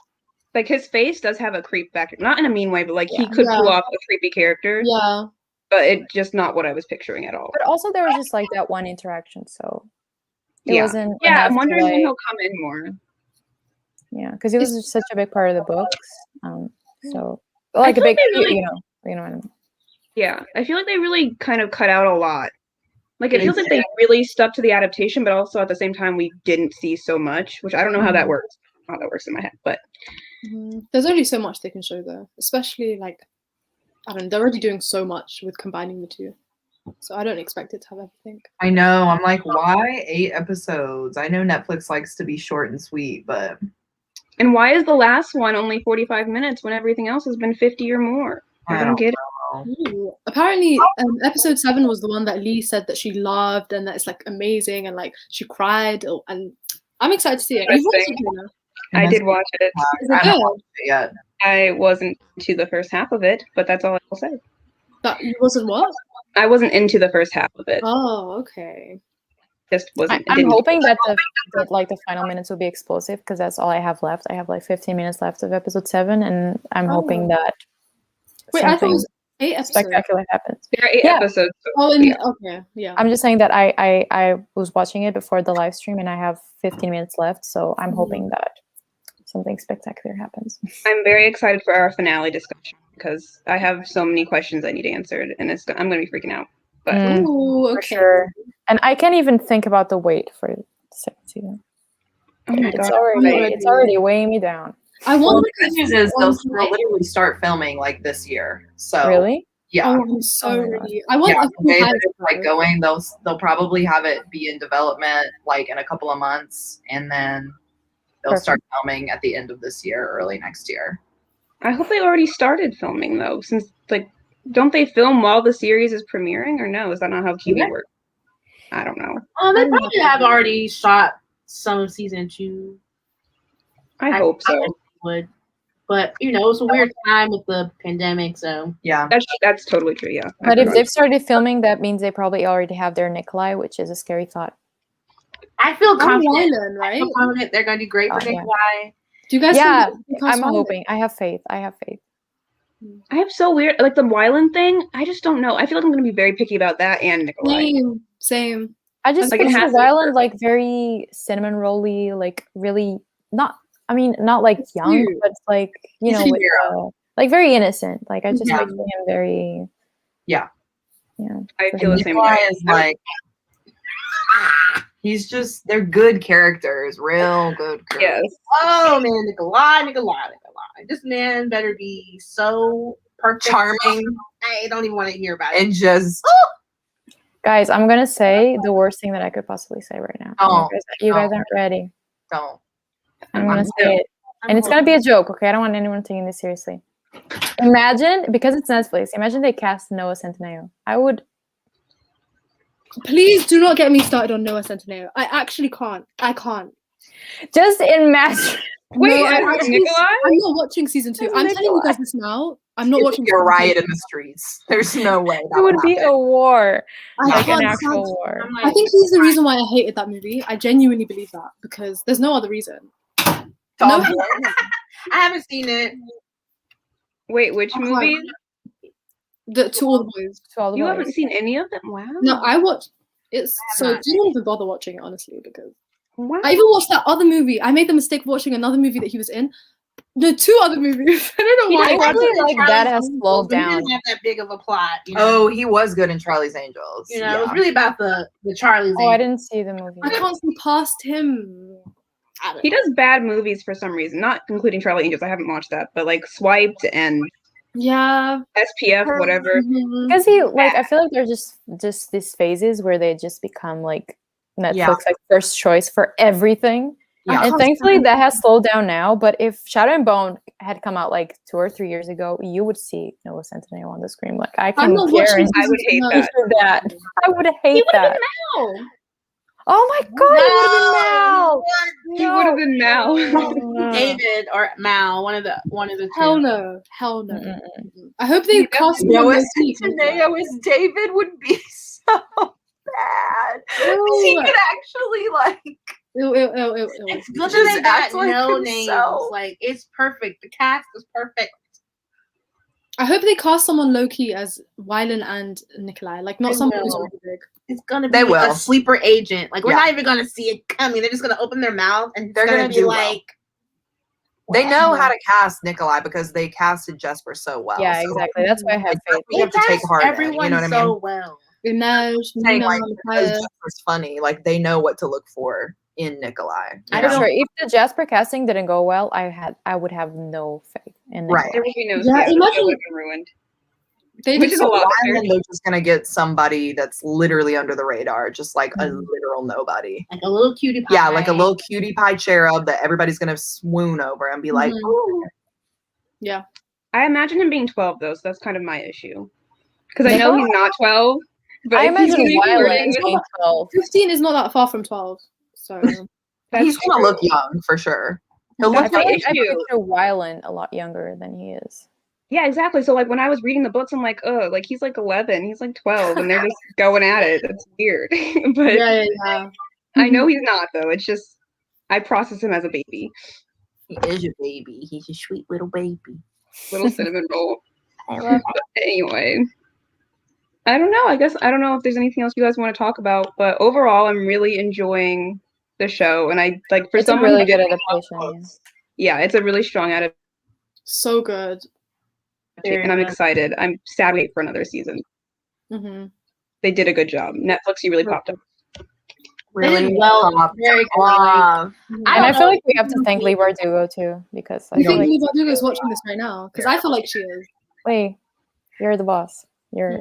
like, his face does have a creep factor. Not in a mean way, but like he Yeah. could pull Yeah. off a creepy character. Yeah. But it's just not what I was picturing at all. But also there was just like that one interaction, so it Yeah. wasn't Yeah, enough I'm to, wondering when like- he'll come in more. yeah, because it was just such a big part of the books. So like a feel big, like they really- you know what I mean. Yeah, I feel like they really kind of cut out a lot. Like, it They feels like they really stuck to the adaptation, but also at the same time we didn't see so much, which I don't know how that works. How that works in my head, but There's only so much they can show, though. Especially, like, I don't know, they're already doing so much with combining the two. So I don't expect it to have everything. I know. I'm like, why 8 episodes? I know Netflix likes to be short and sweet, but And why is the last one only 45 minutes when everything else has been 50 or more? I don't get it. Ooh. Apparently, episode 7 was the one that Lee said that she loved and that it's like amazing and like she cried. And I'm excited to see it. You've watched it, Jonah? I did watch it. Is it I haven't good? watched it yet. I wasn't to the first half of it, but that's all I will say. That you wasn't what? I wasn't into the first half of it. Oh, okay. Just wasn't. I'm hoping that the final minutes will be explosive because that's all I have left. I have like 15 minutes left of episode 7, and I'm hoping that Wait, I thought it something was 8 episodes. spectacular happens. There are 8 Yeah. episodes. So Oh, yeah. okay, yeah. I'm just saying that I was watching it before the live stream, and I have 15 minutes left, so I'm hoping that something spectacular happens. I'm very excited for our finale discussion because I have so many questions I need answered, and I'm going to be freaking out. But Ooh, For okay. sure. And I can't even think about the wait for the second season. oh my It's god, already weighing me down. I Well, want the good news is they'll literally start filming like this year. So Really? yeah. Oh, I'm so Oh my God. ready. I want Yeah, a the full way that hype it's like show. going, they'll probably have it be in development like in a couple of months, and then they'll start filming at the end of this year, early next year. I hope they already started filming though, since like, don't they film while the series is premiering, or no? Is that not how TV works? I don't know. They probably have already shot some of season 2. I hope so. Would, but you know, it's a weird time with the pandemic, so Yeah. That's totally true. Yeah. But if they've started filming, that means they probably already have their Nikolai, which is a scary thought. I feel confident. Wyland, right? I feel confident they're going to do great for Oh, yeah. Nikolai. Do you guys? Yeah, think they cast I'm Wyland? hoping. I have faith. I have so weird, like the Wyland thing. I just don't know. I feel like I'm going to be very picky about that and Nikolai. Same. I just Like, it picture has to be Wyland perfect. like very cinnamon rolly, like really not like It's young, cute. but it's like, you He's know, a with, hero. like very innocent. Like I just Yeah. picture him very. Yeah. Yeah. I feel the same Nikolai way. is like, he's just, they're good characters, real good characters. Yes. Oh man, Nikolai. This man better be so perfect, Charming, I don't even want to hear about it. and just Guys, I'm gonna say the worst thing that I could possibly say right now. Oh, You guys aren't ready. don't. I'm gonna I'm say it. And it's gonna be a joke, okay? I don't want anyone taking this seriously. Imagine, because it's Netflix, imagine they cast Noah Centineo. I would. Please do not get me started on Noah Centineo. I actually can't. I can't. Just imagine. Wait, No, Nikolai? I'm not watching season 2. As I'm telling you guys this now. I'm not watching. It'd be a season riot 2. in the streets. There's no way that It would be happen. a war. I Like an can't actual stand- war. I'm like, I think he's the reason why I hated that movie. I genuinely believe that because there's no other reason. Tom, No, I haven't seen it. Wait, which I can't. movie? To all the boys. To all the You boys. haven't seen any of them? Wow. No, I watched. It's I have so not. do not even bother watching it honestly because Wow. I even watched that other movie. I made the mistake of watching another movie that he was in. The 2 other movies. I don't know why. I feel like that Charlie's has Angels, slowed but he down. didn't have that big of a plot. You know? Oh, he was good in Charlie's Angels. You know, it Yeah. was really about the Charlie's Oh, I Angels. didn't see the movie. I can't see past him. I don't He know. does bad movies for some reason, not including Charlie Angels. I haven't watched that, but like Swiped and Yeah. SPF, whatever. Mhm. Because he like, I feel like there's just these phases where they just become like Netflix Yeah. like first choice for everything. Yeah. And thankfully that has slowed down now. But if Shadow and Bone had come out like 2 or 3 years ago, you would see Noah Centineo on the screen. Like I I'm can not watching. I would hate that. that. I would hate that. Oh, Oh my god, He would have been Mal. No. David or Mal, one of the two. Hell no. Hell no. Mm-mm. I hope they cast him on Noah the seat. Centineo as David would be so bad. He Ew. could actually like. Ew, ew, ew, ew, ew. It's good Just that they got act like no names. himself. Like it's perfect. The cast is perfect. I hope they cast someone low key as Wylan and Nikolai. Like not They someone who's will. already big. It's gonna They be will. a sleeper agent. Like we're Yeah. not even gonna see it coming. They're just gonna open their mouth and They're they're gonna gonna be do well. like, They know how to cast Nikolai because they casted Jesper so well. Yeah, So, exactly. That's why I have faith. we have to take heart in it, everyone you know what I so mean? well. Inaj, Saying, Nina, like, because Mikaya. Jesper's funny, like they know what to look for in Nikolai. I you For know? sure. If the Jasper casting didn't go well, I would have no faith in Right. Nikolai. There would be no Yeah, season. imagine- It would have been ruined. They Which did is so a lot. And then they're just gonna get somebody that's literally under the radar, just like a Mm. literal nobody. Like a little cutie pie. Yeah, like a little cutie pie cherub that everybody's gonna swoon over and be like, Mhm. "Ooh." Yeah. I imagine him being 12 though, so that's kind of my issue. Because I know he's not 12. But I if he's imagine gonna be Violet flirting is with- being 12. 15 is not that far from 12. So That's He's gonna look true. young for sure. He'll That's look I my feel like I issue. picture Wyland a lot younger than he is. Yeah, exactly. So like when I was reading the books, I'm like, oh, like he's like 11, he's like 12, and they're just going at it. It's weird. But yeah. I know he's not though. It's just I process him as a baby, He is a baby. He's a sweet little baby. little cinnamon roll. I love But anyway, I don't know. I guess I don't know if there's anything else you guys want to talk about, but overall, I'm really enjoying the show, and I like for It's a someone really who good didn't love adaptation. books, yeah, it's a really strong adaptation, So good. and I'm excited. I'm sad to wait for another season. Mm-hmm. They did a good job. Netflix, you really popped up. really well, popped very off. And I feel like we have to thank Lee Bardugo too, because I You feel think like Lee Bardugo is watching this right now? Because I feel like she is. Lee, you're the boss. You're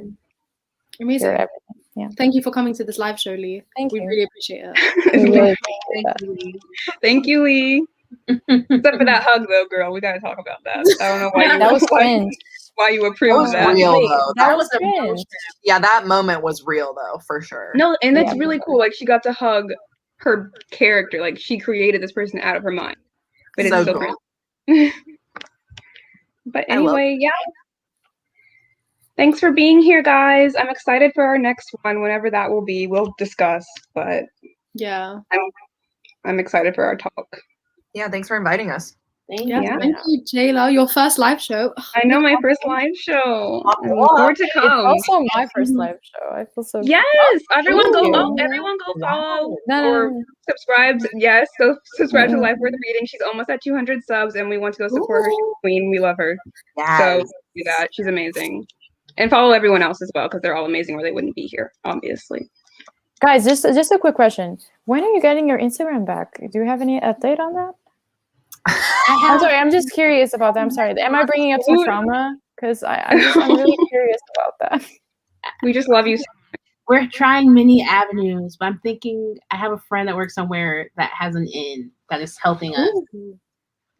Amazing. you're everything. Yeah. Thank you for coming to this live show, Lee. Thank We you. really appreciate it. We really appreciate that. Thank you, Lee. Except for that hug, though, girl. We gotta talk about that. I don't know why you That was cringe. why you That approved was that. real Wait, though. that was emotional. cringe. Yeah, that moment was real though, for sure. No, and it's Yeah. really cool. Like she got to hug her character. Like she created this person out of her mind. But So it's so cool. cringe. But I love anyway, yeah. Thanks for being here, guys. I'm excited for our next one, whenever that will be. We'll discuss, but Yeah. I'm excited for our talk. Yeah, thanks for inviting us. Thank Yeah. Yeah. Thank you, Jayla. Your first live show. I know, my first live show. More to It's come. also my first live show. I feel so Yes, everyone thank go! you. Everyone go follow No, or no. subscribe. Yes, go subscribe to Mhm. Life Worth Reading. She's almost at 200 subs, and we want to go support her. She's a queen. We love her. Yes. So do that. She's amazing. And follow everyone else as well, because they're all amazing, or they wouldn't be here, obviously. Guys, just a quick question. When are you getting your Instagram back? Do you have any update on that? I'm sorry, I'm just curious about that. I'm sorry. Am I bringing up some trauma? Because I'm really curious about that. We just love you. We're trying many avenues, but I'm thinking I have a friend that works somewhere that has an inn that is helping us.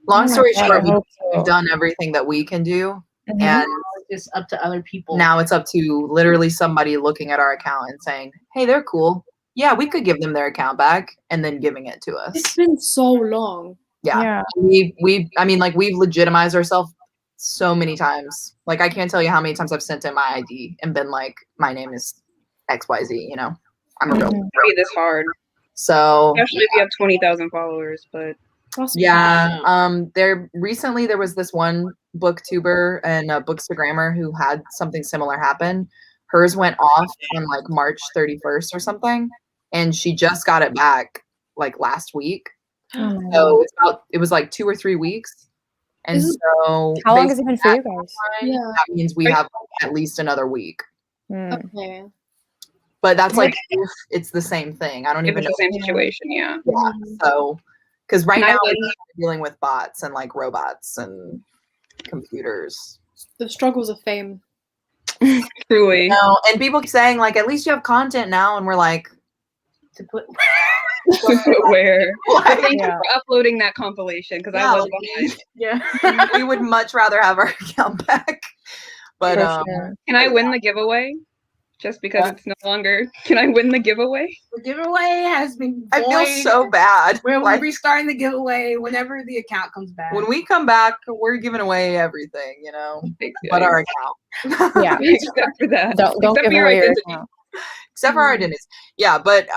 Long story God, short, I hope so. we've done everything that we can do. Mhm. And It's just up to other people. now it's up to literally somebody looking at our account and saying, hey, they're cool. Yeah, we could give them their account back, and then giving it to us. It's been so long. Yeah. I mean, like we've legitimized ourselves so many times. Like I can't tell you how many times I've sent in my ID and been like, my name is XYZ, you know. I'm a real Mhm. Be this hard, So especially if you have 20,000 followers. But yeah, there was this one booktuber and a bookstagrammer who had something similar happen. Hers went off on like March 31st or something, and she just got it back like last week. Oh my So God. it was like 2 or 3 weeks. And Is it- so How long has it basically been for you that guys? time, Yeah. that means we have at least another week. Mm. Okay. But that's like if it's the same thing. I don't if even it's know. the same situation, yeah. Yeah. So because right Can I now win? we're dealing with bots and like robots and computers. The struggles of fame. Truly. No, and people keep saying like at least you have content now, and we're like, To put Where? like Thank Yeah. you for uploading that compilation, because Yeah, I was like, behind. yeah. we would much rather have our account back. But For sure. Can I win the giveaway? Just because What? it's no longer. Can I win the giveaway? The giveaway has been I feel void. so bad. We're Like, restarting the giveaway whenever the account comes back. when we come back, we're giving away everything, you know, but our account. Yeah. Except for that. Don't Except give for your away your identity. account. Except for our identities. Yeah, but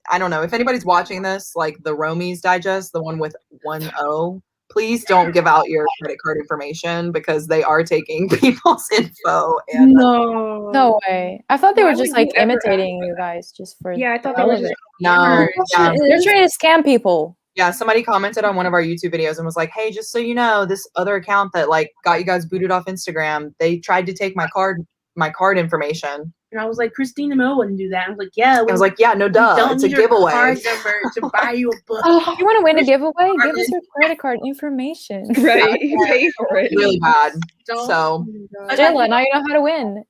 I don't know. If anybody's watching this, like the Romies Digest, the one with 1O, please don't give out your credit card information because they are taking people's info. And No. No way. I thought they Why were just would you like ever imitating you guys just for Yeah, I thought they all were of just. it. no, yeah, They're trying to scam people. yeah. Somebody commented on one of our YouTube videos and was like, "Hey, just so you know, this other account that like got you guys booted off Instagram, they tried to take my card information And I was like, Christina Mo wouldn't do that. I was like, yeah. I was like, yeah, no, duh. Don't It's a need your giveaway. card number to buy you a book. If you want to win a giveaway, give us your credit card information. Right. Pay for it. Really bad. Don't- So Jayla, now you know how to win.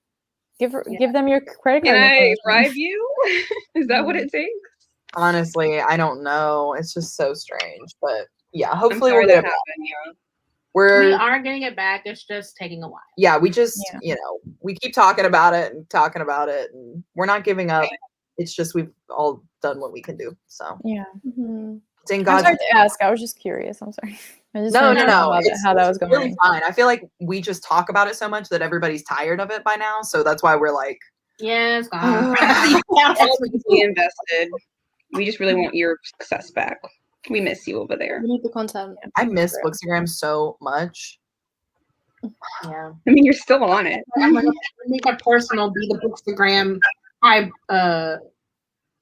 Give them your credit Can card I information. bribe you? Is that what it takes? honestly, I don't know. It's just so strange. But yeah, I'm hopefully sorry we'll that get it back. happened. Yeah. We We're are getting it back. It's just taking a while. yeah, we just Yeah. you know, we keep talking about it and talking about it, and we're not giving up. It's just we've all done what we can do. So Yeah. it's in I'm God's sorry to ask. I was just curious. I'm sorry. I just No, wanted no, to know no. how that was It's going. really fine. I feel like we just talk about it so much that everybody's tired of it by now. So that's why we're like, Yeah, it's Oh. gone. All we invested. We just really want your success back. We miss you over there. We need the content. I miss Bookstagram so much. Yeah. I mean, you're still on it. I'm gonna make my personal be the Bookstagram hype. What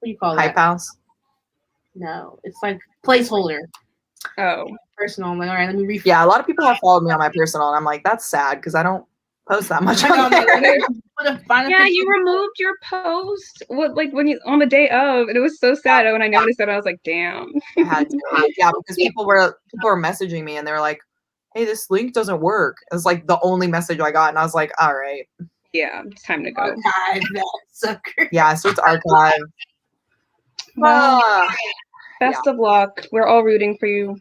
do you call Hype that? House. No, it's like placeholder. Oh. Personal. I'm like, all right, let me refresh. Yeah, a lot of people have followed me on my personal, and I'm like, that's sad because I don't post that much I know, on I'm like, there. put a final Yeah, picture. you removed your post. What, like when you on the day of, and it was so sad. When I noticed it, I was like, "Damn." I had to. Yeah, because people were messaging me, and they were like, "Hey, this link doesn't work." It was like the only message I got, and I was like, "All right, Yeah, it's time to go. Archive that sucker. yeah." So it's archived. Well, Ah, best of luck. We're all rooting for you.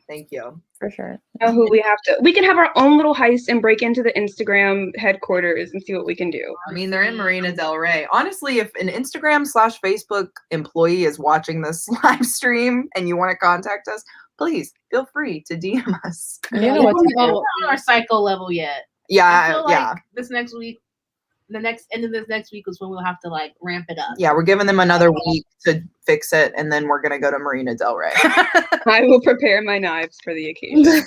thank you. For sure. Know who we have to. We can have our own little heist and break into the Instagram headquarters and see what we can do. I mean, they're in Marina Del Rey. Honestly, if an Instagram/Facebook employee is watching this live stream and you want to contact us, please feel free to DM us. You know what to do. We're not on our cycle level yet. I Yeah, feel yeah, like this next week, the next end of this next week is when we'll have to like ramp it up. yeah. We're giving them another week to fix it, and then we're gonna go to Marina Del Rey. I will prepare my knives for the occasion.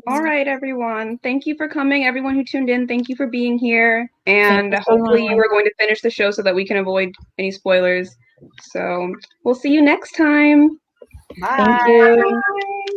All right, everyone. Thank you for coming. Everyone who tuned in, thank you for being here. And you so hopefully much. you are going to finish the show so that we can avoid any spoilers. So we'll see you next time. Bye. Thank you. Bye.